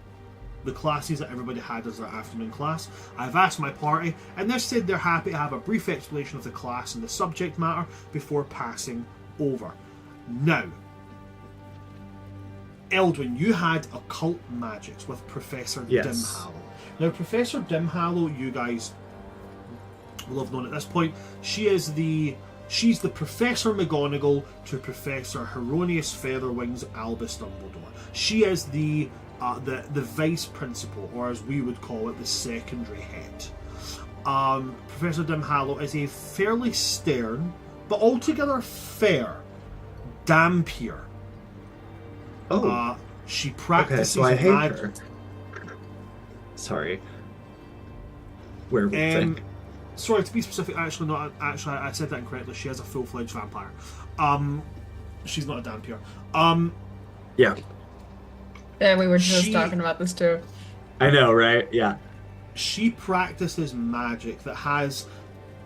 The classes that everybody had as their afternoon class. I've asked my party, and they've said they're happy to have a brief explanation of the class and the subject matter before passing over. Now, Eldwin, you had occult magics with Professor Dimhallow. Now, Professor Dimhallow, you guys will have known at this point, she's the Professor McGonagall to Professor Heronius Featherwings Albus Dumbledore. She is the vice principal, or as we would call it, the secondary head. Professor Dimhallow is a fairly stern, but altogether fair, Dampier. Oh. She practices okay, so I hate magic. her. Sorry. Werewolf thing. Sorry, to be specific, I said that incorrectly. She is a full-fledged vampire. She's not a Dampier. Yeah. Yeah, we were just talking about this too. I know, right? Yeah. She practices magic that has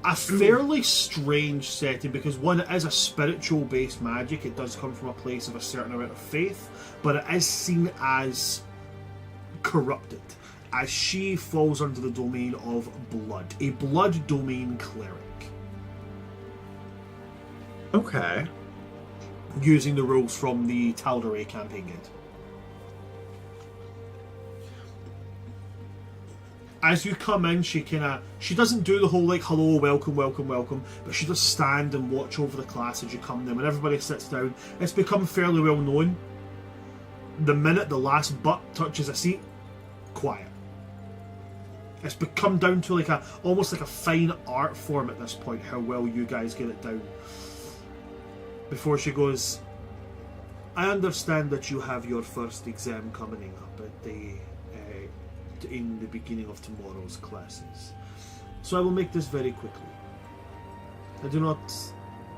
a fairly strange setting, because one, it is a spiritual-based magic. It does come from a place of a certain amount of faith, but it is seen as corrupted, as she falls under the domain of blood, a blood domain cleric. Okay. Using the rules from the Tal'Dorei campaign guide. As you come in, she doesn't do the whole like hello, welcome, but she does stand and watch over the class as you come in. When everybody sits down, it's become fairly well known. The minute the last butt touches a seat, quiet. It's become down to like almost like a fine art form at this point, how well you guys get it down. Before she goes, I understand that you have your first exam coming up at in the beginning of tomorrow's classes. So I will make this very quickly. I do not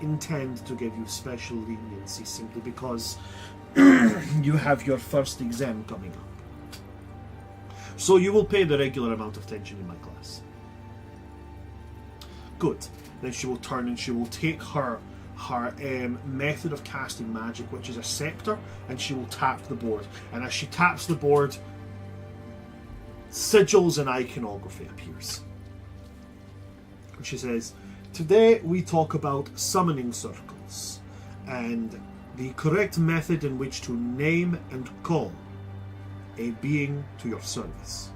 intend to give you special leniency simply because you have your first exam coming up. So you will pay the regular amount of attention in my class. Good. Then she will turn and she will take her method of casting magic, which is a scepter, and she will tap the board. And as she taps the board, sigils and iconography appears. And she says, today we talk about summoning circles and the correct method in which to name and call a being to your service.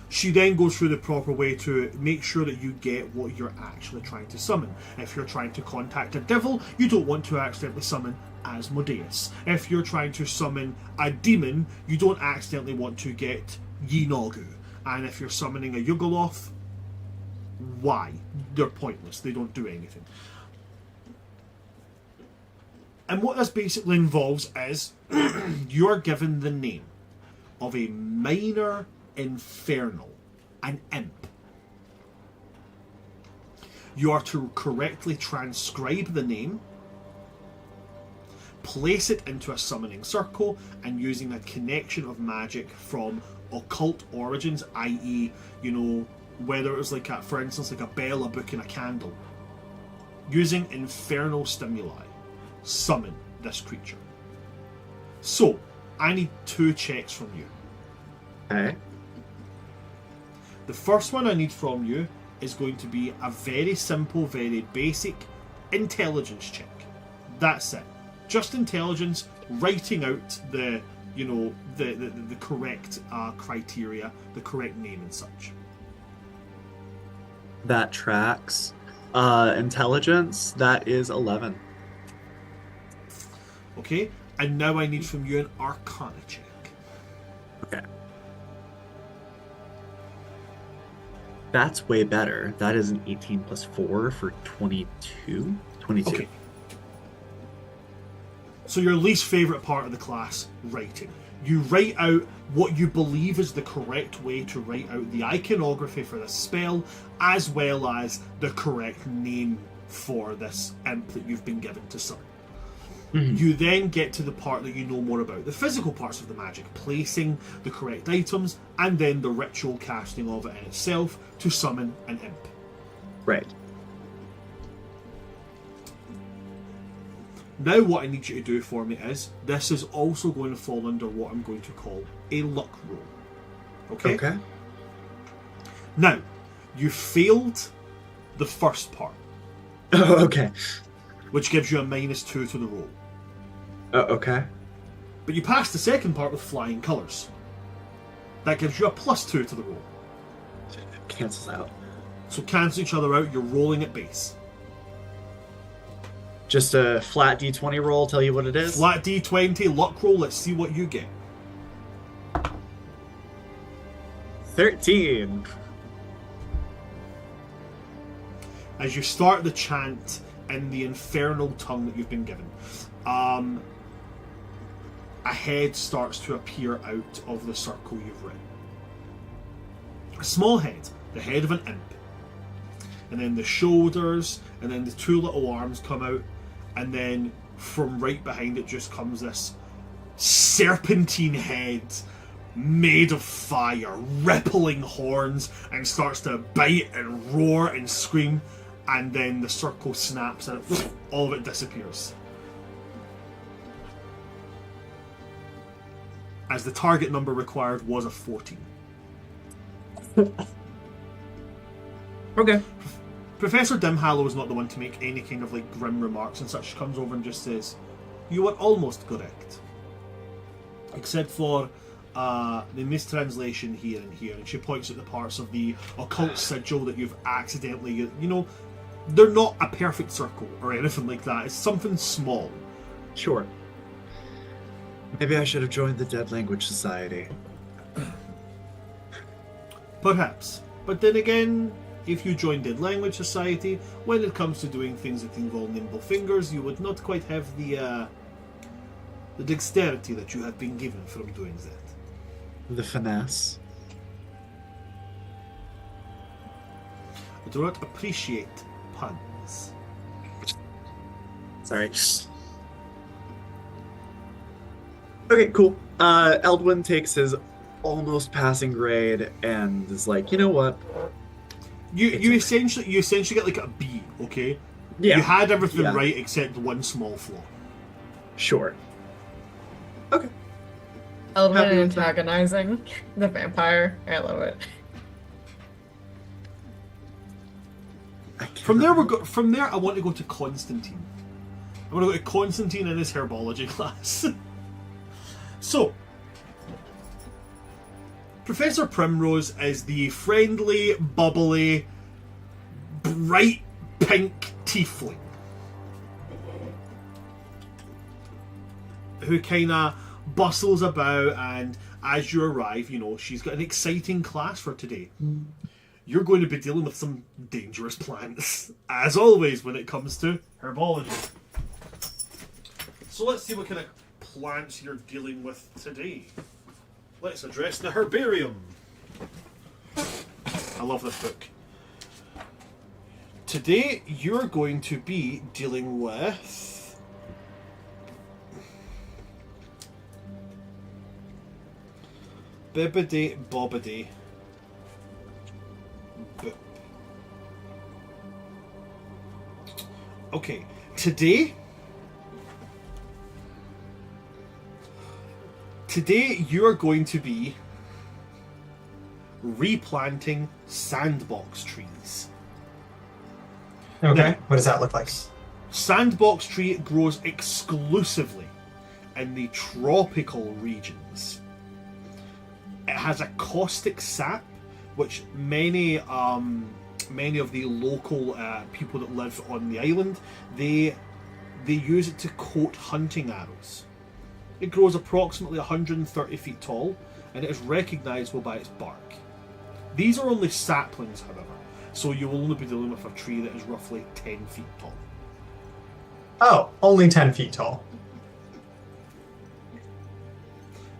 She then goes through the proper way to make sure that you get what you're actually trying to summon. If you're trying to contact a devil, you don't want to accidentally summon Asmodeus. If you're trying to summon a demon, you don't accidentally want to get Yeenoghu. And if you're summoning a Yugoloth, why? They're pointless. They don't do anything. And what this basically involves is you're given the name of a minor infernal, an imp. You are to correctly transcribe the name, place it into a summoning circle, and using a connection of magic from occult origins, i.e., whether it was like for instance, like a bell, a book, and a candle, using infernal stimuli, summon this creature. So, I need 2 checks from you. Okay. The first one I need from you is going to be a very simple, very basic intelligence check. That's it. Just intelligence, writing out the you know, the correct criteria, the correct name and such. That tracks. Intelligence, that is 11. Okay, and now I need from you an Arcana check. Okay. That's way better. That is an 18 plus 4 for 22. 22. Okay. So your least favourite part of the class, writing. You write out what you believe is the correct way to write out the iconography for this spell, as well as the correct name for this imp that you've been given to summon. Mm-hmm. You then get to the part that you know more about, the physical parts of the magic, placing the correct items, and then the ritual casting of it in itself to summon an imp. Right. Now what I need you to do for me is, this is also going to fall under what I'm going to call a luck roll. Okay? Okay. Now, you failed the first part, Okay. which gives you a -2 to the roll. Okay. But you passed the second part with flying colours. That gives you a +2 to the roll. Cancels out. So cancel each other out, you're rolling at base. Just a flat D20 roll, tell you what it is? Flat D20, luck roll, let's see what you get. 13. As you start the chant in the infernal tongue that you've been given, a head starts to appear out of the circle you've written. A small head, the head of an imp. And then the shoulders, and then the two little arms come out, and then from right behind it just comes this serpentine head made of fire, rippling horns, and starts to bite and roar and scream, and then the circle snaps and all of it disappears. As the target number required was a 14. Okay. Professor Dimhallow is not the one to make any kind of like grim remarks and such. She comes over and just says, "You are almost correct, except for the mistranslation here and here." And she points at the parts of the occult sigil that you've accidentally, you know, they're not a perfect circle or anything like that. It's something small. Sure. Maybe I should have joined the Dead Language Society. Perhaps. But then again, if you joined Dead Language Society, when it comes to doing things that involve nimble fingers, you would not quite have the dexterity that you have been given from doing that. The finesse. I do not appreciate puns. Sorry. Okay, cool. Eldwin takes his almost passing grade and is like, you know what? You essentially get like a B, okay? Yeah. You had everything Yeah. right except one small flaw. Sure. Okay. Elvin Happy with that. antagonizing the vampire. I love it. From there, I want to go to Constantine. I want to go to Constantine in his herbology class. So, Professor Primrose is the friendly, bubbly, bright pink tiefling who kind of bustles about, and as you arrive, you know, she's got an exciting class for today. You're going to be dealing with some dangerous plants, as always, when it comes to herbology. So let's see what kind of plants you're dealing with today. Let's address the herbarium. I love this book. Today you're going to be dealing with Bibbidi Bobbidi Boop. Okay, today you are going to be replanting sandbox trees. Okay. Now, What does that look like? sandbox tree grows exclusively in the tropical region It has a caustic sap, which many of the local people that live on the island, they use it to coat hunting arrows. It grows approximately 130 feet tall, and it is recognisable by its bark. These are only saplings, however, so you will only be dealing with a tree that is roughly 10 feet tall. Oh, only 10 feet tall.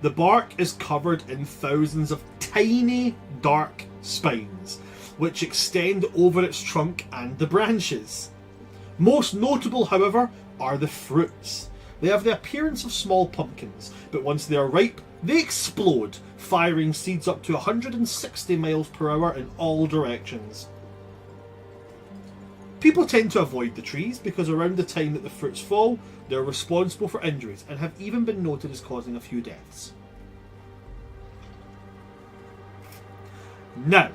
The bark is covered in thousands of tiny, dark spines, which extend over its trunk and the branches. Most notable, however, are the fruits. They have the appearance of small pumpkins, but once they are ripe, they explode, firing seeds up to 160 miles per hour in all directions. People tend to avoid the trees because around the time that the fruits fall, they are responsible for injuries and have even been noted as causing a few deaths. Now,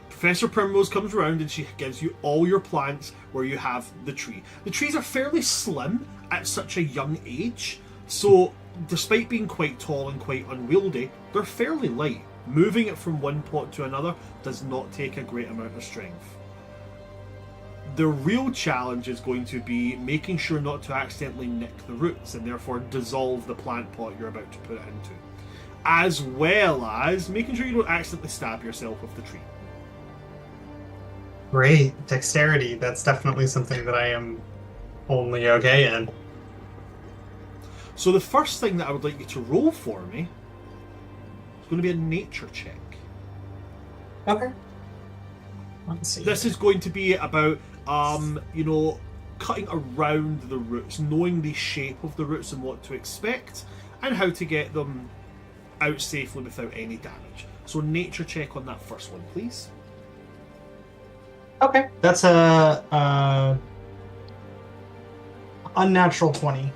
Professor Primrose comes around and she gives you all your plants where you have the tree. The trees are fairly slim at such a young age, so despite being quite tall and quite unwieldy, they're fairly light. Moving it from one pot to another does not take a great amount of strength. The real challenge is going to be making sure not to accidentally nick the roots and therefore dissolve the plant pot you're about to put it into, as well as making sure you don't accidentally stab yourself with the tree. Great. Dexterity. That's definitely something that I am only okay in. So the first thing that I would like you to roll for me is going to be a nature check. Okay. Let's see. This is going to be about, cutting around the roots, knowing the shape of the roots and what to expect, and how to get them out safely without any damage. So nature check on that first one, please. Okay. That's a unnatural 20.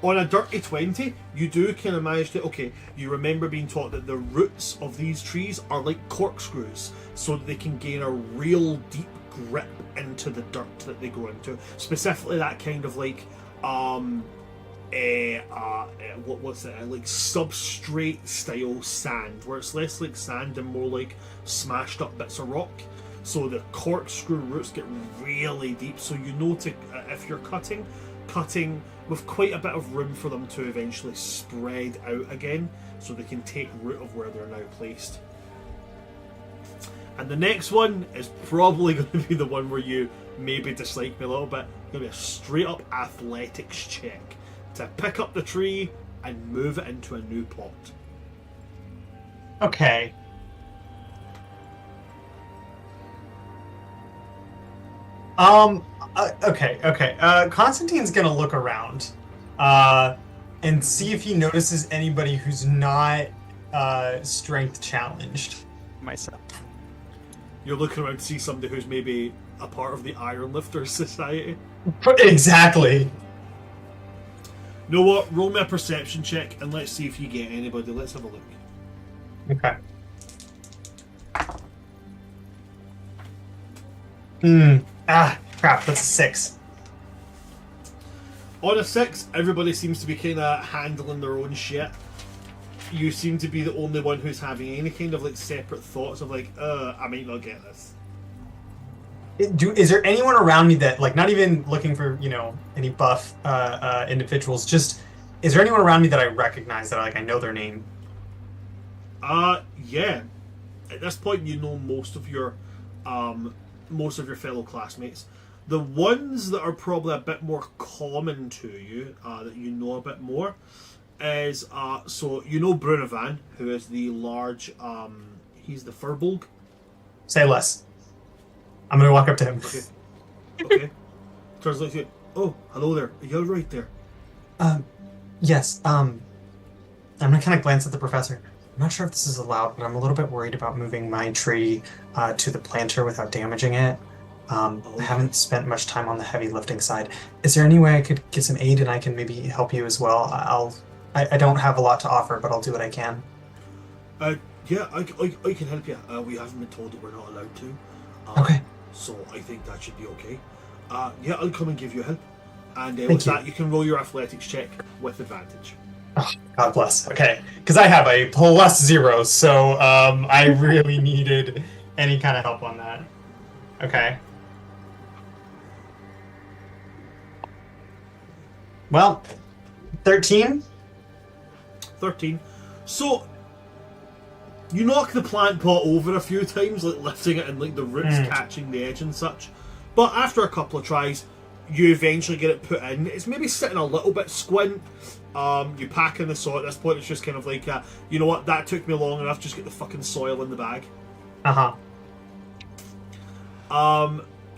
On a dirty 20, you do kind of manage to, you remember being taught that the roots of these trees are like corkscrews, so that they can gain a real deep grip into the dirt that they go into. Specifically that kind of like, like substrate style sand, where it's less like sand and more like smashed up bits of rock. So the corkscrew roots get really deep, so you know to if you're cutting with quite a bit of room for them to eventually spread out again, so they can take root of where they're now placed. And the next one is probably going to be the one where you maybe dislike me a little bit. It's going to be a straight up athletics check to pick up the tree and move it into a new pot. Okay. Okay. Constantine's gonna look around, and see if he notices anybody who's not, strength challenged. Myself. You're looking around to see somebody who's maybe a part of the Iron Lifters Society. Exactly. You know what? Roll me a perception check and let's see if you get anybody. Let's have a look. Okay. Crap, that's a 6. On a 6, everybody seems to be kind of handling their own shit. You seem to be the only one who's having any kind of like separate thoughts of like, I might not get this. Is there anyone around me that, like, not even looking for, any buff individuals, just, is there anyone around me that I recognize that, like, I know their name? Yeah. At this point, you know most of your fellow classmates. The ones that are probably a bit more common to you, that you know a bit more, is, so you know Brunovan, who is the large, he's the Furbolg. Say less. I'm gonna walk up to him. Okay. Turns like you. Oh, hello there. Are you right there? Yes, I'm gonna kind of glance at the professor. I'm not sure if this is allowed, but I'm a little bit worried about moving my tree to the planter without damaging it. I haven't spent much time on the heavy lifting side. Is there any way I could get some aid and I can maybe help you as well? I don't have a lot to offer, but I'll do what I can. Yeah, I can help you. We haven't been told that we're not allowed to. Okay. So I think that should be okay. Yeah, I'll come and give you help. And Thank with you. that, you can roll your athletics check with advantage. God bless. Okay, because I have a +0, so I really needed any kind of help on that. Okay. Well, 13. 13. So you knock the plant pot over a few times, like lifting it and like the roots catching the edge and such. But after a couple of tries, you eventually get it put in. It's maybe sitting a little bit squint. You pack in the soil. At this point, it's just kind of like, you know what, that took me long enough, just get the fucking soil in the bag.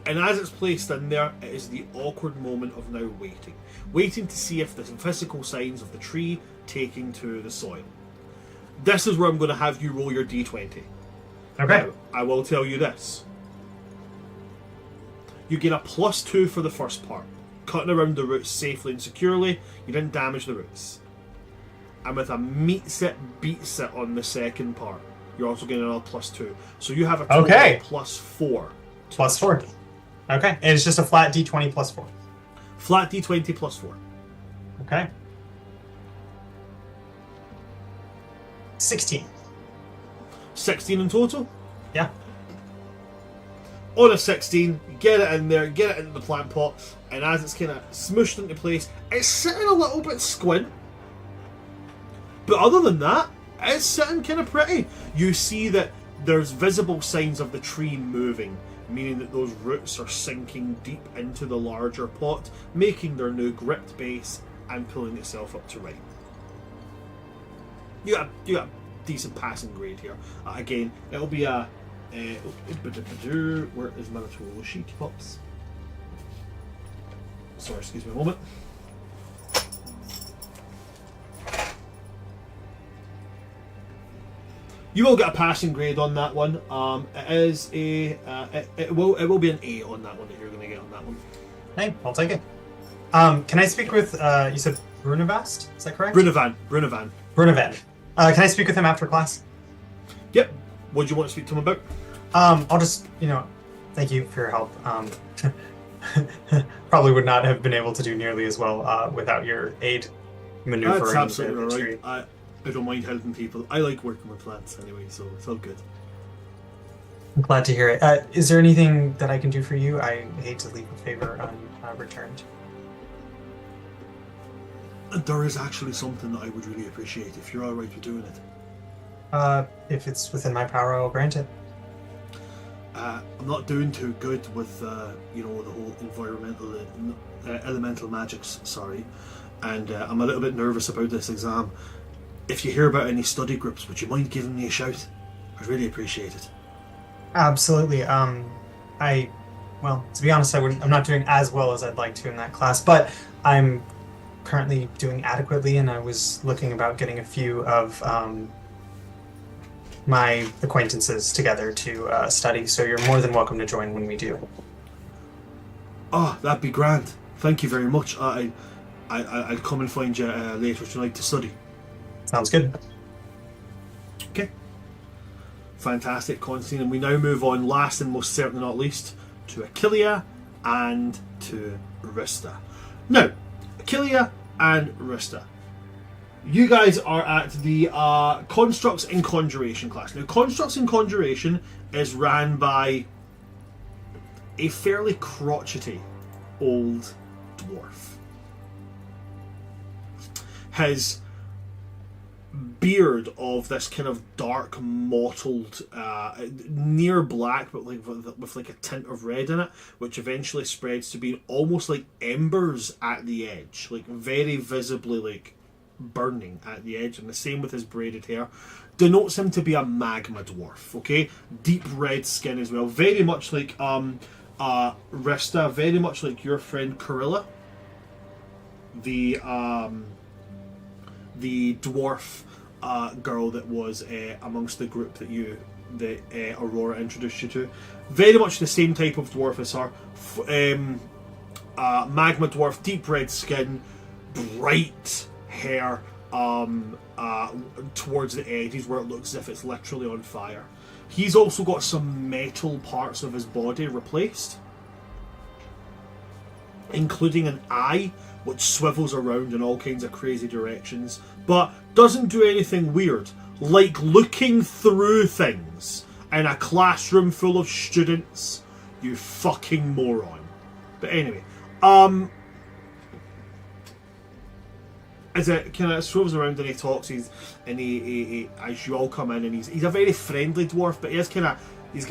And as it's placed in there, it is the awkward moment of now waiting. Waiting to see if there's physical signs of the tree taking to the soil. This is where I'm going to have you roll your d20. Okay. Now, I will tell you this. You get a +2 for the first part. Cutting around the roots safely and securely, you didn't damage the roots. And with a meets it, beats it on the second part, you're also getting another +2. So you have a total of +4. +4. Okay, and it's just a flat d20 +4. Flat d20 +4. Okay. 16. 16 in total? Yeah. On a 16, you get it in there, get it into the plant pot, and as it's kind of smooshed into place, it's sitting a little bit squint. But other than that, it's sitting kind of pretty. You see that there's visible signs of the tree moving, meaning that those roots are sinking deep into the larger pot, making their new gripped base and pulling itself up to right. You got a decent passing grade here. Again, it'll be a... where is my little sheet, pops? Sorry, excuse me a moment. You will get a passing grade on that one. It is a it will be an A on that one that you're going to get on that one. Hey, I'll take it. Can I speak with you said Brunavast? Is that correct? Brunavan. Can I speak with him after class? Yep. What do you want to speak to him about? I'll just, thank you for your help. Probably would not have been able to do nearly as well without your aid maneuvering. That's absolutely the right. tree. I don't mind helping people. I like working with plants anyway, so it's all good. I'm glad to hear it. Is there anything that I can do for you? I hate to leave a favor unreturned. There is actually something that I would really appreciate if you're all right with doing it. If it's within my power, I'll grant it. I'm not doing too good with, the whole environmental, elemental magics, sorry. And I'm a little bit nervous about this exam. If you hear about any study groups, would you mind giving me a shout? I'd really appreciate it. Absolutely. To be honest, I'm not doing as well as I'd like to in that class, but I'm currently doing adequately, and I was looking about getting a few of my acquaintances together to study, so you're more than welcome to join when we do. Oh, that'd be grand. Thank you very much. I'll come and find you later tonight to study. Sounds good. Okay. Fantastic, Constantine. And we now move on, last and most certainly not least, to Achillea and to Rista. Now, Achillea and Rista. You guys are at the Constructs in Conjuration class. Now, Constructs in Conjuration is ran by a fairly crotchety old dwarf. His beard of this kind of dark mottled near black but with like a tint of red in it, which eventually spreads to being almost like embers at the edge, like very visibly like burning at the edge. And the same with his braided hair denotes him to be a magma dwarf. Okay, deep red skin as well, very much like Rista, very much like your friend Corilla, the dwarf girl that was amongst the group that Aurora introduced you to. Very much the same type of dwarf as her. Magma dwarf, deep red skin, bright hair towards the edges where it looks as if it's literally on fire. He's also got some metal parts of his body replaced, including an eye which swivels around in all kinds of crazy directions, but doesn't do anything weird, like looking through things in a classroom full of students. You fucking moron. But anyway, as it kind of swims around and he talks, he as you all come in, and he's a very friendly dwarf, but he's got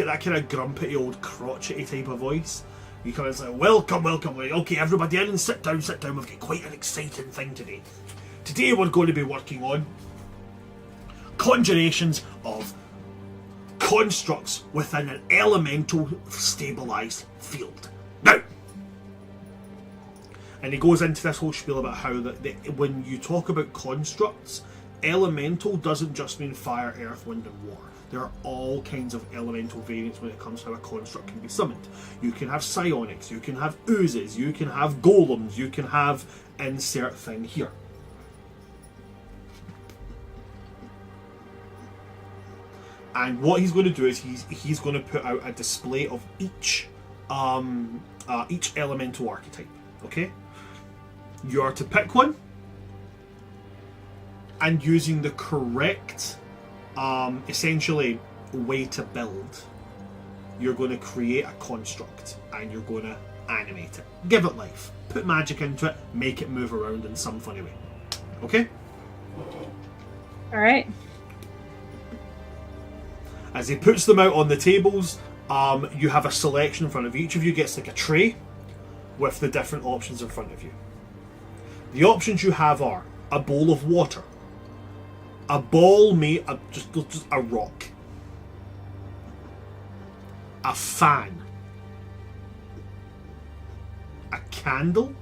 that kind of grumpy old crotchety type of voice. You come in and say, welcome. Okay, everybody in and sit down. We've got quite an exciting thing today. Today we're going to be working on conjurations of constructs within an elemental stabilized field. Now, and he goes into this whole spiel about how when you talk about constructs, elemental doesn't just mean fire, earth, wind, and water. There are all kinds of elemental variants when it comes to how a construct can be summoned. You can have psionics, you can have oozes, you can have golems, you can have insert thing here. And what he's going to do is he's going to put out a display of each elemental archetype. Okay, you are to pick one, and using the correct, essentially, way to build, you're going to create a construct and you're going to animate it, give it life, put magic into it, make it move around in some funny way. Okay. All right. As he puts them out on the tables, you have a selection in front of you. Each of you gets like a tray with the different options in front of you. The options you have are a bowl of water, a ball made of just a rock, a fan, a candle,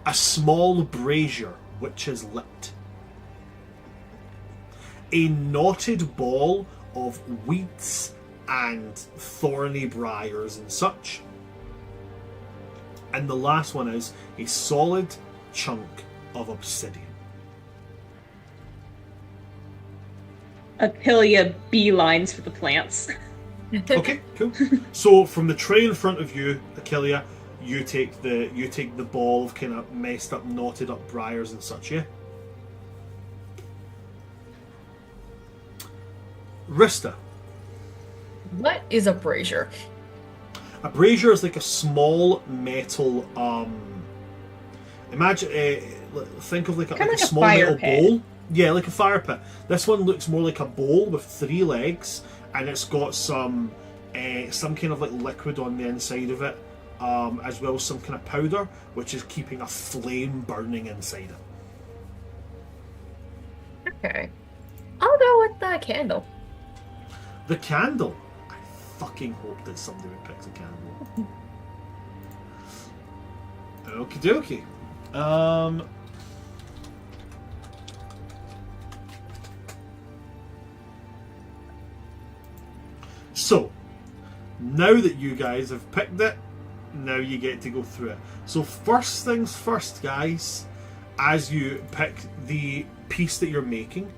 a small brazier which is lit, a knotted ball of weeds and thorny briars and such. And the last one is a solid chunk of obsidian. Apilia beelines for the plants. Okay, cool. So from the tray in front of you, Achillia, you take the ball of kind of messed up, knotted up briars and such, yeah? Rista. What is a brazier? A brazier is like a small metal. Imagine, think of like a small metal bowl. Yeah, like a fire pit. This one looks more like a bowl with 3 legs, and it's got some kind of like liquid on the inside of it, as well as some kind of powder, which is keeping a flame burning inside it. Okay, I'll go with the candle. The candle. I fucking hope that somebody would pick the candle. Okie dokie. So, now that you guys have picked it, now you get to go through it. So first things first, guys, as you pick the piece that you're making,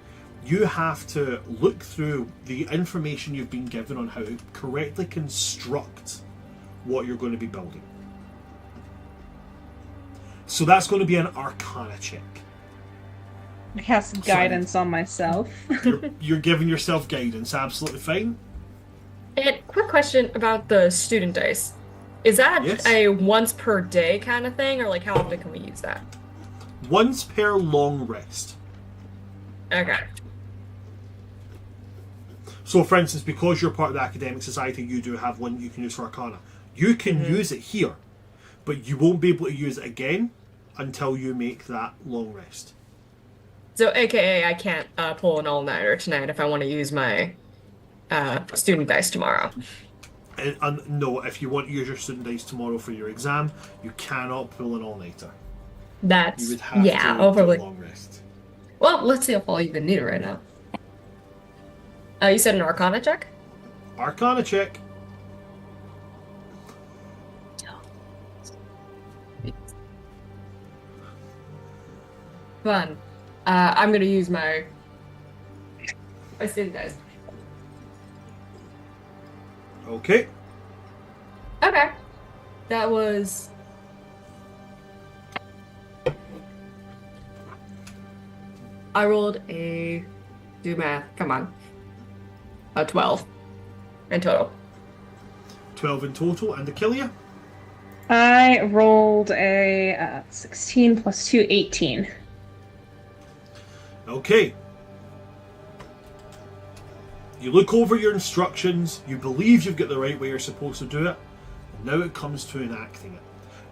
you have to look through the information you've been given on how to correctly construct what you're going to be building. So that's going to be an Arcana check. I have some guidance on myself. You're giving yourself guidance, absolutely fine. And quick question about the student dice. Is that a once per day kind of thing, or like how often can we use that? Once per long rest. Okay. So, for instance, because you're part of the academic society, you do have one you can use for Arcana. You can use it here, but you won't be able to use it again until you make that long rest. So, AKA, I can't pull an all-nighter tonight if I want to use my student dice tomorrow. And no, if you want to use your student dice tomorrow for your exam, you cannot pull an all-nighter. That's You would have to overly. do a long rest. Well, let's see if I'll even need it right now. You said an Arcana check? Arcana check. Fun. I'm gonna use my student dice. Okay. Okay. That was I rolled a... Do math. Come on. A 12 in total. 12 in total. And Achillia? I rolled a 16 plus 2, 18. Okay. You look over your instructions, you believe you've got the right way you're supposed to do it, and now it comes to enacting it.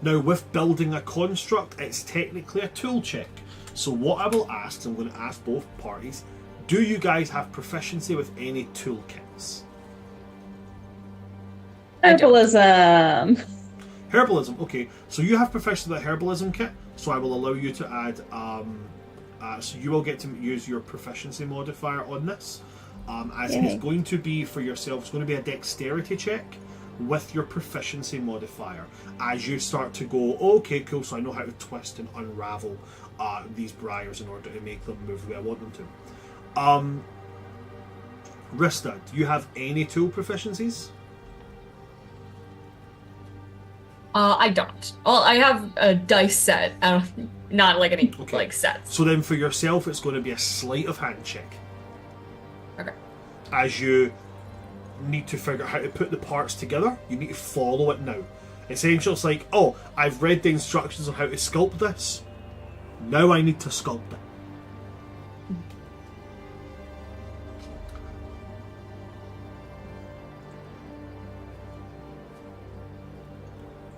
Now, with building a construct, it's technically a tool check. So what I will ask, I'm going to ask both parties, do you guys have proficiency with any toolkits? Herbalism. Herbalism, okay. So you have proficiency with a herbalism kit, so I will allow you to add, so you will get to use your proficiency modifier on this. As Yay. it's going to be for yourself, it's going to be a dexterity check with your proficiency modifier. As you start to go, okay, cool, so I know how to twist and unravel these briars in order to make them move the way I want them to. Rista, do you have any tool proficiencies? I don't. Well, I have a dice set. Not like any like sets. So then for yourself, it's going to be a sleight of hand check. Okay. As you need to figure out how to put the parts together, you need to follow it now. Essentially, it's like, oh, I've read the instructions on how to sculpt this. Now I need to sculpt it.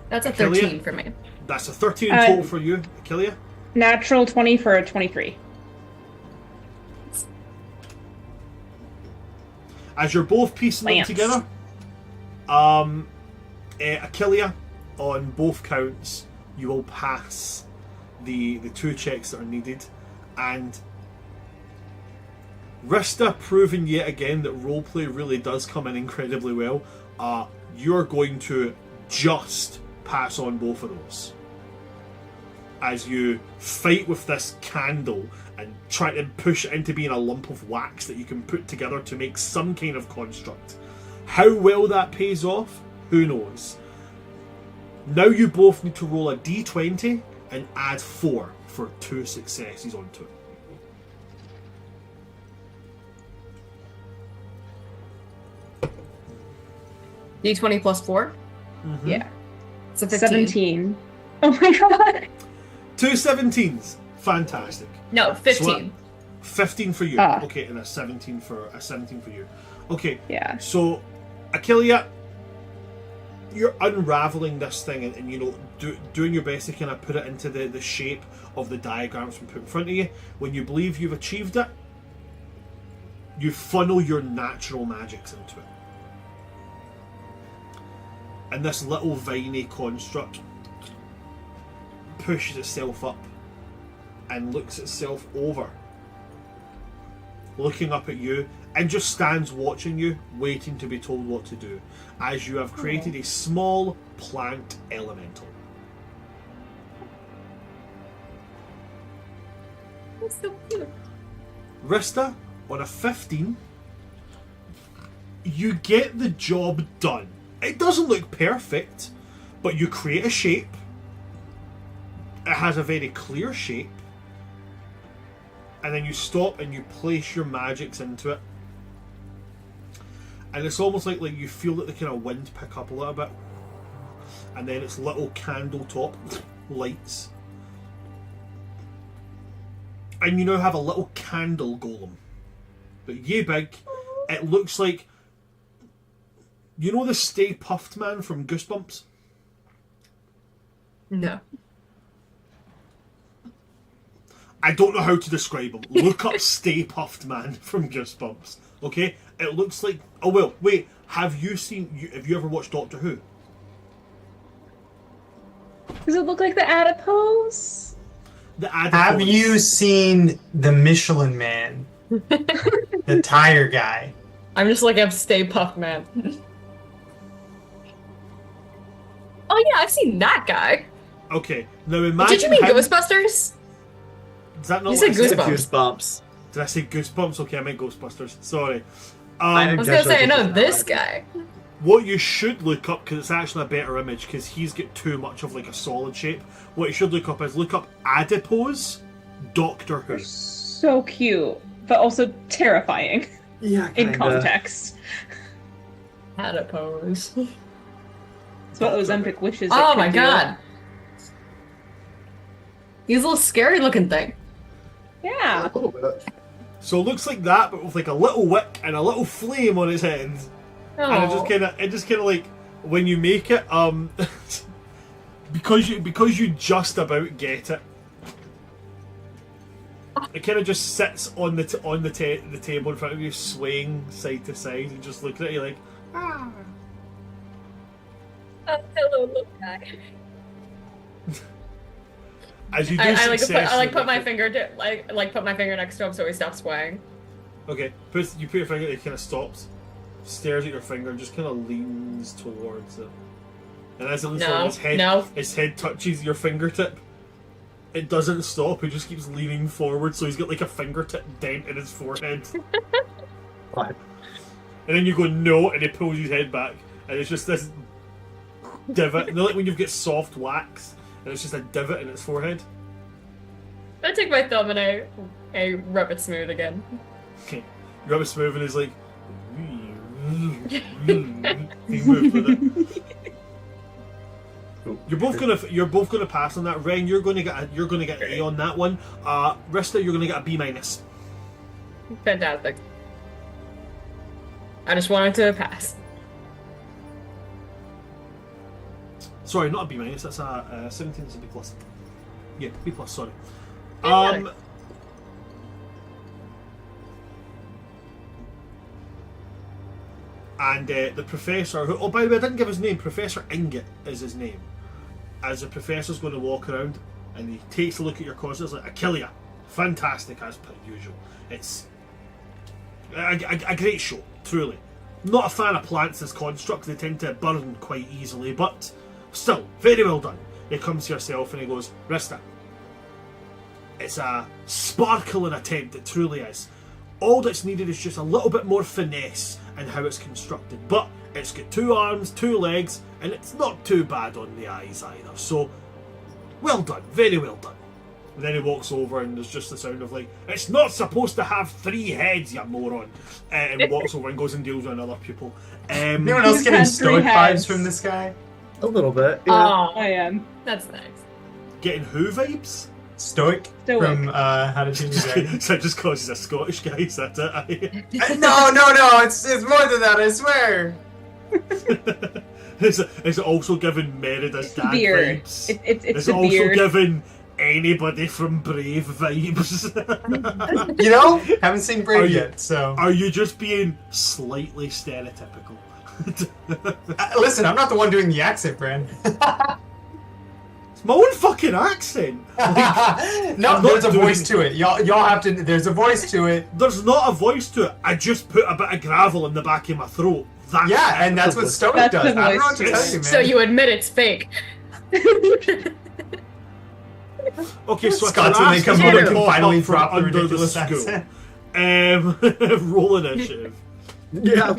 That's a Achillia? 13 for me. That's a 13 in total for you, Achillia. Natural 20 for a 23. As you're both piecing them Lance. together, Achillia, on both counts, you will pass the two checks that are needed, and Rista, proving yet again that roleplay really does come in incredibly well, you're going to just pass on both of those. As you fight with this candle and try to push it into being a lump of wax that you can put together to make some kind of construct. How well that pays off, who knows? Now you both need to roll a d20 and add 4 for 2 successes onto it. D20 plus 4? Mm-hmm. Yeah. It's a 15. 17. Oh my god. 2 17s. Fantastic. No, 15. 15 for you. Ah. Okay, and a 17 for you. Okay. Yeah. So, Achillia, you're unraveling this thing and you know, doing your best to kind of put it into the shape of the diagrams from put in front of you. When you believe you've achieved it, you funnel your natural magics into it. And this little viney construct pushes itself up and looks itself over, looking up at you, and just stands watching you, waiting to be told what to do, as you have created a small plant elemental. That's so cute. Rista, on a 15, you get the job done. It doesn't look perfect, but you create a shape. It has a very clear shape. And then you stop and you place your magics into it. And it's almost like you feel that the kind of wind pick up a little bit. And then it's little candle top lights. And you now have a little candle golem. But yay big. It looks like, you know the Stay Puffed Man from Goosebumps? No. I don't know how to describe him. Look up Stay Puffed Man from Goosebumps. Okay? It looks like... Oh, well, wait. Have you ever watched Doctor Who? Does it look like the adipose? The adipose. Have you seen the Michelin Man? The tire guy. I'm just looking up Stay Puft Man. Oh yeah, I've seen that guy. Okay. Now imagine... Did you mean how... Ghostbusters? Is that not You what said I said? Goosebumps. Goosebumps. Did I say Goosebumps? Okay, I meant Ghostbusters. Sorry. I was gonna say, I know this guy. What you should look up, because it's actually a better image, because he's got too much of like a solid shape. What you should look up is look up adipose Doctor Who. so cute, but also terrifying Yeah, in kinda. context. Adipose. It's what Ozempic wishes. Oh it my could do. god. He's a little scary looking thing. Yeah. A little bit. So it looks like that, but with like a little wick and a little flame on its head. And it just kind of like when you make it, because you just about get it. It kind of just sits on the table in front of you, swaying side to side, and just looking at you like, ah. Hello, little guy. As you do I successfully put my make it- finger to put my finger next to him so he stops swaying. Okay, you put your finger, it kind of stops, stares at your finger, and just kind of leans towards it. And as it leans forward, its head touches your fingertip. It doesn't stop, it just keeps leaning forward, so he's got like a fingertip dent in his forehead. Fine. And then you go no, and he pulls his head back, and it's just this divot. You know, like when you've got soft wax, and it's just a divot in its forehead. I take my thumb and I rub it smooth again. Okay, you rub it smooth, and it's like. He moves with it. You're both gonna pass on that. Ren, you're gonna get an A on that one. Rista, you're gonna get a B minus. Fantastic. I just wanted to pass. Sorry, not a B minus. That's a 17. Is a B plus. Yeah, B plus. Sorry. Yeah, And the professor, who, oh by the way, I didn't give his name. Professor Ingot is his name. As the professor's going to walk around, and he takes a look at your course, it's like, Achillia, fantastic as per usual. It's a great show, truly. Not a fan of plants as constructs; they tend to burn quite easily, but still, very well done. He comes to yourself and he goes, Rista, it's a sparkling attempt, it truly is. All that's needed is just a little bit more finesse in how it's constructed, but it's got 2 arms, 2 legs, and it's not too bad on the eyes either. So, well done, very well done. And then he walks over and there's just the sound of like, it's not supposed to have 3 heads, you moron. And he walks over and goes and deals with another pupil. Anyone else He's getting had 3 stoic heads. vibes from this guy? A little bit. Yeah. Oh, I am. that's nice. Getting who vibes? Stoic? Stoic. From How to Train Your Dragon. So just because he's a Scottish guy, is that it? No, it's more than that, I swear. Is it also giving Merida's dad Beard. vibes? It's Is the it also beard. giving anybody from Brave vibes? You know, haven't seen Are Brave you- yet, so. Are you just being slightly stereotypical? Listen, I'm not the one doing the accent, Bran. It's my own fucking accent. No, I'm not there's a doing voice to it. Y'all have to. There's a voice to it. There's not a voice to it. I just put a bit of gravel in the back of my throat. That's Yeah, and that's what Stoic That's does. the I don't know what voice to to tell it. you, man. So you admit it's fake. Okay, so Scots when they come out, going can to finally from drop the under the ridiculous school. accent. Roll initiative. Yeah.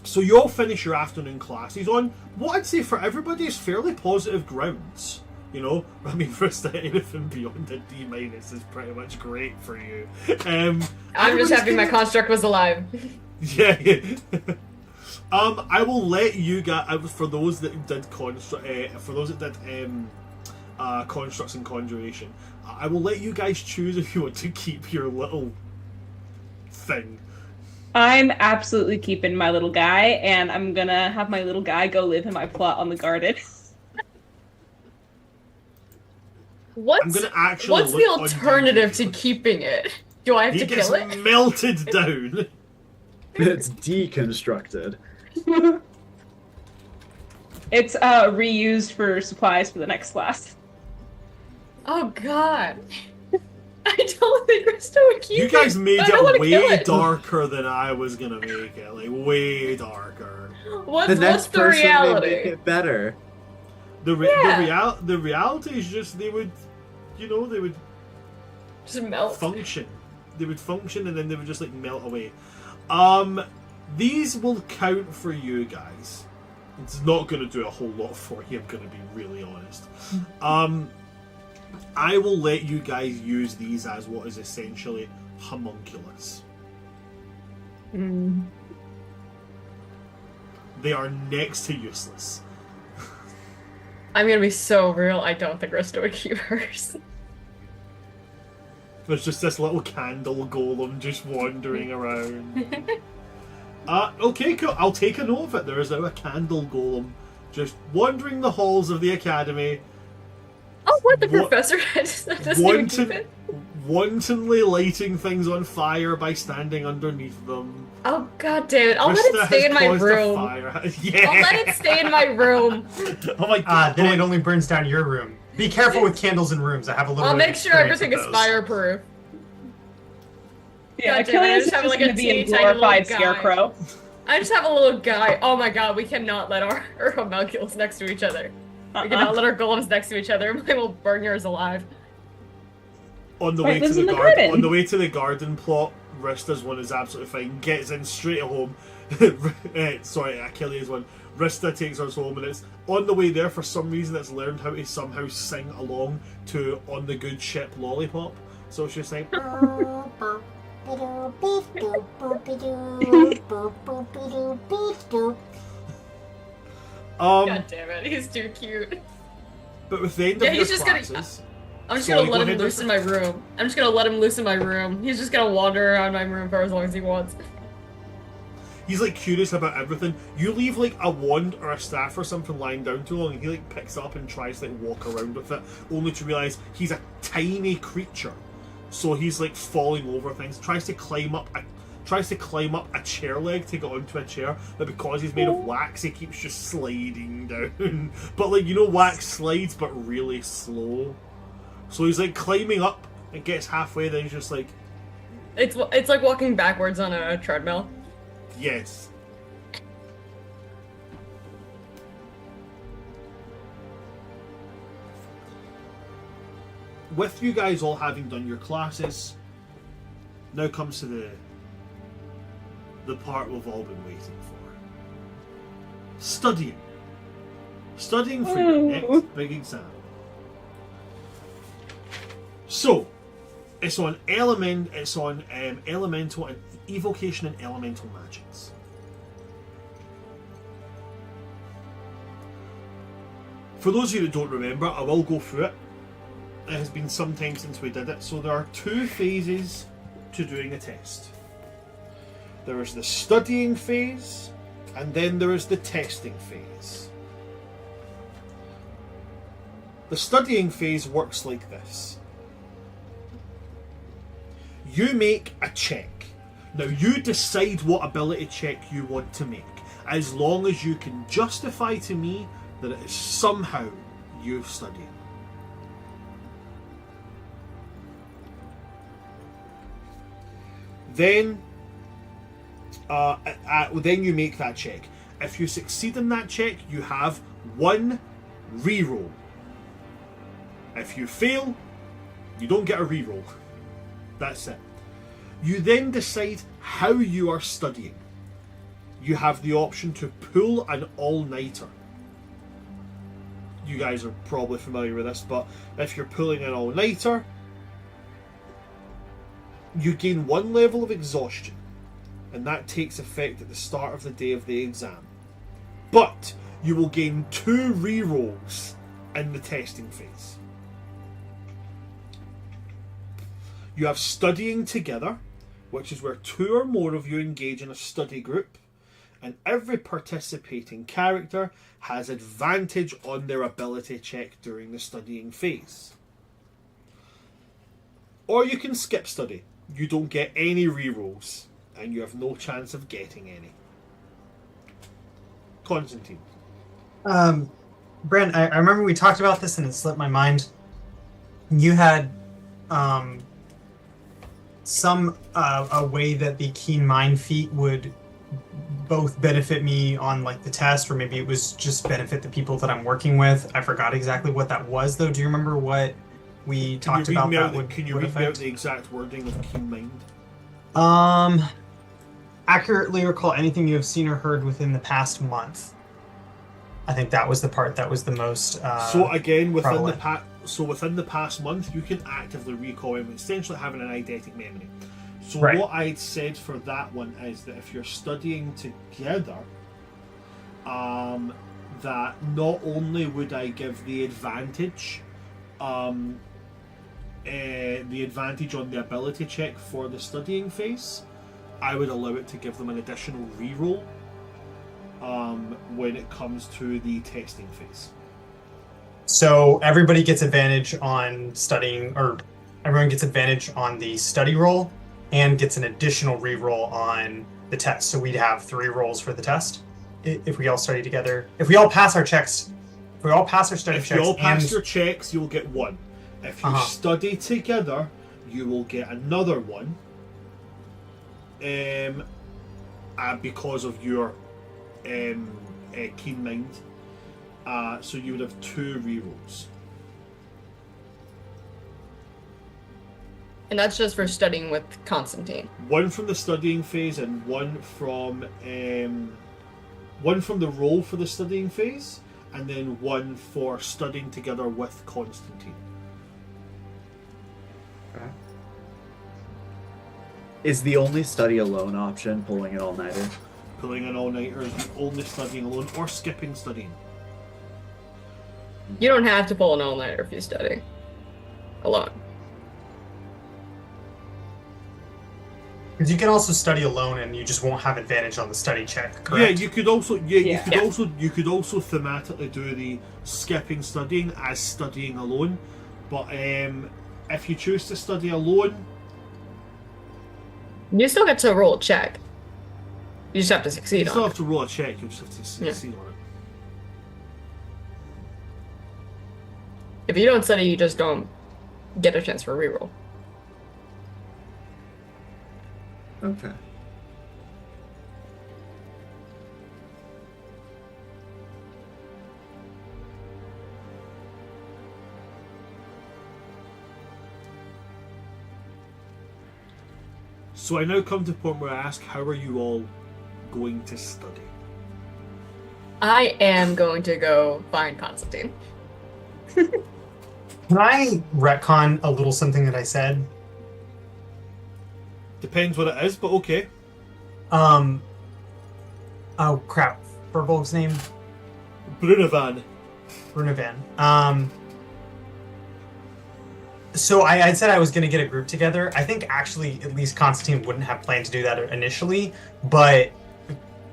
So you all finish your afternoon classes on what I'd say for everybody is fairly positive grounds. You know, I mean, first anything beyond a D minus is pretty much great for you. I'm just everybody's happy my kinda- construct was alive. Yeah. I will let you guys, for those that did constructs and conjuration, I will let you guys choose if you want to keep your little thing. I'm absolutely keeping my little guy, and I'm gonna have my little guy go live in my plot on the garden. I'm What's gonna actually what's the look alternative to underneath. keep it? Do I have He to gets kill it? melted down. It's deconstructed. It's reused for supplies for the next class. Oh god. I don't think Krista would keep You guys made I don't wanna it kill way it. darker than I was gonna make it. Like way darker. What's The next the person may reality? make it better. The reality is just they would Just melt. function. They would function and then they would just like melt away. These will count for you guys. It's not going to do a whole lot for you. I'm going to be really honest. I will let you guys use these as what is essentially homunculus. Mm. They are next to useless. I'm gonna be so real. I don't think Rista would keep hers. There's just this little candle golem just wandering around. Okay, cool. I'll take a note of it. There is now a candle golem just wandering the halls of the academy. Oh, what the professor doesn't even keep it? Wantonly lighting things on fire by standing underneath them. Oh god damn it! I'll let it stay in my room. Yeah. I'll let it stay in my room. Oh my god! Then it only burns down your room. Be careful with candles in rooms. I have a little. I'll bit of make sure experience everything with is those. fireproof. Yeah, God damn it, I Achilles is just have, just like, going a to be a teeny tiny little glorified guy. scarecrow. I just have a little guy. Oh my god, we cannot let our homunculus next to each other. We cannot let our golems next to each other. Mine will burn yours alive. On the Right, way to lives the in the garden, garden. on the way to the garden plot, Rista's one is absolutely fine. Gets in straight at home. Sorry, Achilles one. Rista takes hers home, and it's on the way there. For some reason, it's learned how to somehow sing along to "On the Good Ship" Lollipop. So it's just like. God damn it, he's too cute. But with the end Yeah, of your he's just gonna- classes, I'm just Sorry, gonna go let him ahead, loose Rista. in my room. I'm just gonna let him loose in my room. He's just gonna wander around my room for as long as he wants. he's like curious about everything. You leave like a wand or a staff or something lying down too long, and he like picks it up and tries to like walk around with it, only to realize he's a tiny creature. So he's like falling over things, tries to climb up a chair leg to get onto a chair, but because he's made of wax, he keeps just sliding down. But like, you know, wax slides, but really slow. So he's like climbing up and gets halfway, then he's just like, It's like walking backwards on a treadmill. yes. With you guys all having done your classes, now comes to the part we've all been waiting for. Studying. Studying for your next big exam. So, it's on elemental and evocation and elemental magics. For those of you that don't remember, I will go through it. It has been some time since we did it, so there are 2 phases to doing a test. There is the studying phase, and then there is the testing phase. The studying phase works like this. You make a check. Now you decide what ability check you want to make, as long as you can justify to me that it is somehow you studying. Then you make that check. If you succeed in that check, you have 1 reroll. If you fail, you don't get a reroll. That's it. You then decide how you are studying. You have the option to pull an all-nighter. You guys are probably familiar with this, but if you're pulling an all-nighter, you gain 1 level of exhaustion, and that takes effect at the start of the day of the exam. But you will gain 2 rerolls in the testing phase. You have studying together, which is where 2 or more of you engage in a study group, and every participating character has advantage on their ability check during the studying phase. Or you can skip study. You don't get any rerolls, and you have no chance of getting any. Constantine. Brent, I remember we talked about this and it slipped my mind. You had some a way that the Keen Mind feat would both benefit me on like the test, or maybe it was just benefit the people that I'm working with. I forgot exactly what that was though. Do you remember what we talked about? Can you read me out the exact wording of Keen Mind? Accurately recall anything you have seen or heard within the past month. I think that was the part that was the most. So again, within prevalent. within the past month, you can actively recall him, essentially having an eidetic memory. So Right. what I'd said for that one is that if you're studying together, that not only would I give the advantage on the ability check for the studying phase, I would allow it to give them an additional reroll when it comes to the testing phase. So everybody gets advantage on studying, or everyone gets advantage on the study roll, and gets an additional reroll on the test. So we'd have 3 rolls for the test if we all study together. If we all pass our checks, if we all pass our study If checks, you all pass and your checks, you'll get 1. If you study together, you will get another 1. Because of your keen mind. So you would have 2 rerolls. And that's just for studying with Constantine. 1 from the studying phase and 1 from the roll for the studying phase, and then 1 for studying together with Constantine. Okay. Is the only study alone option pulling an all-nighter? Pulling an all-nighter is the only studying alone, or skipping studying. You don't have to pull an all-nighter if you study alone. Because you can also study alone, and you just won't have advantage on the study check. Yeah, Correct? you could also Yeah. you could also thematically do the skipping studying as studying alone, but if you choose to study alone, You still get to roll a check. You just have to you succeed still on have to roll a check. You just have to succeed on it. If you don't study, you just don't get a chance for a reroll. Okay. So I now come to the point where I ask, how are you all going to study? I am going to go find Constantine. Can I retcon a little something that I said? Depends what it is, but okay. Oh crap. Furbolg's name? Brunovan. Brunovan. So I said I was going to get a group together. I think actually at least Constantine wouldn't have planned to do that initially, but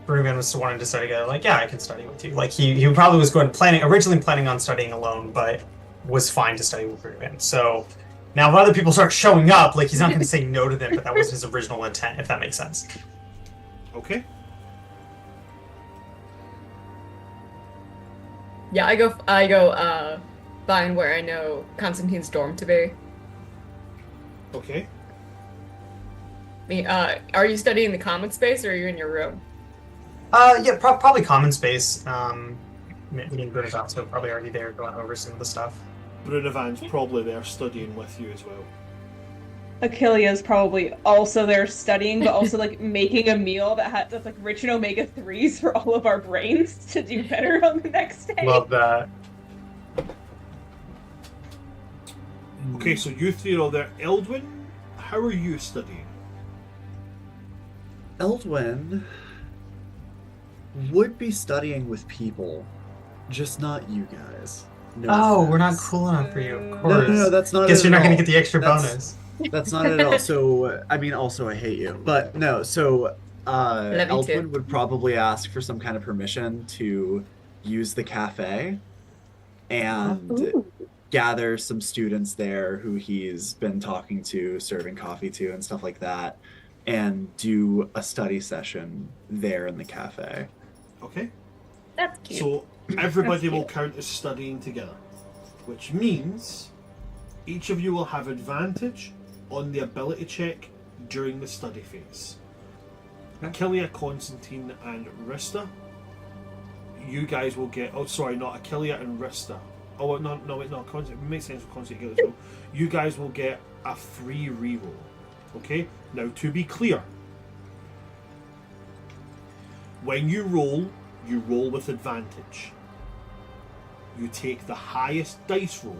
Brunovan was still wanting to study together. Like, yeah, I can study with you. Like he probably was originally planning on studying alone, but was fine to study with Brunovan. So now if other people start showing up, like he's not going to say no to them, but that was his original intent, if that makes sense. Okay. Yeah, I go find where I know Constantine's dorm to be. Okay. Are you studying the common space or are you in your room? Yeah, probably common space. Me and Bruno's also probably already there going over some of the stuff. Brunovan's probably there studying with you as well. Achillia's probably also there studying, but also like making a meal that's like rich in omega-3s for all of our brains to do better on the next day. Love that. Okay, so you 3 are all there. Eldwin, how are you studying? Eldwin would be studying with people, just not you guys. No Oh, we're not offense. cool enough for you, of No, course. no, that's not. Guess it you're at not going to all. get the extra That's- bonus. That's not it at all. So, I mean, also, I hate you. But no, so Love you too. Eldwin would probably ask for some kind of permission to use the cafe and Ooh. gather some students there who he's been talking to, serving coffee to, and stuff like that, and do a study session there in the cafe. Okay. That's cute. So everybody That's will cute. count as studying together, which means each of you will have advantage on the ability check during the study phase. Achillia, Constantine, and Rista. You guys will get. Oh, sorry, not Achillia and Rista. Oh, no, wait, no. Constantine, it makes sense with Constantine together as well. You guys will get a free reroll. Okay. Now, to be clear, when you roll with advantage. you take the highest dice roll.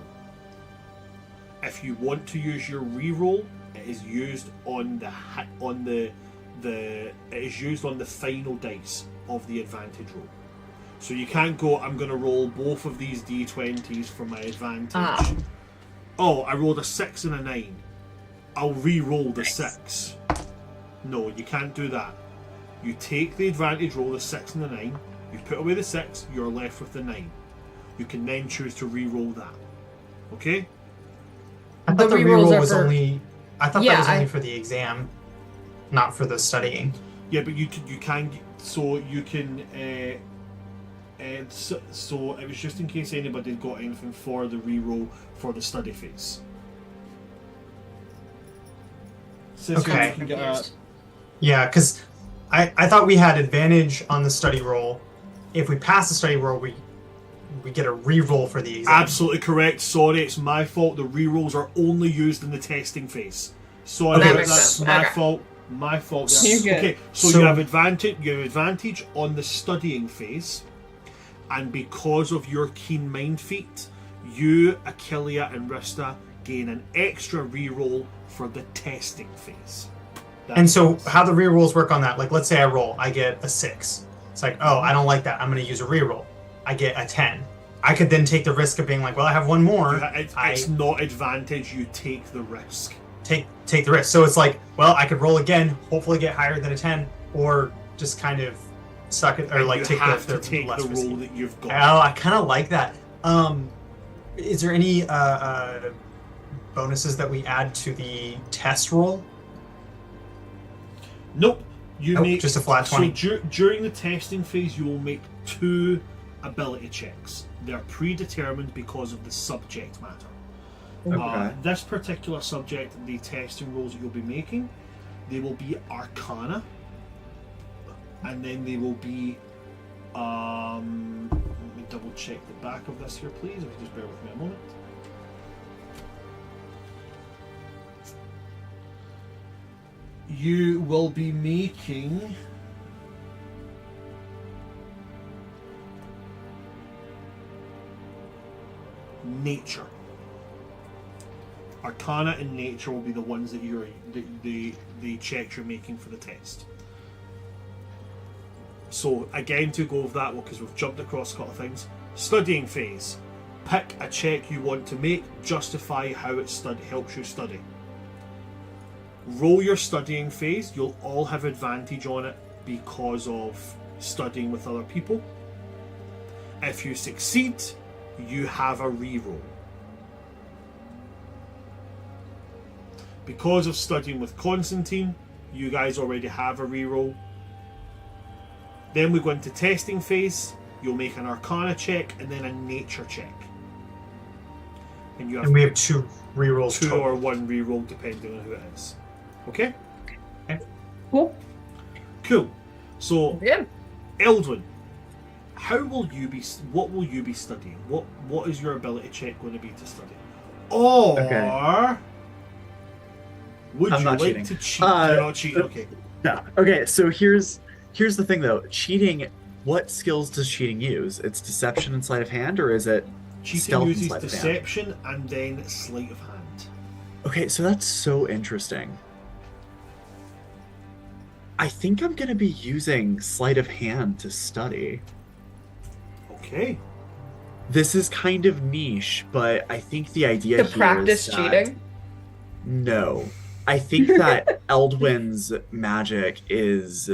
If you want to use your reroll, it is used on the final dice of the advantage roll. So you can't go, I'm going to roll both of these d20s for my advantage. Oh, I rolled a 6 and a 9. I'll re-roll the 6. No, you can't do that. You take the advantage roll, the 6 and the 9. You put away the 6, you're left with the 9. You can then choose to re-roll that. Okay? I thought the rerolls reroll are was for- only. I thought Yeah, that was only for the exam, not for the studying. Yeah, but you can. So you can. So it was just in case anybody got anything for the reroll for the study phase. Cisco, Okay. you can get a, Yeah, because I thought we had advantage on the study roll. If we pass the study roll, we get a re-roll for the exam. absolutely correct. Sorry, it's my fault. The rerolls are only used in the testing phase. Sorry, Okay. That makes that's sense. my Okay. fault. My fault. there. You're good. Okay, so, So- you have advantage. You have advantage on the studying phase, and because of your keen mind feat, you, Achillea, and Rista gain an extra reroll for the testing phase. And so, how the re-rolls work on that? Like, let's say I roll, I get a 6. It's like, oh, I don't like that. I'm going to use a re-roll. I get a 10. I could then take the risk of being like, well, I have one more. It's not advantage. You take the risk. Take the risk. So it's like, well, I could roll again, hopefully get higher than a 10, or just kind of suck it, or And like you take have the to take less the risky. roll that you've got. Oh, I kind of like that. Is there any bonuses that we add to the test roll? Nope. You Nope, make just a flat 20. So during the testing phase, you will make 2 ability checks. They're predetermined because of the subject matter. Okay. This particular subject, the testing rolls that you'll be making, they will be Arcana, and then they will be. Let me double check the back of this here, please. If you just bear with me a moment. You will be making nature. Arcana and nature will be the ones that you're the checks you're making for the test. So again, to go over that because we've jumped across a couple of things. Studying phase. Pick a check you want to make. Justify how it helps you study. Roll your studying phase. You'll all have advantage on it because of studying with other people. If you succeed, you have a reroll. Because of studying with Constantine, you guys already have a reroll. Then we go into testing phase. You'll make an Arcana check and then a Nature check. And you have And we have 2 re-rolls 2 total. or 1 reroll depending on who it is. Okay? Cool. Cool. So, Yeah. Eldwin, what will you be studying? What is your ability check going to be to study? Or Okay. would I'm you not like cheating. to cheat? You're not cheating, okay. No. Okay, so here's the thing though. Cheating, what skills does cheating use? It's deception and sleight of hand, or is it Cheating stealth and uses sleight of hand? deception and then sleight of hand. Okay, so that's so interesting. I think I'm gonna be using sleight of hand to study. Okay. This is kind of niche, but I think the idea To here practice is that- cheating. No. I think that Eldwin's magic is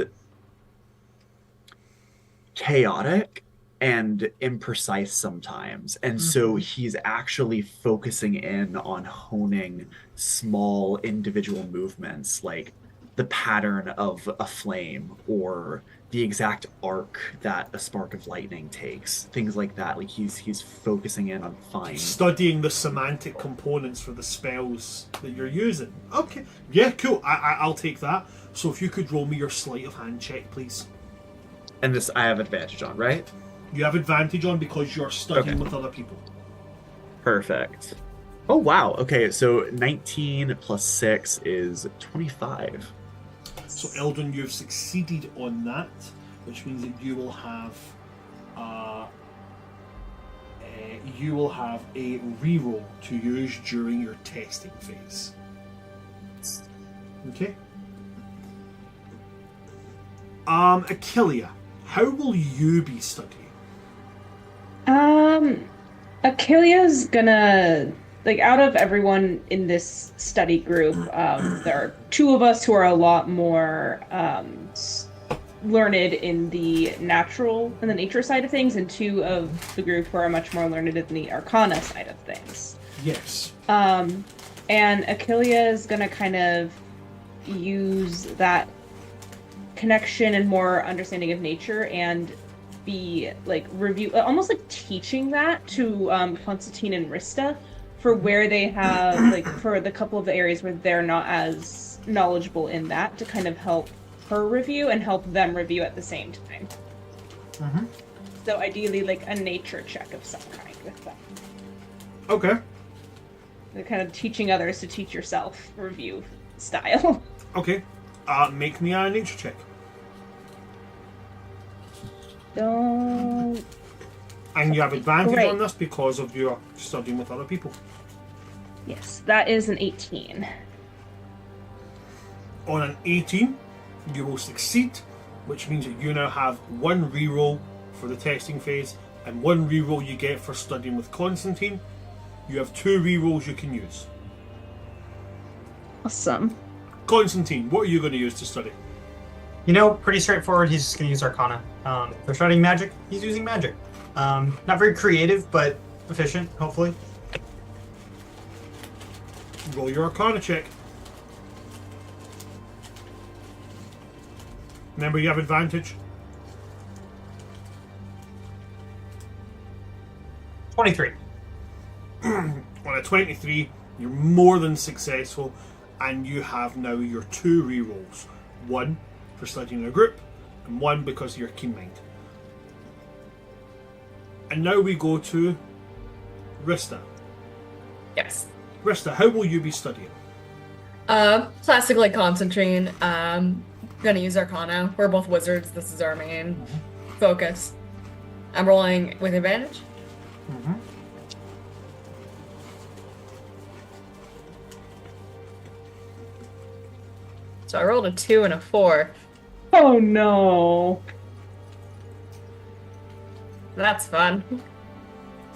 chaotic and imprecise sometimes. And so he's actually focusing in on honing small individual movements, like the pattern of a flame or the exact arc that a spark of lightning takes, things like that. Like he's focusing in on fine. Studying the semantic components for the spells that you're using. Okay. Yeah, cool. I'll take that. So if you could roll me your sleight of hand check, please. And this I have advantage on, right? You have advantage on because you're studying Okay. with other people. Perfect. Oh wow. Okay, so 19 plus 6 is 25. So Eldon, you've succeeded on that, which means that you will have you will have a reroll to use during your testing phase. Okay. Achillia, how will you be studying? Achillia's gonna, like, out of everyone in this study group, there are two of us who are a lot more learned in the nature side of things, and two of the group who are much more learned in the arcana side of things. Yes. And Achillia is gonna kind of use that connection and more understanding of nature and be like almost like teaching that to Constantine and Rista for where they have like for the couple of the areas where they're not as knowledgeable in that, to kind of help her review and help them review at the same time. Mm-hmm. So ideally like a nature check of some kind with them. Okay. They're kind of teaching others to teach yourself review style. Okay. Make me a nature check. Don't. And you have advantage Great. on this because of your studying with other people. Yes, that is an 18. On an 18, you will succeed, which means that you now have one reroll for the testing phase and one reroll you get for studying with Constantine. You have 2 rerolls you can use. Awesome. Constantine, what are you going to use to study? You know, pretty straightforward. He's just going to use Arcana. If they're studying magic, he's using magic. Not very creative, but efficient, hopefully. Roll your Arcana check. Remember, you have advantage. 23. On a 23, you're more than successful, and you have now your 2 rerolls. One for studying in a group, and one because you're keen mind. And now we go to Rista. Yes. Rista, how will you be studying? Classically Constantine. Gonna use Arcana. We're both wizards. This is our main focus. I'm rolling with advantage. Mm-hmm. So I rolled a 2 and a 4. Oh no. That's fun.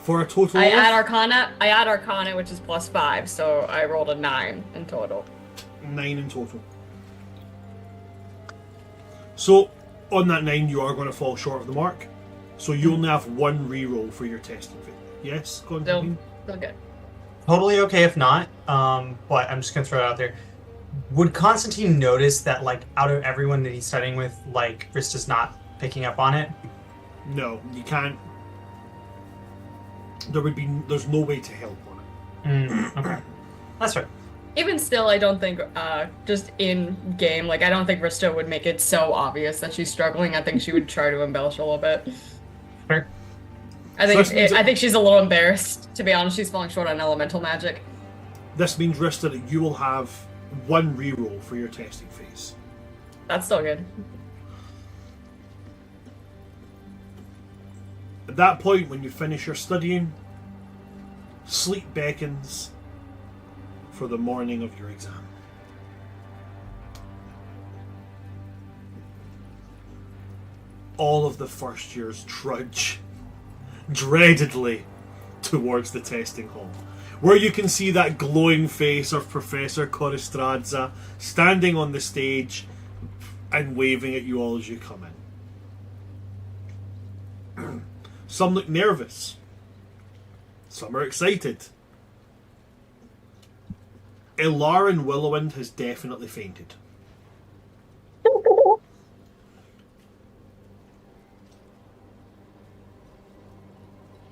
For a total I of add Arcana, which is +5, so I rolled a 9 in total. 9 in total. So, on that 9, you are going to fall short of the mark. So you only have one reroll for your testing phase. Yes, Constantine? Still good. Totally okay if not, but I'm just going to throw it out there. Would Constantine notice that, like, out of everyone that he's studying with, like, Rista's not picking up on it? No, you can't. There's no way to help on it. Okay. That's fair. Even still, I don't think, just in game, like, I don't think Rista would make it so obvious that she's struggling. I think she would try to embellish a little bit. Fair. I think she's a little embarrassed, to be honest. She's falling short on elemental magic. This means, Rista, that you will have one reroll for your testing phase. That's still good. At that point, when you finish your studying, sleep beckons for the morning of your exam. All of the first years trudge dreadedly towards the testing hall, where you can see that glowing face of Professor Coristradza standing on the stage and waving at you all as you come in. Some look nervous. Some are excited. Ilarin Willowwind has definitely fainted.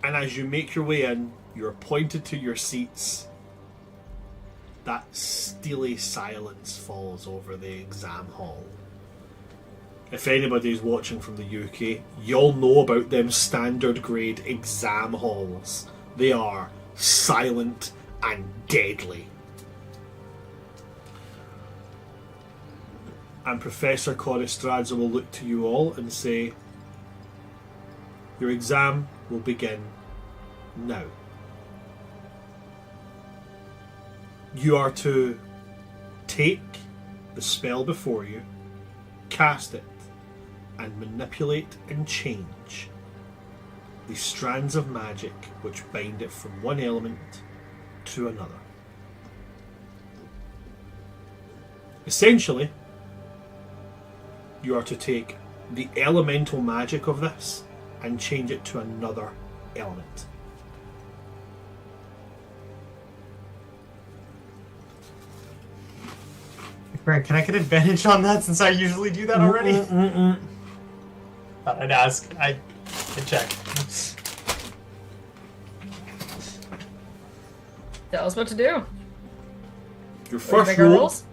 And as you make your way in, you're pointed to your seats. That steely silence falls over the exam hall. If anybody's watching from the UK, you'll know about them standard grade exam halls. They are silent and deadly. And Professor Coristradza will look to you all and say, your exam will begin Now, you are to take the spell before you, cast it, and manipulate and change the strands of magic which bind it from one element to another. Essentially, you are to take the elemental magic of this and change it to another element. Grant, can I get advantage on that since I usually do that already? Thought I'd ask. I check. Tell us what to do. Your Make first our roll. rolls?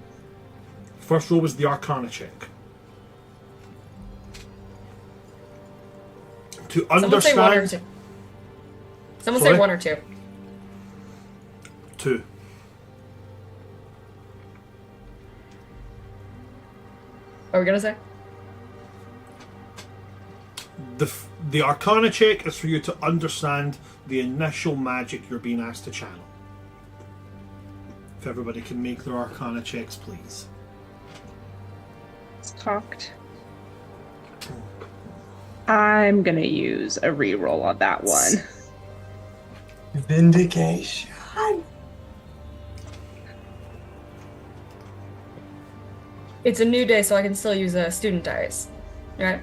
First roll was the Arcana check. To Someone say one or understand. two. Someone Sorry? say one or two. 2. What are we gonna say? The Arcana check is for you to understand the initial magic you're being asked to channel. If everybody can make their Arcana checks, please. It's cocked. I'm gonna use a reroll on that one. Vindication. It's a new day, so I can still use student dice. Right?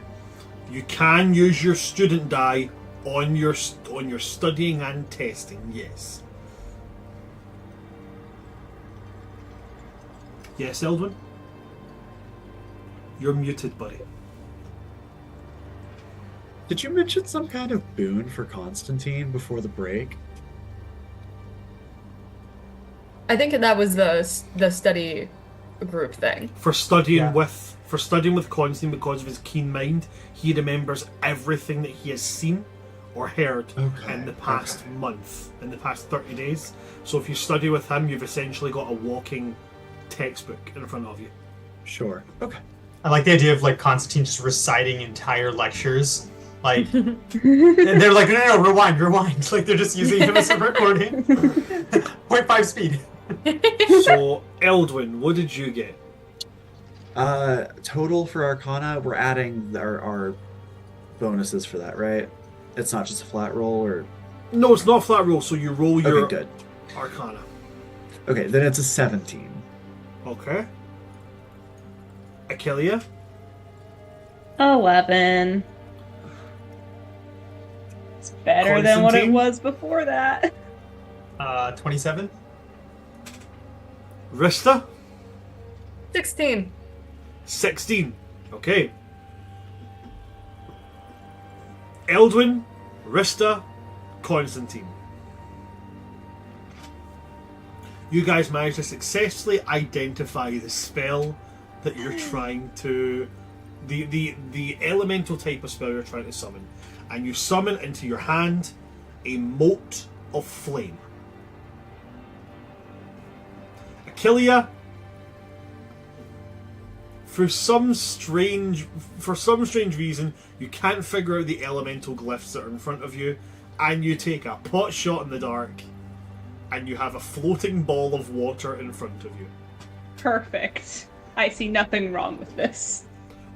You can use your student die on your studying and testing, yes. Yes, Eldwin? You're muted, buddy. Did you mention some kind of boon for Constantine before the break? I think that was the study group thing. For studying Yeah. with Constantine, because of his keen mind, he remembers everything that he has seen or heard in the past month, in the past 30 days. So if you study with him, you've essentially got a walking textbook in front of you. Sure. Okay. I like the idea of like Constantine just reciting entire lectures. Like, and they're like, no, rewind. Like they're just using him as a recording. 0.5 speed. So, Eldwin, what did you get? Total for Arcana, we're adding our bonuses for that, right? It's not just a flat roll, or No, it's not a flat roll, so you roll your okay, good. Arcana. Okay, then it's a 17. Okay. Achillia? 11. It's better than what it Constantine? was before that. 27. Rista? 16. 16. Okay. Eldwin, Rista, Constantine. You guys managed to successfully identify the spell that you're trying to... The elemental type of spell you're trying to summon. And you summon into your hand a mote of flame. Achillia, for some strange reason, you can't figure out the elemental glyphs that are in front of you, and you take a pot shot in the dark, and you have a floating ball of water in front of you. Perfect. I see nothing wrong with this.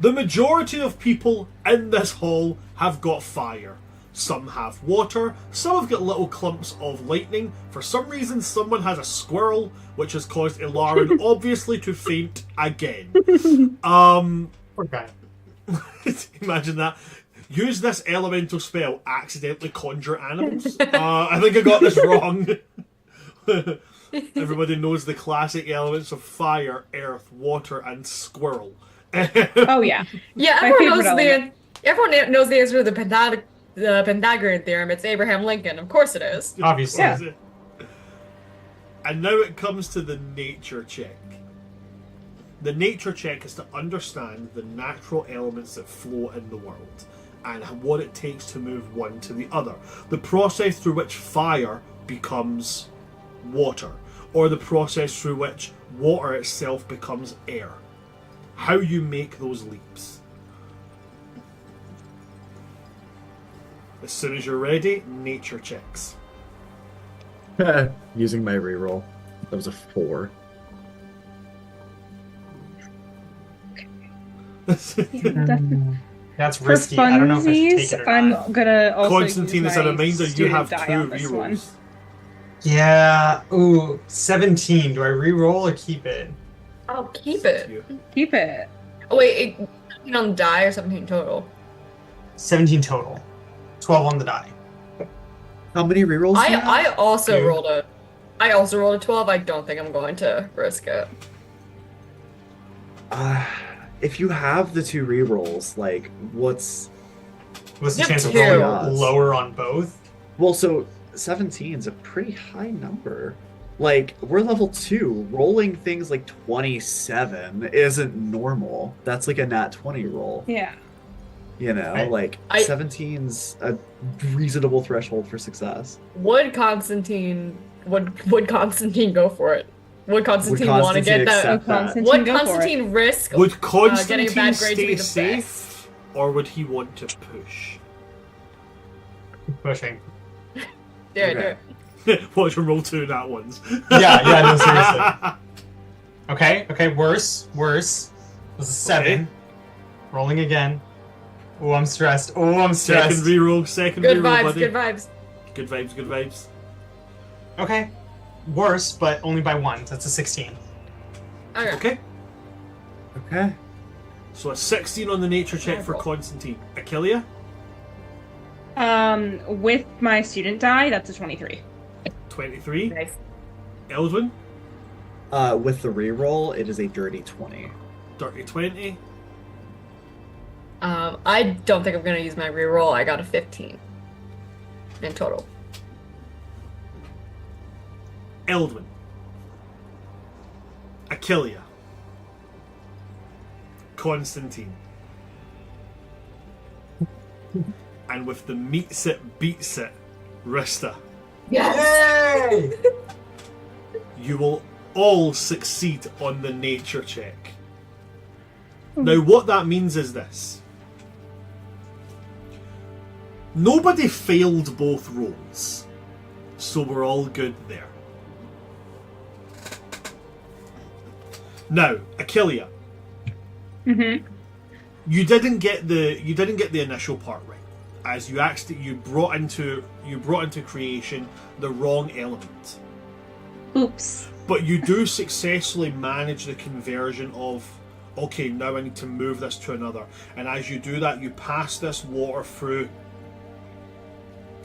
The majority of people in this hall have got fire. Some have water, some have got little clumps of lightning. For some reason, someone has a squirrel, which has caused Ilarin obviously to faint again. Poor guy. Imagine that. Use this elemental spell, accidentally conjure animals. I think I got this wrong. Everybody knows the classic elements of fire, earth, water, and squirrel. Oh yeah. Yeah, My everyone favorite element. everyone knows the answer to the Pythagorean theorem. It's Abraham Lincoln. Of course it is. Obviously. Yeah. And now it comes to the nature check. The nature check is to understand the natural elements that flow in the world and what it takes to move one to the other. The process through which fire becomes water, or the process through which water itself becomes air. How you make those leaps. As soon as you're ready, nature checks. Using my reroll. That was a 4. That's For risky. I don't know if I should take funsies, it or not. I'm gonna also Constantine, use as a my reminder, you student have die 2 on this one. rerolls. Yeah. Ooh, 17. Do I re-roll or keep it? I'll keep it. Keep it. Oh, wait, 17 on the die or 17 total? 17 total. 12 on the die. How many rerolls do you have? I also Two. rolled a 12. I don't think I'm going to risk it. If you have the 2 rerolls, like, what's... What's the Yep, chance of two. rolling Odds. lower on both? Well, so 17 is a pretty high number. Like, we're level 2. Rolling things like 27 isn't normal. That's like a nat 20 roll. Yeah. You know, Right. like, I- 17's a reasonable threshold for success. Would Constantine go for it? Would Constantine want to Constantine get that? accept that? Constantine, Would go for it. Constantine risk Would getting a Constantine bad grade to be stay the best? safe, or would he want to push? Pushing. Yeah, Okay. do it. Watch him roll 2 nat ones. Yeah, no, seriously. Okay, worse. This is 7. Okay. Rolling again. Oh, I'm stressed. Second stressed. reroll, second Good reroll, vibes, buddy. good vibes. Good vibes, good vibes. Okay. Worse, but only by 1. That's a 16. Okay. Okay, Okay. so a 16 on the nature check for Constantine. Achillia? With my student die, that's a 23. 23. Nice. Eldwin? With the reroll, it is a dirty 20. Dirty 20. I don't think I'm gonna use my reroll. I got a 15 in total. Eldwin. Achillia. Constantine. And with the meets it, beats it, Rista. Yay! You will all succeed on the nature check. Now, what that means is this. Nobody failed both rolls, so we're all good there. Now, Achillia, Mm-hmm. you didn't get the initial part right, as you brought into creation the wrong element. Oops. But you do successfully manage the conversion of, okay, now I need to move this to another. And as you do that, you pass this water through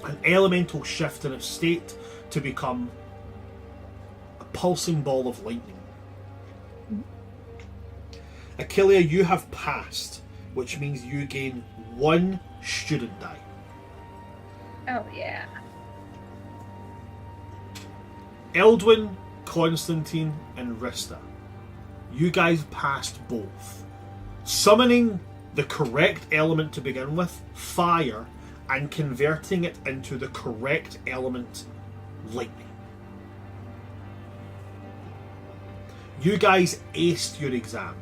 an elemental shift in its state to become a pulsing ball of lightning. Achillia, you have passed, which means you gain 1 student die. Oh, yeah. Eldwin, Constantine, and Rista, you guys passed both. Summoning the correct element to begin with, fire, and converting it into the correct element, lightning. You guys aced your exam.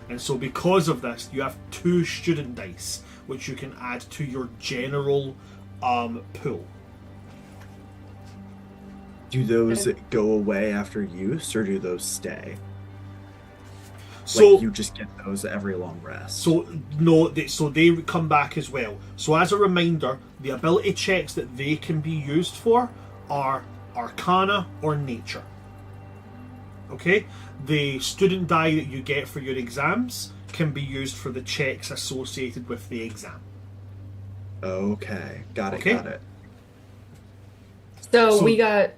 And so because of this, you have 2 student dice, which you can add to your general pool. Do those go away after use, or do those stay? So Like, you just get those every long rest. So no, they come back as well. So as a reminder, the ability checks that they can be used for are Arcana or Nature. Okay? The student die that you get for your exams can be used for the checks associated with the exam. Okay, got it, Okay. got it. So, So- we got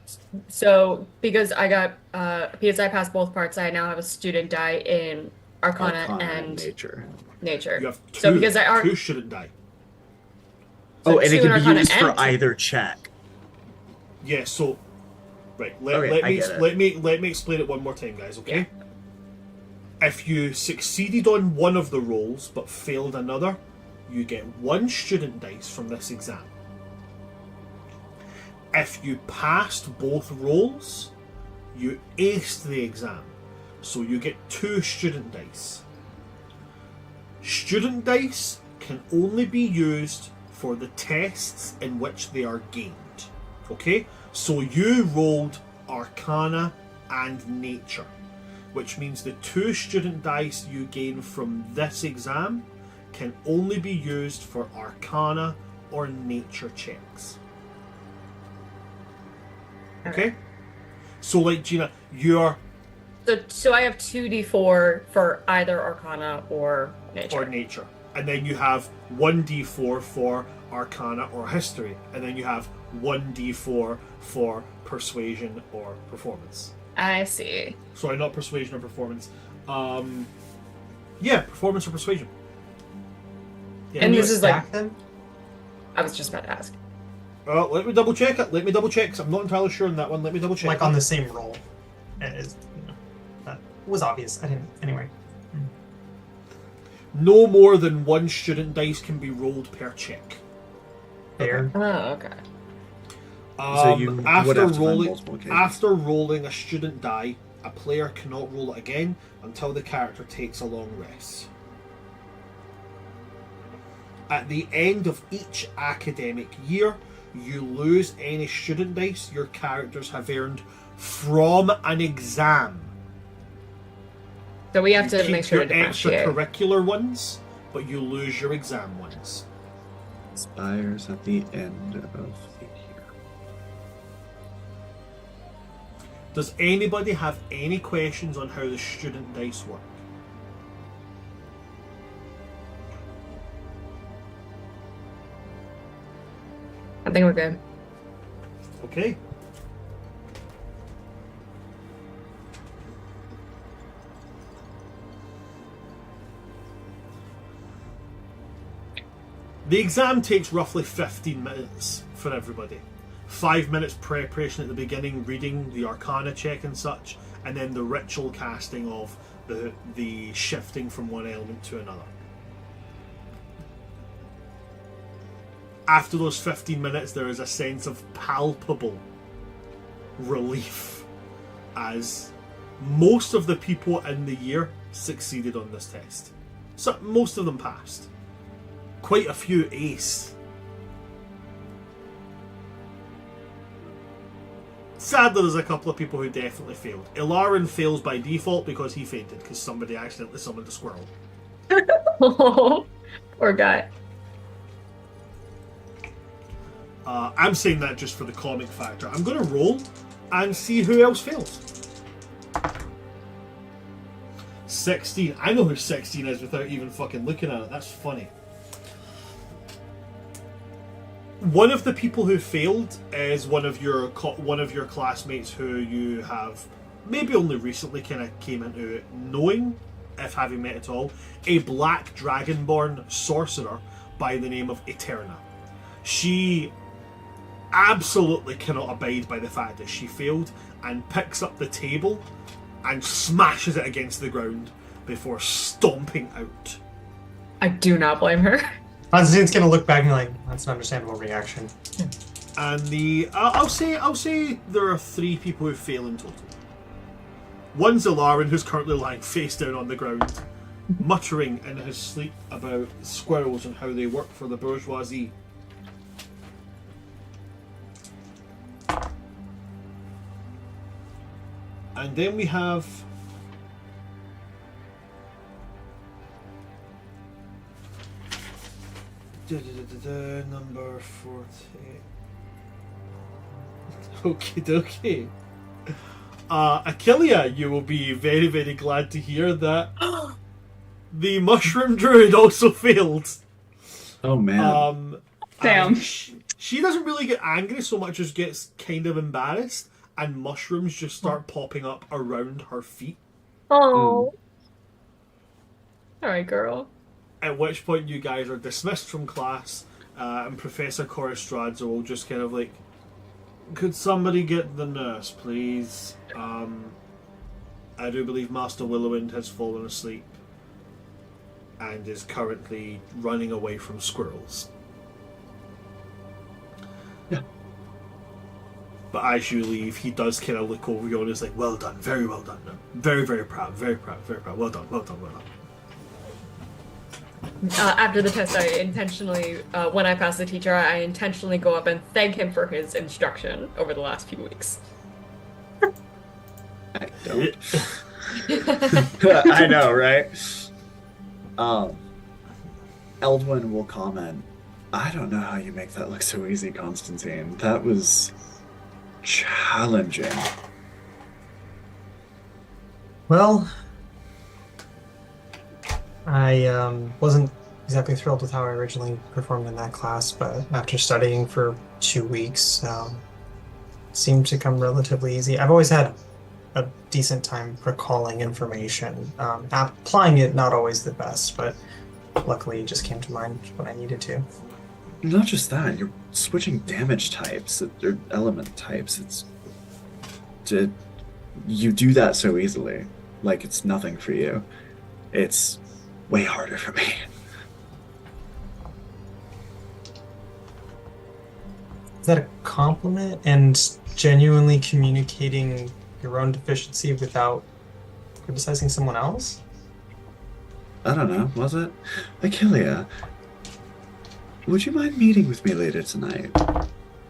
because I passed both parts. I now have a student die in Arcana, and nature. Nature. You have 2, So because I 2 student die. Oh, and it 2 can in be Arcana used for and- either check. Yeah, so right, Okay, I get it. let me explain it one more time, guys, okay? If you succeeded on one of the rolls but failed another, you get 1 student dice from this exam. If you passed both rolls, you aced the exam, so you get 2 student dice. Student dice can only be used for the tests in which they are gained. Okay, so you rolled Arcana and Nature, which means the 2 student dice you gain from this exam can only be used for Arcana or Nature checks. Okay? So, like, Gina, you're... So I have 2d4 for either Arcana or Nature. Or Nature. And then you have 1d4 for Arcana or History. And then you have 1d4 for Persuasion or Performance. I see. Sorry, not Persuasion or Performance. Yeah, Performance or Persuasion. Yeah. And Can you this is like... stack them? I was just about to ask. Let me double check it. Let me double check, because I'm not entirely sure on that one. Let me double check. Like on the same roll. That was obvious. I didn't. Anyway. No more than 1 student dice can be rolled per check. Fair. Oh, okay. So you would have to find multiple occasions. After rolling a student die, a player cannot roll it again until the character takes a long rest. At the end of each academic year, you lose any student dice your characters have earned from an exam. So we have You to keep make sure your to differentiate. extracurricular ones, but you lose your exam ones. Expires at the end of the year. Does anybody have any questions on how the student dice work? I think we're good. Okay. The exam takes roughly 15 minutes for everybody. 5 minutes preparation at the beginning, reading the Arcana check and such, and then the ritual casting of the shifting from one element to another. After those 15 minutes, there is a sense of palpable relief as most of the people in the year succeeded on this test. So most of them passed. Quite a few aced. Sadly, there's a couple of people who definitely failed. Ilaran fails by default because he fainted because somebody accidentally summoned a squirrel. Poor guy. I'm saying that just for the comic factor. I'm going to roll and see who else fails. 16. I know who 16 is without even fucking looking at it. That's funny. One of the people who failed is one of your classmates who you have maybe only recently kind of came into knowing, if having met at all. A black dragonborn sorcerer by the name of Eterna. She absolutely cannot abide by the fact that she failed and picks up the table and smashes it against the ground before stomping out. I do not blame her. Constantine's gonna look back and be like, that's an understandable reaction. And I'll say there are 3 people who fail in total. One's Ilaran, who's currently lying face down on the ground, muttering in his sleep about squirrels and how they work for the bourgeoisie. And then we have number 48. Okie dokie. Achillia, you will be very, very glad to hear that the mushroom druid also failed. Oh man. Damn. She doesn't really get angry so much as gets kind of embarrassed, and mushrooms just start popping up around her feet. Oh. Alright, girl. At which point you guys are dismissed from class, and Professor Correstradzo will just kind of like, could somebody get the nurse, please? I do believe Master Willowwind has fallen asleep and is currently running away from squirrels. Yeah. But as you leave, he does kind of look over you and is like, well done, very well done. No, very, very proud, very proud, very proud. Well done, well done, well done. after the test, I intentionally, when I pass the teacher, I intentionally go up and thank him for his instruction over the last few weeks. I don't. I know, right? Eldwin will comment, I don't know how you make that look so easy, Constantine. That was challenging. Well, I wasn't exactly thrilled with how I originally performed in that class, but after studying for 2 weeks, it seemed to come relatively easy. I've always had a decent time recalling information. Applying it, not always the best, but luckily it just came to mind when I needed to. Not just that, you're switching damage types, or element types. You do that so easily. Like it's nothing for you. It's way harder for me. Is that a compliment? And genuinely communicating your own deficiency without criticizing someone else? I don't know, was it? Achillea, would you mind meeting with me later tonight?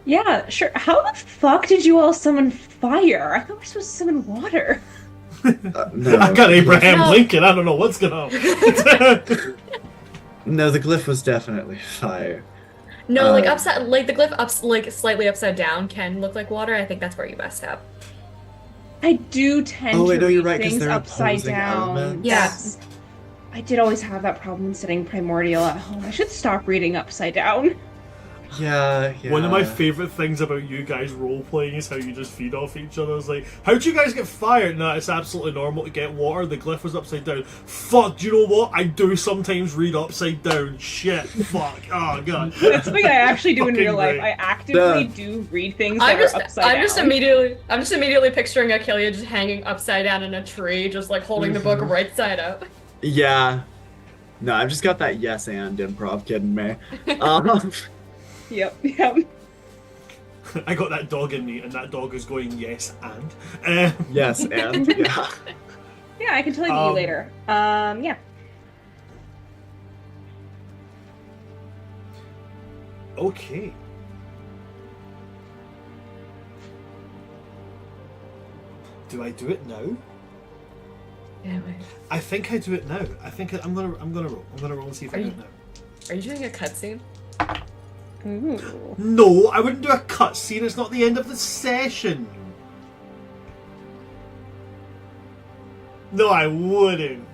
Yeah, sure. How the fuck did you all summon fire? I thought we were supposed to summon water. No. I got Abraham No. Lincoln. I don't know what's going on. No, the glyph was definitely fire. No, like upside, like the glyph like slightly upside down can look like water. I think that's where you messed up. I do tend Oh, wait, to no, you're read right, 'cause things they're upside opposing down. elements. Yes. I did always have that problem in studying Primordial at home. I should stop reading upside down. Yeah. One of my favorite things about you guys role-playing is how you just feed off each other. It's like, how'd you guys get fired? No, it's absolutely normal to get water. The glyph was upside down. Fuck, do you know what? I do sometimes read upside down. Shit, fuck. Oh, God. That's something I actually do in Fucking real life. great. I actively do read things that are upside down. I'm just immediately picturing Achillea just hanging upside down in a tree, just like holding the book right side up. Yeah. No, I've just got that yes and improv kid in me. Yep. I got that dog in me, and that dog is going, yes, and. Yes, and yeah. Yeah, I can tell you later. Yeah. Okay. Do I do it now? Yeah, wait. I think I do it now. I think I'm gonna roll. I'm gonna roll and see if I do it now. Are you doing a cutscene? Ooh. No, I wouldn't do a cutscene. It's not the end of the session. No, I wouldn't.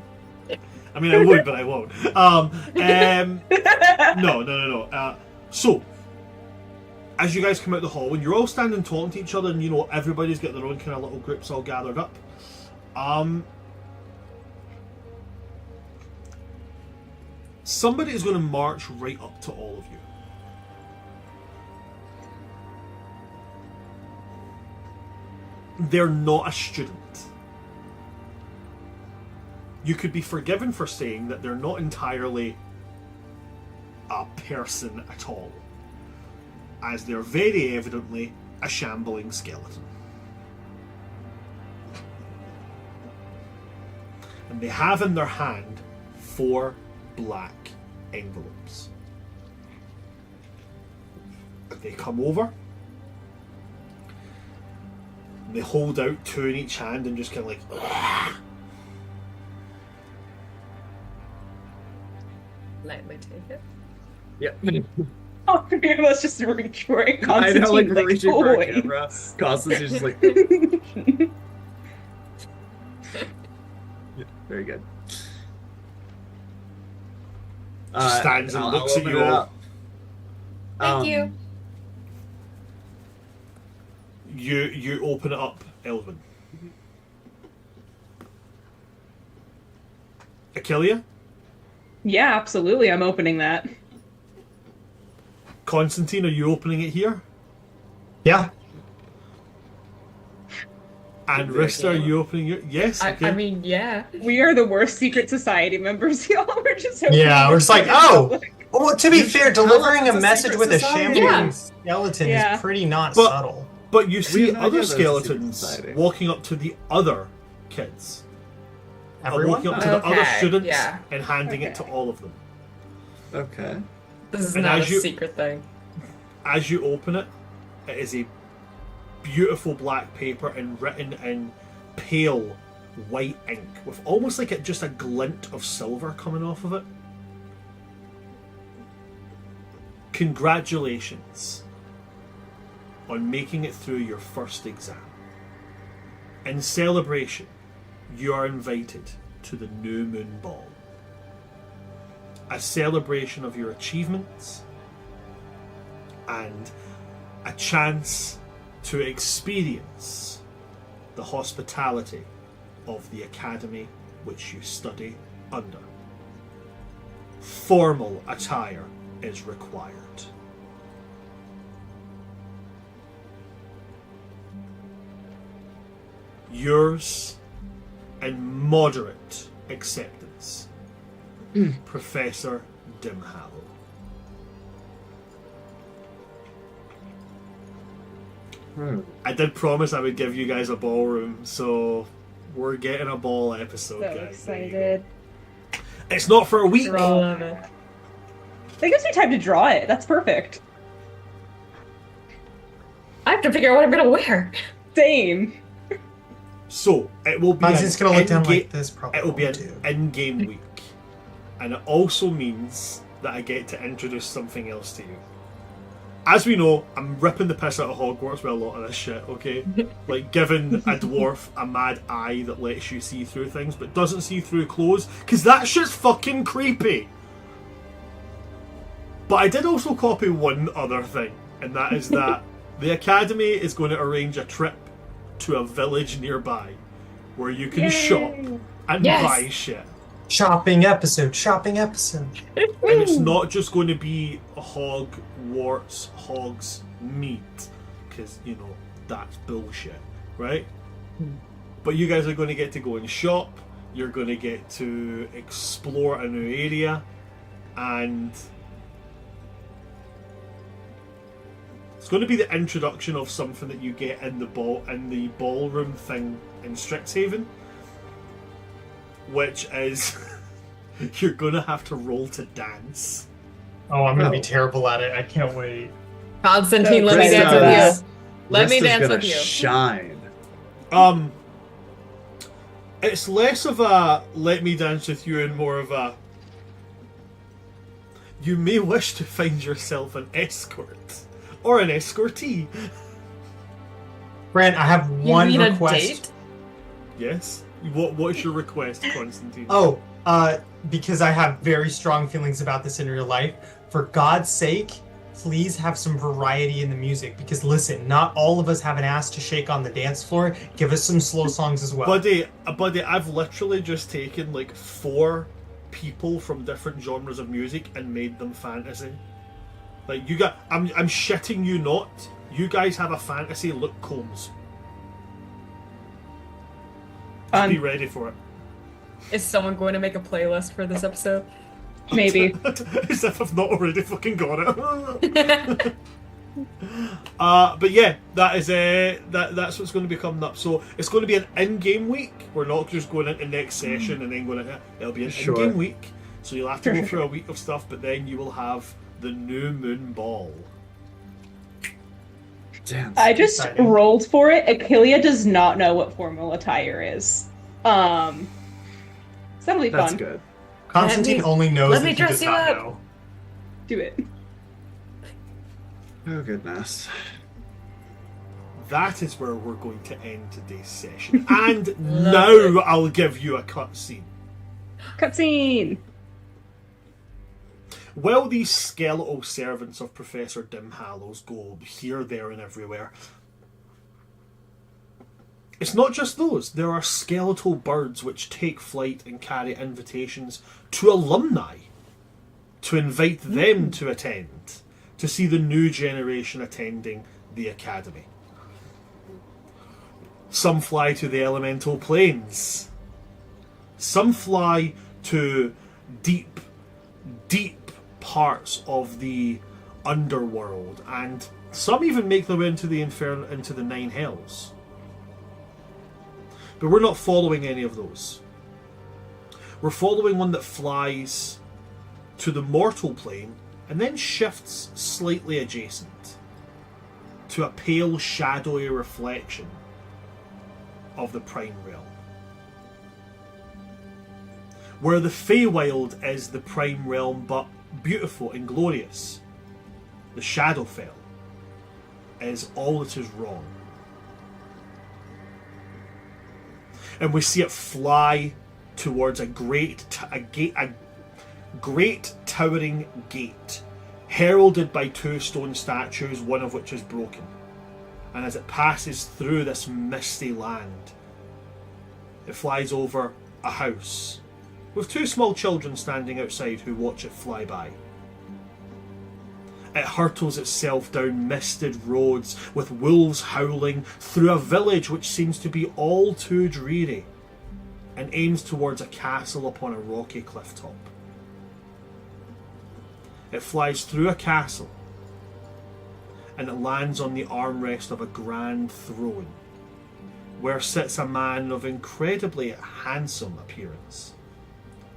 I mean, I would, but I won't. No. So, as you guys come out the hall, when you're all standing talking to each other, and you know everybody's got their own kind of little groups all gathered up. Somebody is going to march right up to all of you. They're not a student. You could be forgiven for saying that they're not entirely a person at all, as they're very evidently a shambling skeleton. And they have in their hand 4 black envelopes. They come over, they hold out 2 in each hand and just kind of like, ugh. Lightly take it. Yep. Oh, man, that's just reassuring. I know, like, Constantine, reaching for a boy. camera. Constantine's just like, yeah, very good. Stands and I'll looks at open you it all. up. Thank you. You open it up, Eldwin. Achillea? Yeah, absolutely. I'm opening that. Constantine, are you opening it here? Yeah. And Rista, are you opening it? Yes. Okay. I mean, yeah. We are the worst secret society members, y'all. We're just opening Yeah, we're just like, it. oh! Well, to be You fair, should tell delivering us a it's a message secret with a society. shambling Yeah. skeleton Yeah. is pretty not But- subtle. But you see have no idea other that it's a secret skeletons society. walking up to the other kids. Everyone? Walking up to the other Okay, students yeah. and handing it to Okay. all of them. Okay. This is And not a as you- secret thing. As you open it, it is a beautiful black paper and written in pale white ink with almost like just a glint of silver coming off of it. Congratulations on making it through your first exam. In celebration, you are invited to the New Moon Ball. A celebration of your achievements and a chance to experience the hospitality of the academy which you study under. Formal attire is required. Yours in moderate acceptance, Professor Dimhallow. I did promise I would give you guys a ballroom, so we're getting a ball episode, So guys. There you go. excited. It's not for a week. Love it. That gives me time to draw it. That's perfect. I have to figure out what I'm gonna wear. Same. So it will be. It's gonna look down in-ga- like this, probably. It will be an too. in-game week, and it also means that I get to introduce something else to you. As we know, I'm ripping the piss out of Hogwarts with a lot of this shit, okay? Like, giving a dwarf a mad eye that lets you see through things, but doesn't see through clothes, because that shit's fucking creepy. But I did also copy one other thing, and that is that the Academy is going to arrange a trip to a village nearby, where you can shop and Yes. buy shit. Shopping episode. And it's not just going to be Hogwarts hogs meat, because, you know, that's bullshit, right? But you guys are going to get to go and shop, you're going to get to explore a new area, and it's going to be the introduction of something that you get in the ballroom thing in Strixhaven, which is you're going to have to roll to dance. Oh, I'm gonna be terrible at it. I can't wait. Constantine, let me This dance is- with you. Let me Rista's dance gonna with you. shine. It's less of a let me dance with you and more of a you may wish to find yourself an escort or an escortee. Brent, I have You one mean request. a date? Yes. What's your request, Constantine? Oh, because I have very strong feelings about this in real life. For God's sake, please have some variety in the music. Because listen, not all of us have an ass to shake on the dance floor. Give us some slow songs as well. Buddy, I've literally just taken like 4 people from different genres of music and made them fantasy. Like, you got, I'm shitting you not. You guys have a fantasy look Combs. Just be ready for it. Is someone going to make a playlist for this episode? Maybe. As if I've not already fucking got it. But yeah, that is that's what's going to be coming up. So it's going to be an in-game week. We're not just going into next session and then going into it'll be an Sure. in-game week. So you'll have to go through a week of stuff, but then you will have the New Moon Ball. Dance. I just Exciting. rolled for it. Achillia does not know what formal attire is. So that'll be That's fun. good. Constantine only knows let that me he dress does you not up. know. Do it. Oh goodness. That is where we're going to end today's session. And now I'll give you a cutscene. Cutscene. While these skeletal servants of Professor Dimhallows go here, there, and everywhere, it's not just those. There are skeletal birds which take flight and carry invitations to alumni to invite them to attend, to see the new generation attending the academy. Some fly to the elemental planes. Some fly to deep, deep parts of the underworld, and some even make their way into the into the Nine Hells. But we're not following any of those. We're following one that flies to the mortal plane and then shifts slightly adjacent to a pale, shadowy reflection of the Prime Realm. Where the Feywild is the Prime Realm, but beautiful and glorious, the Shadowfell is all that is wrong. And we see it fly towards a great towering gate, heralded by two stone statues, one of which is broken. And as it passes through this misty land, it flies over a house with two small children standing outside who watch it fly by. It hurtles itself down misted roads with wolves howling through a village which seems to be all too dreary, and aims towards a castle upon a rocky cliff top. It flies through a castle and it lands on the armrest of a grand throne where sits a man of incredibly handsome appearance.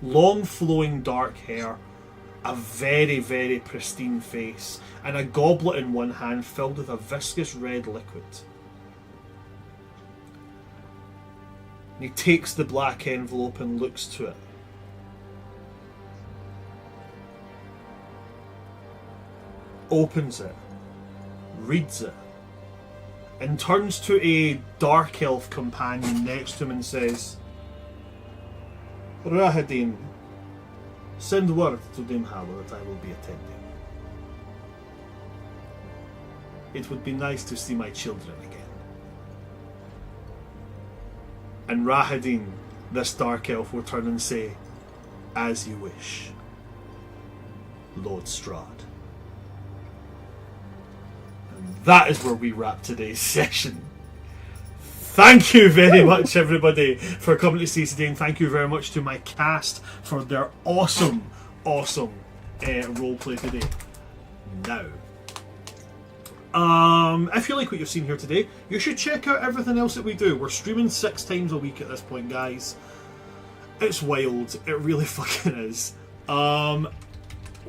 Long flowing dark hair, a very, very pristine face, and a goblet in one hand filled with a viscous red liquid. And he takes the black envelope and looks to it. Opens it, reads it, and turns to a dark elf companion next to him and says, Rahadin, send word to Dimhalla that I will be attending. It would be nice to see my children again. And Rahadin, this dark elf, will turn and say, as you wish, Lord Strahd. And that is where we wrap today's session. Thank you very much, everybody, for coming to see today, and thank you very much to my cast for their awesome roleplay today. Now, if you like what you've seen here today, you should check out everything else that we do. We're streaming 6 times a week at this point, guys. It's wild. It really fucking is.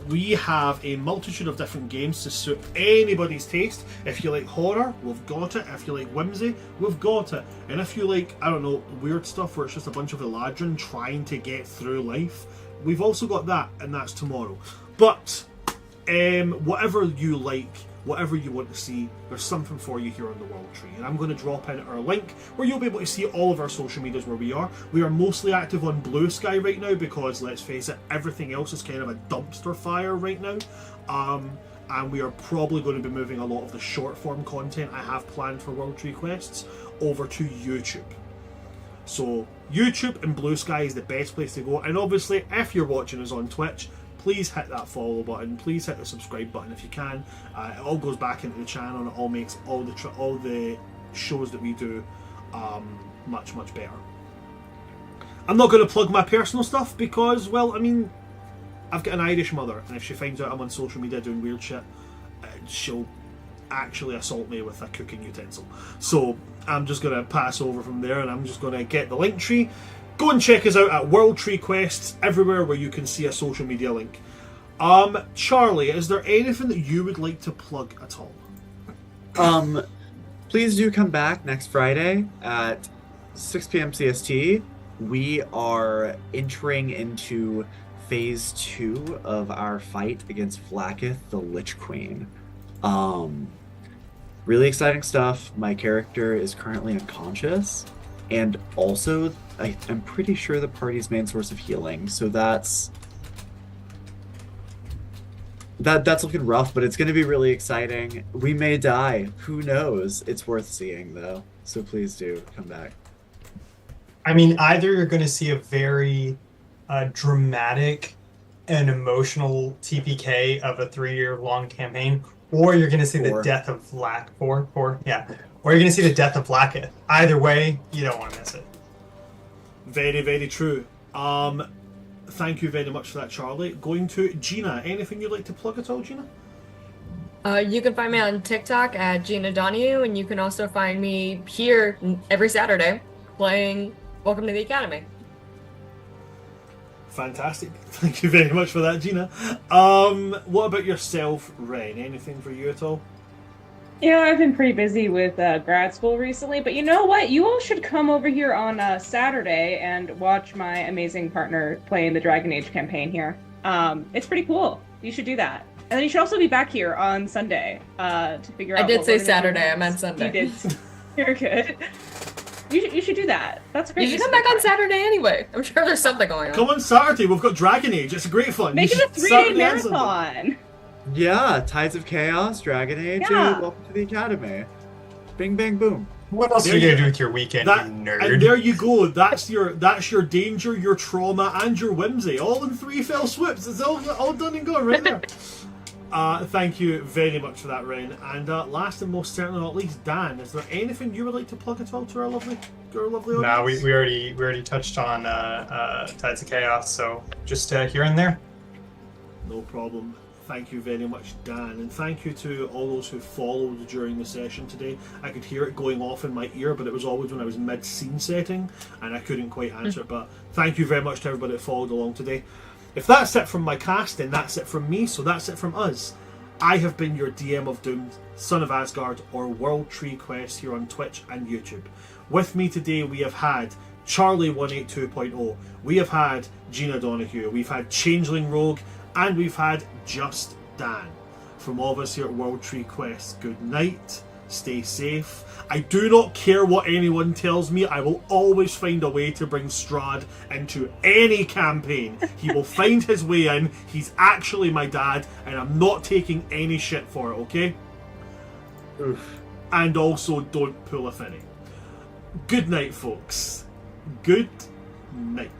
We have a multitude of different games to suit anybody's taste. If you like horror, we've got it. If you like whimsy, we've got it. And if you like, I don't know, weird stuff where it's just a bunch of Eladrin trying to get through life, we've also got that, and that's tomorrow. But whatever you like, whatever you want to see, there's something for you here on the World Tree. And I'm going to drop in our link where you'll be able to see all of our social medias where we are. We are mostly active on Blue Sky right now because, let's face it, everything else is kind of a dumpster fire right now. And we are probably going to be moving a lot of the short form content I have planned for World Tree Quests over to YouTube. So YouTube and Blue Sky is the best place to go. And obviously, if you're watching us on Twitch, please hit that follow button. Please hit the subscribe button if you can. It all goes back into the channel, and it all makes all the shows that we do much better. I'm not going to plug my personal stuff because, well, I mean, I've got an Irish mother, and if she finds out I'm on social media doing weird shit, she'll actually assault me with a cooking utensil. So I'm just going to pass over from there, and I'm just going to get the link tree. Go and check us out at World Tree Quests, everywhere where you can see a social media link. Charlie, is there anything that you would like to plug at all? Please do come back next Friday at 6 p.m. CST. We are entering into phase 2 of our fight against Vlaakith, the Lich Queen. Really exciting stuff. My character is currently unconscious, and also I'm pretty sure the party's main source of healing, so that's looking rough, but it's going to be really exciting. We may die. Who knows? It's worth seeing, though. So please do come back. I mean, either you're going to see a very dramatic and emotional TPK of a 3-year-long campaign, or you're going to see the death of or you're going to see the death of Vlaakith. Either way, you don't want to miss it. Very, very true. Thank you very much for that, Charlie. Going to Gina. Anything you'd like to plug at all, Gina? You can find me on TikTok at Gina Donahue, and you can also find me here every Saturday playing Welcome to the Academy. Fantastic. Thank you very much for that, Gina. What about yourself, Ren? Anything for you at all? I've been pretty busy with grad school recently, but you know what? You all should come over here on Saturday and watch my amazing partner play in the Dragon Age campaign here. It's pretty cool. You should do that. And then you should also be back here on Sunday to figure out. I did what say we're gonna do Saturday. next. I meant Sunday. You did. You're good. You should do that. That's great. You should come back on Saturday anyway. I'm sure there's something going on. Come on Saturday. We've got Dragon Age. It's great fun. Make You it a should 3-day Saturday and Sunday. marathon. Yeah, Tides of Chaos, Dragon Age, Yeah. welcome to the Academy. Bing, bang, boom. What else There are you you gonna go. do with your weekend, That, you and nerd? there you go. That's your danger, your trauma, and your whimsy, all in 3 fell swoops. It's all done and gone right there. Thank you very much for that, Ren. And last and most certainly not least, Dan, is there anything you would like to plug at all to our lovely audience? No, we already touched on Tides of Chaos, so just here and there. No problem. Thank you very much, Dan, and thank you to all those who followed during the session today. I could hear it going off in my ear, but it was always when I was mid-scene setting, and I couldn't quite answer it. But thank you very much to everybody that followed along today. If that's it from my cast, then that's it from me, so that's it from us. I have been your DM of Doom, Son of Asgard, or World Tree Quest here on Twitch and YouTube. With me today we have had Charlie 182.0, we have had Gina Donahue, we've had Changeling Rogue, and we've had Just Dan. From all of us here at World Tree Quest, good night, stay safe. I do not care what anyone tells me, I will always find a way to bring Strahd into any campaign. He will find his way in, he's actually my dad, and I'm not taking any shit for it, okay? Oof. And also, don't pull a Finny. Good night, folks. Good night.